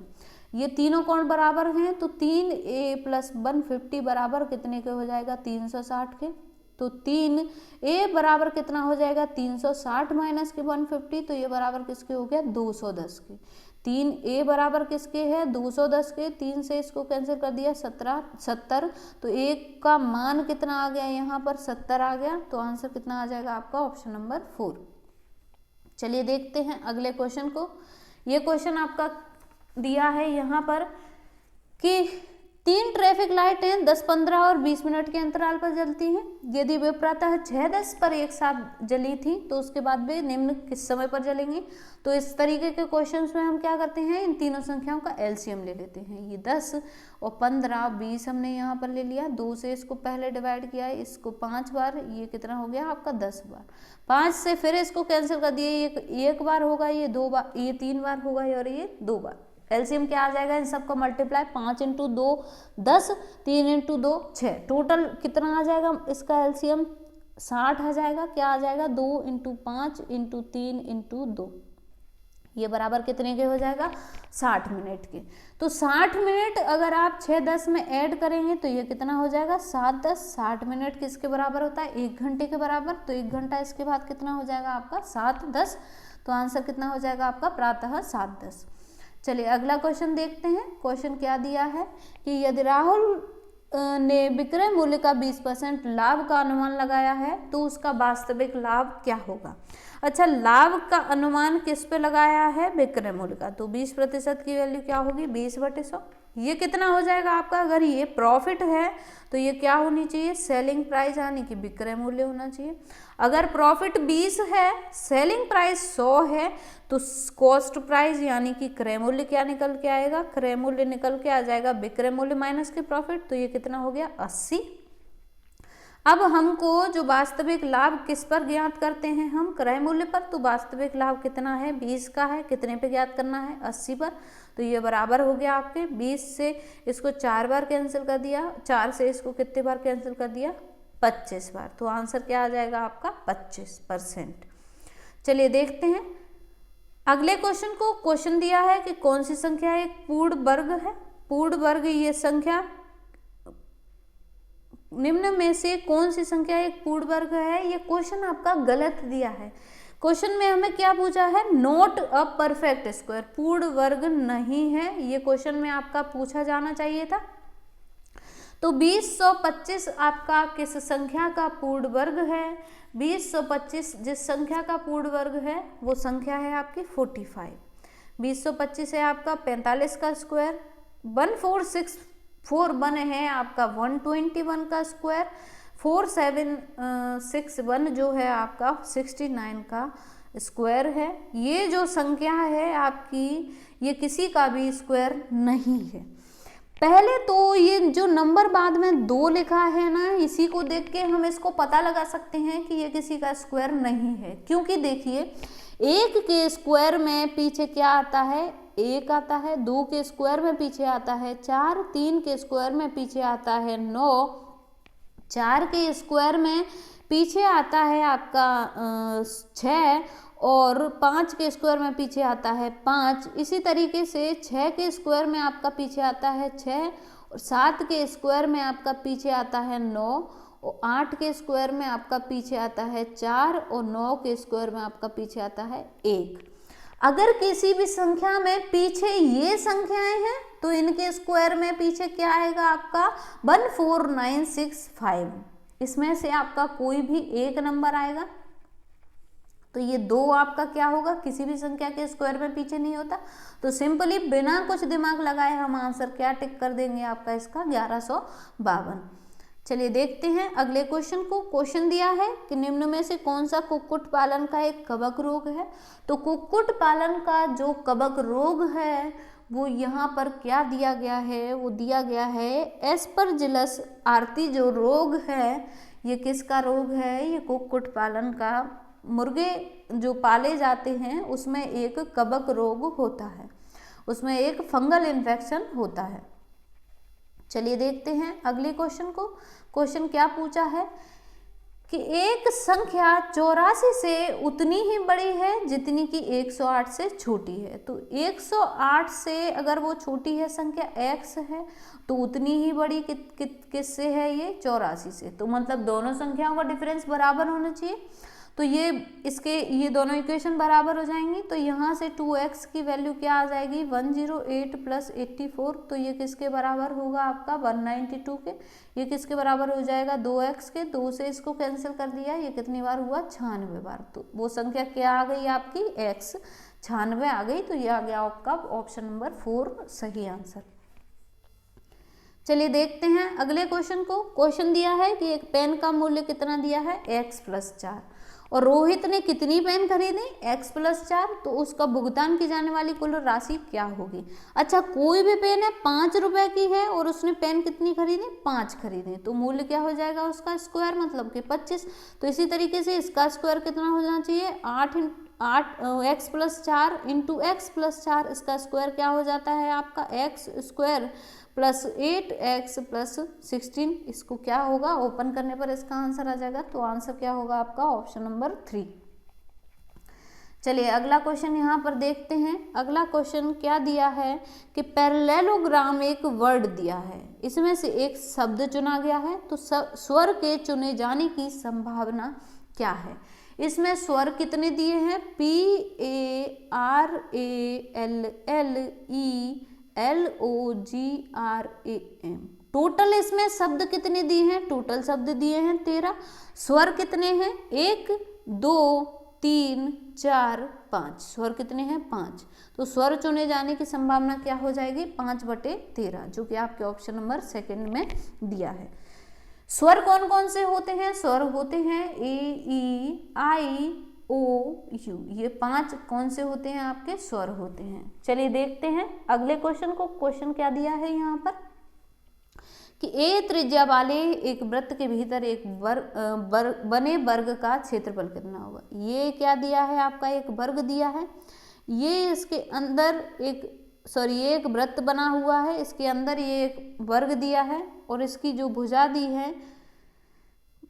ये तीनों कोण बराबर हैं तो 3a + 150 बराबर कितने के हो जाएगा 360 के। तो 3a बराबर कितना हो जाएगा 360 - 150, तो ये बराबर किसके हो गया 210 के। 3a बराबर किसके है 210 के। 3 से इसको कैंसिल कर दिया 70, तो a का मान कितना आ गया यहाँ पर 70 आ गया। तो आंसर कितना आ जाएगा आपका ऑप्शन नंबर 4। चलिए देखते हैं अगले क्वेश्चन को। ये क्वेश्चन आपका दिया है यहाँ पर कि 3 ट्रैफिक लाइटें 10, 15 और 20 मिनट के अंतराल पर जलती हैं। यदि वे प्रातः 6:10 पर एक साथ जली थी तो उसके बाद वे निम्न किस समय पर जलेंगी। तो इस तरीके के क्वेश्चंस में हम क्या करते हैं, इन तीनों संख्याओं का एलसीएम ले लेते हैं। ये 10 और 15, 20 हमने यहाँ पर ले लिया, 2 से इसको पहले डिवाइड किया, इसको 5 बार, ये कितना हो गया आपका 10 बार। 5 से फिर इसको कैंसिल कर दिए, ये 1 बार होगा, ये 2 बार, ये 3 बार होगा और ये 2 बार। एलसीएम क्या आ जाएगा इन सबका मल्टीप्लाई, 5 × 2 10, 3 × 2 6, टोटल कितना आ जाएगा इसका एलसीएम 60 आ जाएगा। क्या आ जाएगा 2 × 5 × 3 × 2, ये बराबर कितने के हो जाएगा 60 मिनट के। तो 60 मिनट अगर आप 6:10 में ऐड करेंगे तो ये कितना हो जाएगा 7:10, 60 मिनट किसके बराबर होता है 1 घंटे के बराबर। तो 1 घंटा इसके बाद कितना हो जाएगा आपका 7:10। तो आंसर कितना हो जाएगा आपका प्रातः 7:10। चलिए अगला क्वेश्चन देखते हैं। क्वेश्चन क्या दिया है कि यदि राहुल ने विक्रय मूल्य का 20% लाभ का अनुमान लगाया है तो उसका वास्तविक लाभ क्या होगा। अच्छा, लाभ का अनुमान किस पे लगाया है, विक्रय मूल्य का। तो 20% की वैल्यू क्या होगी 20/100। ये कितना हो जाएगा आपका, अगर ये प्रॉफिट है तो ये क्या होनी चाहिए सेलिंग प्राइस यानी कि विक्रय मूल्य होना चाहिए। अगर प्रॉफिट 20 है, सेलिंग प्राइस 100 है, तो कॉस्ट प्राइस यानी कि क्रय मूल्य क्या निकल के आएगा, क्रय मूल्य निकल के आ जाएगा विक्रय मूल्य माइनस के प्रॉफिट। तो ये कितना हो गया 80। अब हमको जो वास्तविक लाभ किस पर ज्ञात करते हैं हम, क्रय मूल्य पर। तो वास्तविक लाभ कितना है 20 का है, कितने पे ज्ञात करना है 80 पर। तो ये बराबर हो गया आपके 20 से इसको 4 बार कैंसिल कर दिया, 4 से इसको कितने बार कैंसिल कर दिया 25 बार। तो आंसर क्या आ जाएगा आपका 25%। चलिए देखते हैं अगले क्वेश्चन को। क्वेश्चन दिया है कि कौन सी संख्या एक पूर्ण वर्ग है। पूर्ण वर्ग ये संख्या निम्न में से कौन सी संख्या एक पूर्ण वर्ग है। ये क्वेश्चन आपका गलत दिया है। क्वेश्चन में हमें क्या पूछा है, नॉट अ परफेक्ट स्क्वायर, पूर्ण वर्ग नहीं है। ये क्वेश्चन में आपका पूछा जाना चाहिए था। तो 20/125 आपका किस संख्या का पूर्ण वर्ग है। 20/125 जिस संख्या का पूर्ण वर्ग है वो संख्या है आपकी 45। 20/125 है आपका 45 का स्क्वायर, 1464 बने हैं आपका 121 का स्क्वायर, 4761 जो है आपका 69 का स्क्वायर है। ये जो संख्या है आपकी ये किसी का भी स्क्वायर नहीं है। पहले तो ये जो नंबर बाद में 2 लिखा है ना, इसी को देख के हम इसको पता लगा सकते हैं कि ये किसी का स्क्वायर नहीं है। क्योंकि देखिए 1 के स्क्वायर में पीछे क्या आता है 1 आता है, 2 के स्क्वायर में पीछे आता है 4, 3 के स्क्वायर में पीछे आता है 9, 4 के स्क्वायर में पीछे आता है आपका 6 और 5 के स्क्वायर में पीछे आता है 5। इसी तरीके से 6 के स्क्वायर में आपका पीछे आता है 6 और 7 के स्क्वायर में आपका पीछे आता है 9 और 8 के स्क्वायर में आपका पीछे आता है 4 और 9 के स्क्वायर में आपका पीछे आता है 1। अगर किसी भी संख्या में पीछे ये संख्याएं हैं तो इनके स्क्वायर में पीछे क्या आएगा आपका 14965। इसमें से आपका कोई भी एक नंबर आएगा। तो ये 2 आपका क्या होगा, किसी भी संख्या के स्क्वायर में पीछे नहीं होता। तो सिंपली बिना कुछ दिमाग लगाए हम आंसर क्या टिक कर देंगे आपका इसका 1152। चलिए देखते हैं अगले क्वेश्चन को। क्वेश्चन दिया है कि निम्न में से कौन सा कुक्कुट पालन का एक कवक रोग है। तो कुक्कुट पालन का जो कवक रोग है वो यहाँ पर क्या दिया गया है, वो दिया गया है एस्परजिलस आर्ती जो रोग है ये किसका रोग है, ये कुक्कुट पालन का मुर्गे जो पाले जाते हैं उसमें एक कवक रोग होता है, उसमें एक फंगल इन्फेक्शन होता है। चलिए देखते हैं अगले क्वेश्चन को। क्वेश्चन क्या पूछा है कि एक संख्या 84 से उतनी ही बड़ी है जितनी कि 108 से छोटी है। तो 108 से अगर वो छोटी है संख्या x है तो उतनी ही बड़ी किससे है ये 84 से। तो मतलब दोनों संख्याओं का डिफरेंस बराबर होना चाहिए। तो ये दोनों इक्वेशन बराबर हो जाएंगी। तो यहाँ से 2x की वैल्यू क्या आ जाएगी 108 + 84। तो ये किसके बराबर होगा आपका 192 के। ये किसके बराबर हो जाएगा 2x के। 2 से इसको कैंसिल कर दिया, ये कितनी बार हुआ 96 बार। तो वो संख्या क्या आ गई आपकी x 96 आ गई। तो ये आ गया आपका ऑप्शन नंबर 4 सही आंसर। चलिए देखते हैं अगले क्वेश्चन को। क्वेश्चन दिया है कि एक पेन का मूल्य कितना दिया है, x+4, और रोहित ने कितनी पेन खरीदी, x+4, तो उसका भुगतान की जाने वाली कुल राशि क्या होगी। अच्छा, कोई भी पेन है 5 रुपए की है और उसने पेन कितनी खरीदी, 5 खरीदे, तो मूल्य क्या हो जाएगा उसका स्क्वायर, मतलब कि 25। तो इसी तरीके से इसका स्क्वायर कितना हो जाना चाहिए, 8x+4 इंटू x+4, इसका स्क्वायर क्या हो जाता है आपका x² प्लस 8x+16, इसको क्या होगा, ओपन करने पर इसका आंसर आ जाएगा। तो आंसर क्या होगा आपका, ऑप्शन नंबर 3। चलिए अगला क्वेश्चन यहाँ पर देखते हैं। अगला क्वेश्चन क्या दिया है कि पैरेललोग्राम एक वर्ड दिया है, इसमें से एक शब्द चुना गया है, तो स्वर के चुने जाने की संभावना क्या है। इसमें स्वर कितने दिए हैं, PARALLELOGRAM। टोटल इसमें शब्द कितने दिए हैं, टोटल शब्द दिए हैं 13। स्वर कितने हैं, 1 2 3 4 5, स्वर कितने हैं, 5। तो स्वर चुने जाने की संभावना क्या हो जाएगी, 5/13, जो कि आपके ऑप्शन नंबर 2 में दिया है। स्वर कौन कौन से होते हैं, स्वर होते हैं A, E, I, O, U, ये 5 कौन से होते हैं, आपके स्वर होते हैं। चलिए देखते हैं अगले क्वेश्चन को। क्वेश्चन क्या दिया है यहाँ पर कि A त्रिज्या वाले एक वृत्त के भीतर एक बने वर्ग का क्षेत्रफल कितना होगा। ये क्या दिया है आपका, एक वर्ग दिया है, ये इसके अंदर ये एक वृत्त बना हुआ है, इसके अंदर ये एक वर्ग दिया है, और इसकी जो भुजा दी है,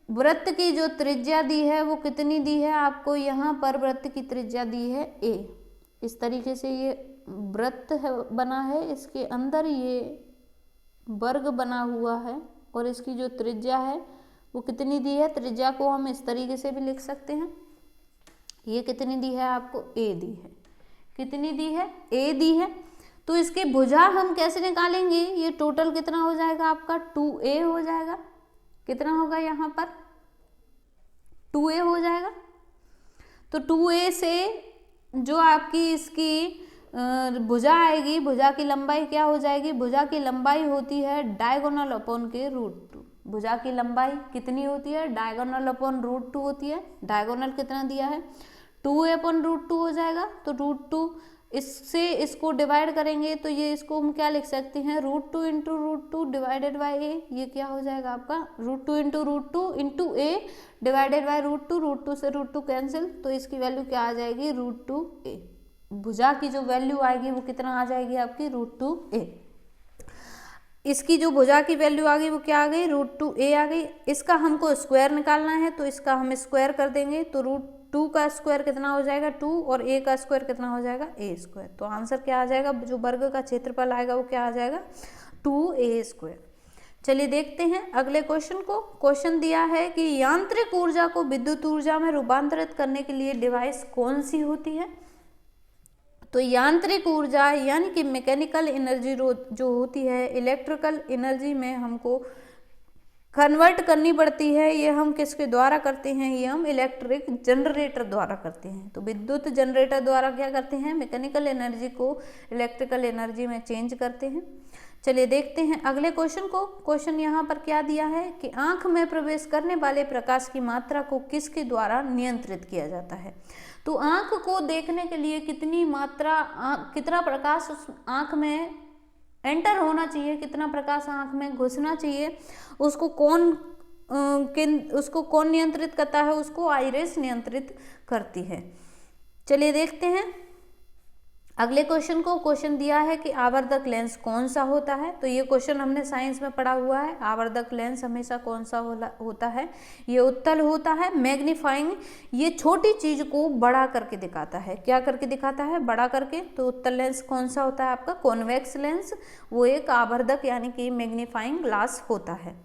वृत्त की जो त्रिज्या दी है वो कितनी दी है आपको, यहाँ पर वृत्त की त्रिज्या दी है a। इस तरीके से ये वृत्त बना है, इसके अंदर ये वर्ग बना हुआ है, और इसकी जो त्रिज्या है वो कितनी दी है, त्रिज्या को हम इस तरीके से भी लिख सकते हैं, ये कितनी दी है आपको, a दी है, कितनी दी है, a दी है। तो इसकी भुजा हम कैसे निकालेंगे, ये टोटल कितना हो जाएगा आपका, 2a हो जाएगा, कितना होगा यहाँ पर, 2a हो जाएगा। तो 2a से जो आपकी इसकी भुजा आएगी, भुजा की लंबाई क्या हो जाएगी, भुजा की लंबाई होती है डायगोनल अपॉन के √2। भुजा की लंबाई कितनी होती है, डायगोनल अपॉन √2 होती है। डायगोनल कितना दिया है, 2a/√2 हो जाएगा। तो √2 इससे इसको डिवाइड करेंगे तो ये इसको हम क्या लिख सकते हैं, √2 इंटू √2 डिवाइडेड बाई a, ये क्या हो जाएगा आपका, √2 into √2 into a divided by √2, √2 से √2 कैंसिल, तो इसकी वैल्यू क्या आ जाएगी, √2a। भुजा की जो वैल्यू आएगी वो कितना आ जाएगी आपकी, √2a। इसकी जो भुजा की वैल्यू आ गई वो क्या आ गई, √2a आ गई। इसका हमको स्क्वायर निकालना है, तो इसका हम स्क्वायर कर देंगे, तो √2 का स्क्वायर कितना हो जाएगा, 2, और a का स्क्वायर कितना हो जाएगा, a²। तो आंसर क्या आ जाएगा, जो वर्ग का क्षेत्रफल आएगा वो क्या आ जाएगा, 2a²। चलिए देखते हैं अगले क्वेश्चन को। क्वेश्चन दिया है कि यांत्रिक ऊर्जा को विद्युत ऊर्जा में रूपांतरित करने के लिए डिवाइस कौन सी होती है। तो यांत्रिक ऊर्जा यानी कि मैकेनिकल एनर्जी जो होती है इलेक्ट्रिकल एनर्जी में हमको कन्वर्ट करनी पड़ती है, ये हम किसके द्वारा करते हैं, ये हम इलेक्ट्रिक जनरेटर द्वारा करते हैं। तो विद्युत जनरेटर द्वारा क्या करते हैं, मैकेनिकल एनर्जी को इलेक्ट्रिकल एनर्जी में चेंज करते हैं। चलिए देखते हैं अगले क्वेश्चन को। क्वेश्चन यहाँ पर क्या दिया है कि आँख में प्रवेश करने वाले प्रकाश की मात्रा को किसके द्वारा नियंत्रित किया जाता है। तो आँख को देखने के लिए कितनी मात्रा, कितना प्रकाश उस आँख में एंटर होना चाहिए, कितना प्रकाश आँख में घुसना चाहिए, उसको कौन नियंत्रित करता है, उसको आइरिस नियंत्रित करती है। चलिए देखते हैं अगले क्वेश्चन को। क्वेश्चन दिया है कि आवर्धक लेंस कौन सा होता है। तो ये क्वेश्चन हमने साइंस में पढ़ा हुआ है। आवर्धक लेंस हमेशा कौन सा होता है, ये उत्तल होता है। मैग्नीफाइंग, ये छोटी चीज को बड़ा करके दिखाता है, क्या करके दिखाता है, बड़ा करके। तो उत्तल लेंस कौन सा होता है आपका, कॉन्वेक्स लेंस, वो एक आवर्धक यानी कि मैग्नीफाइंग ग्लास होता है।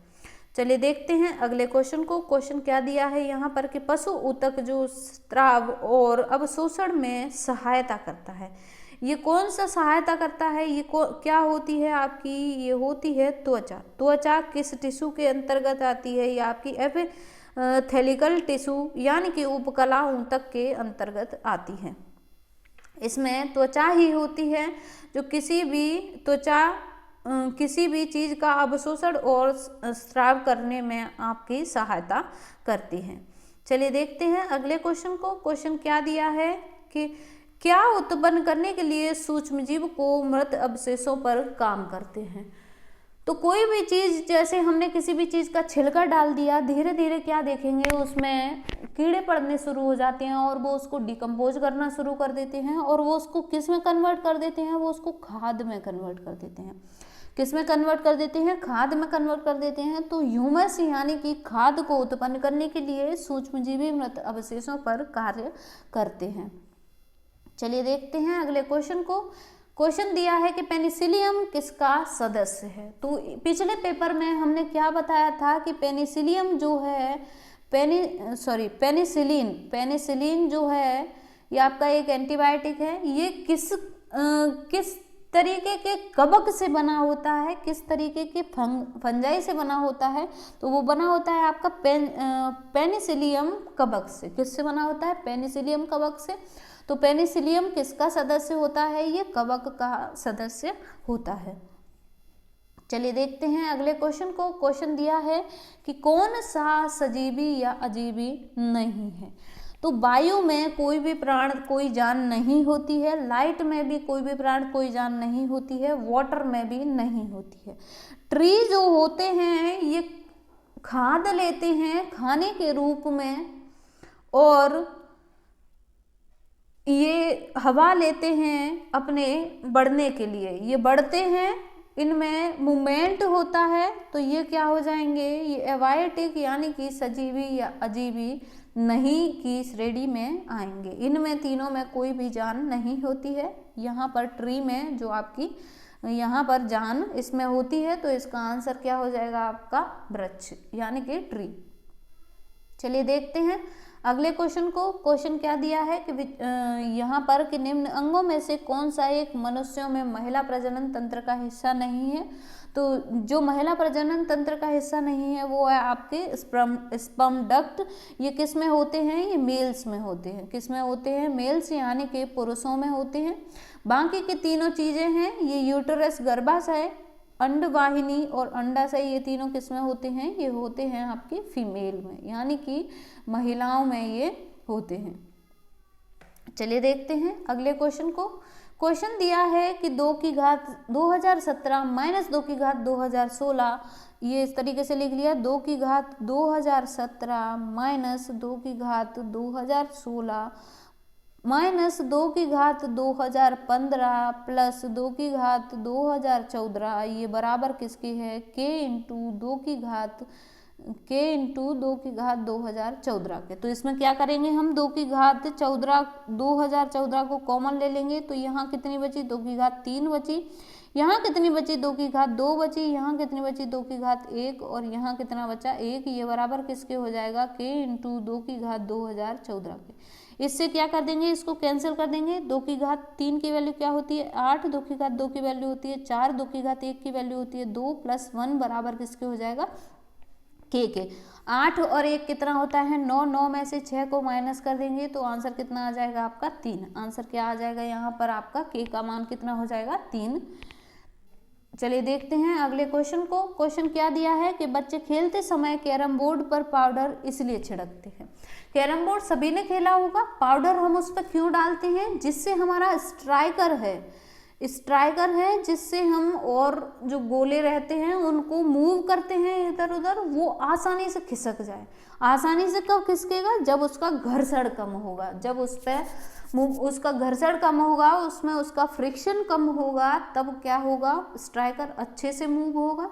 चलिए देखते हैं अगले क्वेश्चन को। क्वेश्चन क्या दिया है यहाँ पर कि पशु ऊतक जो स्राव और अवशोषण में सहायता करता है, ये कौन सा सहायता करता है, ये क्या होती है आपकी, ये होती है त्वचा। त्वचा किस टिश्यू के अंतर्गत आती है, ये आपकी एपिथेलिकल टिश्यू यानी कि उपकला ऊतक के अंतर्गत आती है। इसमें त्वचा ही होती है जो किसी भी त्वचा किसी भी चीज़ का अवशोषण और स्राव करने में आपकी सहायता करती हैं। चलिए देखते हैं अगले क्वेश्चन को। क्वेश्चन क्या दिया है कि क्या उत्पन्न करने के लिए सूक्ष्मजीव को मृत अवशेषों पर काम करते हैं। तो कोई भी चीज़, जैसे हमने किसी भी चीज़ का छिलका डाल दिया, धीरे धीरे क्या देखेंगे उसमें कीड़े पड़ने शुरू हो जाते हैं और वो उसको डिकम्पोज करना शुरू कर देते हैं और वो उसको किस में कन्वर्ट कर देते हैं, वो उसको खाद में कन्वर्ट कर देते हैं। किस में कन्वर्ट कर देते हैं, खाद में कन्वर्ट कर देते हैं। तो ह्यूमस यानी कि खाद को उत्पन्न करने के लिए सूक्ष्मजीवी मृत अवशेषों पर कार्य करते हैं। चलिए देखते हैं अगले क्वेश्चन को। क्वेश्चन दिया है कि पेनिसिलियम किसका सदस्य है। तो पिछले पेपर में हमने क्या बताया था कि पेनिसिलियम जो है पेनिसिलिन जो है ये आपका एक एंटीबायोटिक है। ये किस तरीके के कवक से बना होता है, किस तरीके के फंजाई से बना होता है। तो वो बना होता है आपका पेनिसिलियम कवक से। किससे बना होता है, पेनिसिलियम कवक से। तो पेनिसिलियम किसका सदस्य होता है, ये कवक का सदस्य होता है। चलिए देखते हैं अगले क्वेश्चन को। क्वेश्चन दिया है कि कौन सा सजीवी या अजीवी नहीं है। तो वायु में कोई भी प्राण कोई जान नहीं होती है, लाइट में भी कोई भी प्राण कोई जान नहीं होती है, वाटर में भी नहीं होती है। ट्री जो होते हैं ये खाद लेते हैं खाने के रूप में और ये हवा लेते हैं अपने बढ़ने के लिए। ये बढ़ते हैं, इनमें मूवमेंट होता है, तो ये क्या हो जाएंगे, ये एबायोटिक यानी कि सजीवी या अजीवी नहीं की श्रेणी में आएंगे। इनमें तीनों में कोई भी जान नहीं होती है। यहाँ पर ट्री में जो आपकी यहाँ पर जान इसमें होती है, तो इसका आंसर क्या हो जाएगा आपका वृक्ष यानी कि ट्री। चलिए देखते हैं अगले क्वेश्चन को। क्वेश्चन क्या दिया है कि यहाँ पर कि निम्न अंगों में से कौन सा एक मनुष्यों में महिला प्रजनन तंत्र का हिस्सा नहीं है। तो जो महिला प्रजनन तंत्र का हिस्सा नहीं है वो है आपके स्पर्म डक्ट। ये किस में होते हैं, ये मेल्स में होते हैं। किस में होते हैं, मेल्स यानी कि पुरुषों में होते हैं। बाकी की तीनों चीज़ें हैं, ये यूटरस, गर्भाशय, अंडवाहिनी और अंडाशय, ये तीनों किसमें होते हैं, ये होते हैं आपके फीमेल में यानी कि महिलाओं में ये होते हैं। चलिए देखते हैं अगले क्वेश्चन को। क्वेश्चन दिया है कि 2 की घात 2017 माइनस 2 की घात 2016, ये इस तरीके से लिख लिया, 2 की घात 2017 माइनस 2 की घात 2016 माइनस 2 की घात 2015 प्लस 2 की घात 2014, ये बराबर किसकी है, k इंटू 2 की घात 2014 के। तो इसमें क्या करेंगे हम, 2 की घात 2014 को कॉमन ले लेंगे। तो यहाँ कितनी बची, 2 की घात 3 बची। यहाँ कितनी बची, 2 की घात 2 बची। यहाँ कितनी बची, 2 की घात 1 और यहाँ कितना बचा 1। ये बराबर किसके हो जाएगा, k इंटू 2 की घात 2014 के। इससे क्या कर देंगे, इसको कैंसिल कर देंगे। 2 की घात 3 की वैल्यू क्या होती है 8, 2 की घात 2 की वैल्यू होती है 4, 2 की घात 1 की वैल्यू होती है 2 प्लस 1 बराबर किसके हो जाएगा के। 8 और 1 कितना होता है 9, 9 में से 6 को माइनस कर देंगे तो आंसर कितना आ जाएगा आपका 3। आंसर क्या आ जाएगा यहाँ पर आपका के का मान कितना हो जाएगा 3। चलिए देखते हैं अगले क्वेश्चन को। क्वेश्चन क्या दिया है कि बच्चे खेलते समय कैरम बोर्ड पर पाउडर इसलिए छिड़कते हैं। कैरम बोर्ड सभी ने खेला होगा, पाउडर हम उस पर क्यों डालते हैं, जिससे हमारा स्ट्राइकर है जिससे हम और जो गोले रहते हैं उनको मूव करते हैं इधर उधर, वो आसानी से खिसक जाए। आसानी से कब खिसकेगा, जब उसका घर्षण कम होगा। जब उस पर उसका घर्षण कम होगा, उसमें उसका फ्रिक्शन कम होगा, तब क्या होगा, स्ट्राइकर अच्छे से मूव होगा।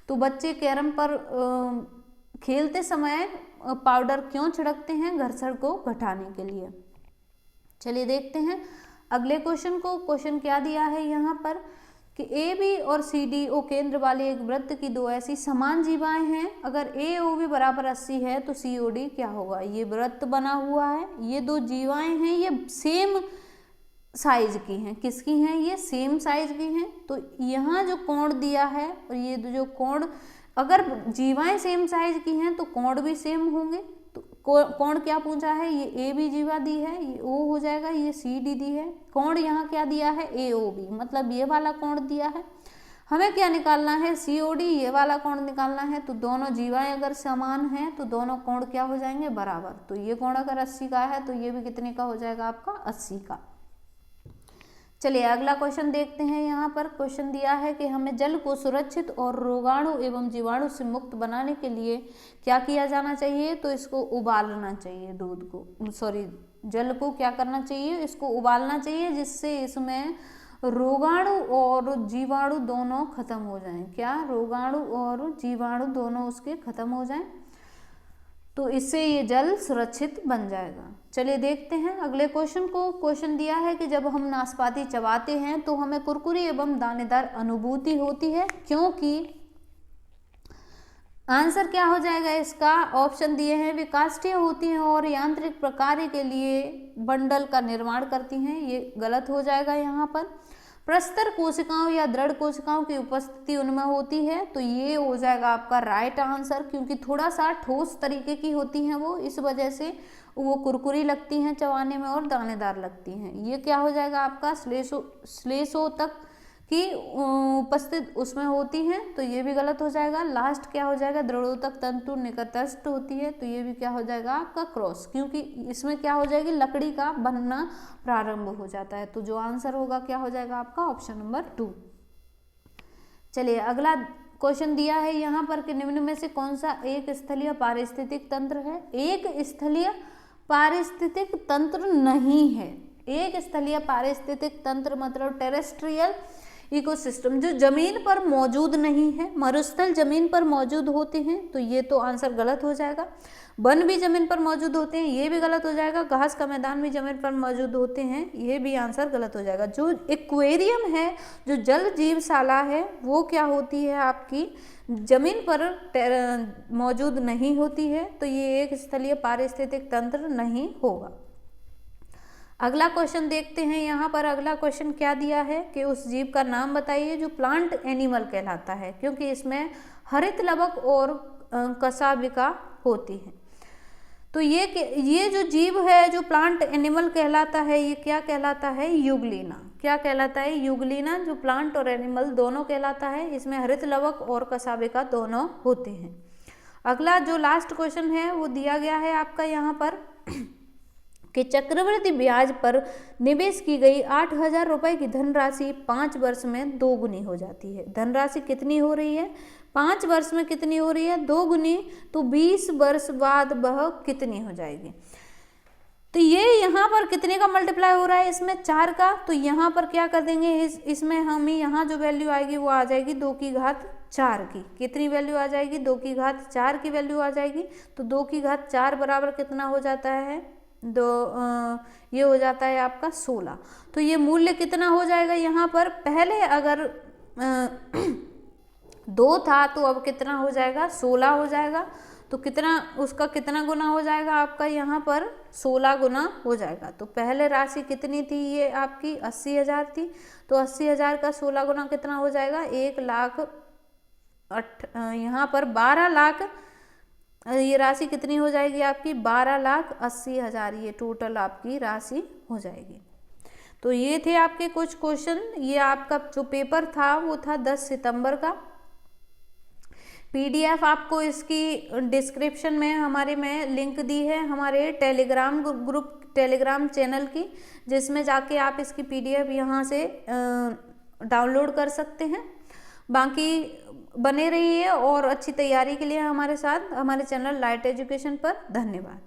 तो बच्चे कैरम पर खेलते समय पाउडर क्यों छिड़कते हैं, घर्षण को घटाने के लिए। चलिए देखते हैं अगले क्वेश्चन को। क्वेश्चन क्या दिया है यहाँ पर कि ए बी और सी डी ओ केंद्र वाले एक वृत्त की दो ऐसी समान जीवाएं हैं। अगर ए ओ बी बराबर 80 है तो सी ओ डी क्या होगा। ये वृत्त बना हुआ है, ये दो जीवाएं हैं, ये सेम साइज की हैं। किसकी हैं, ये सेम साइज की हैं। तो यहाँ जो कोण दिया है और ये जो कोण, अगर जीवाएं सेम साइज की हैं तो कोण भी सेम होंगे। तो कोण क्या पूछा है, ये ए बी जीवा दी है, ये ओ हो जाएगा, ये सी डी दी है। कोण यहाँ क्या दिया है, ए ओ बी, मतलब ये वाला कोण दिया है। हमें क्या निकालना है, COD, ये वाला कोण निकालना है। तो दोनों जीवाएं अगर समान हैं तो दोनों कोण क्या हो जाएंगे, बराबर। तो ये कोण अगर 80 का है तो ये भी कितने का हो जाएगा आपका, 80 का। चलिए अगला क्वेश्चन देखते हैं। यहाँ पर क्वेश्चन दिया है कि हमें जल को सुरक्षित और रोगाणु एवं जीवाणु से मुक्त बनाने के लिए क्या किया जाना चाहिए। तो इसको उबालना चाहिए, दूध को, सॉरी जल को क्या करना चाहिए, इसको उबालना चाहिए, जिससे इसमें रोगाणु और जीवाणु दोनों खत्म हो जाएं। क्या, रोगाणु और जीवाणु दोनों उसके खत्म हो जाएं, तो इससे ये जल सुरक्षित बन जाएगा। चलिए देखते हैं अगले क्वेश्चन को। क्वेश्चन दिया है कि जब हम नाशपाती चबाते हैं तो हमें कुरकुरी एवं दानेदार अनुभूति होती है, क्योंकि आंसर क्या हो जाएगा इसका, ऑप्शन दिए हैं, वे काष्ठीय होती हैं और यांत्रिक प्रकार्य के लिए बंडल का निर्माण करती हैं। ये गलत हो जाएगा यहाँ पर। प्रस्तर कोशिकाओं या दृढ़ कोशिकाओं की उपस्थिति उनमें होती है, तो ये हो जाएगा आपका राइट आंसर, क्योंकि थोड़ा सा ठोस तरीके की होती हैं वो, इस वजह से वो कुरकुरी लगती हैं चबाने में और दानेदार लगती हैं। ये क्या हो जाएगा आपका, श्लेषों तक की उपस्थित उसमें होती हैं, तो ये भी गलत हो जाएगा। लास्ट क्या हो जाएगा, दृढ़ोतक तंतु निकटस्थ होती है, तो ये भी क्या हो जाएगा आपका क्रॉस, क्योंकि इसमें क्या हो जाएगी, लकड़ी का बनना प्रारंभ हो जाता है। तो जो आंसर होगा क्या हो जाएगा आपका, ऑप्शन नंबर 2। चलिए अगला क्वेश्चन दिया है यहाँ पर कि निम्न में से कौन सा एक स्थलीय पारिस्थितिक तंत्र है। एक स्थलीय पारिस्थितिक तंत्र नहीं है। एक स्थलीय पारिस्थितिक तंत्र मतलब टेरेस्ट्रियल इकोसिस्टम, जो जमीन पर मौजूद नहीं है। मरुस्थल जमीन पर मौजूद होते हैं, तो ये तो आंसर गलत हो जाएगा। वन भी जमीन पर मौजूद होते हैं, ये भी गलत हो जाएगा। घास का मैदान भी जमीन पर मौजूद होते हैं, ये भी आंसर गलत हो जाएगा। जो एक्वेरियम है, जो जल जीवशाला है, वो क्या होती है आपकी, जमीन पर मौजूद नहीं होती है, तो ये एक स्थलीय पारिस्थितिक तंत्र नहीं होगा। अगला क्वेश्चन देखते हैं। यहाँ पर अगला क्वेश्चन क्या दिया है कि उस जीव का नाम बताइए जो प्लांट एनिमल कहलाता है, क्योंकि इसमें हरित लवक और कशाभिका होती है। तो ये जो जीव है जो प्लांट एनिमल कहलाता है, ये क्या कहलाता है, युगलीना। क्या कहलाता है, युगलीना, जो प्लांट और एनिमल दोनों कहलाता है। इसमें हरित लवक और कशाभिका दोनों होते हैं। अगला जो लास्ट क्वेश्चन है वो दिया गया है आपका यहाँ पर कि चक्रवृद्धि ब्याज पर निवेश की गई 8,000 रुपये की धनराशि 5 वर्ष में 2 गुनी हो जाती है। धनराशि कितनी हो रही है, 5 वर्ष में कितनी हो रही है, 2 गुनी, तो 20 वर्ष बाद वह कितनी हो जाएगी। तो ये यहाँ पर कितने का मल्टीप्लाई हो रहा है, इसमें 4 का, तो यहाँ पर क्या कर देंगे, इसमें हमें यहाँ जो वैल्यू आएगी वो आ जाएगी 2 की घात 4 की। कितनी वैल्यू आ जाएगी, 2 की घात 4 की वैल्यू आ जाएगी। तो 2 की घात 4 बराबर कितना हो जाता है, ये हो जाता है आपका 16। तो ये मूल्य कितना हो जाएगा यहाँ पर, पहले अगर 2 था तो अब कितना हो जाएगा, 16 हो जाएगा। तो कितना, उसका कितना गुना हो जाएगा आपका यहाँ पर, 16 गुना हो जाएगा। तो पहले राशि कितनी थी, ये आपकी 80,000 थी, तो 80,000 का 16 गुना कितना हो जाएगा, 1,08,000, यहाँ पर 12 लाख, ये राशि कितनी हो जाएगी आपकी, 12,80,000, ये टोटल आपकी राशि हो जाएगी। तो ये थे आपके कुछ क्वेश्चन। ये आपका जो पेपर था वो था 10 सितंबर का। PDF आपको इसकी डिस्क्रिप्शन में हमारे में लिंक दी है हमारे टेलीग्राम ग्रुप, टेलीग्राम चैनल की, जिसमें जाके आप इसकी PDF यहाँ से डाउनलोड कर सकते हैं। बाकी बने रहिए और अच्छी तैयारी के लिए हमारे साथ, हमारे चैनल लाइट एजुकेशन पर। धन्यवाद।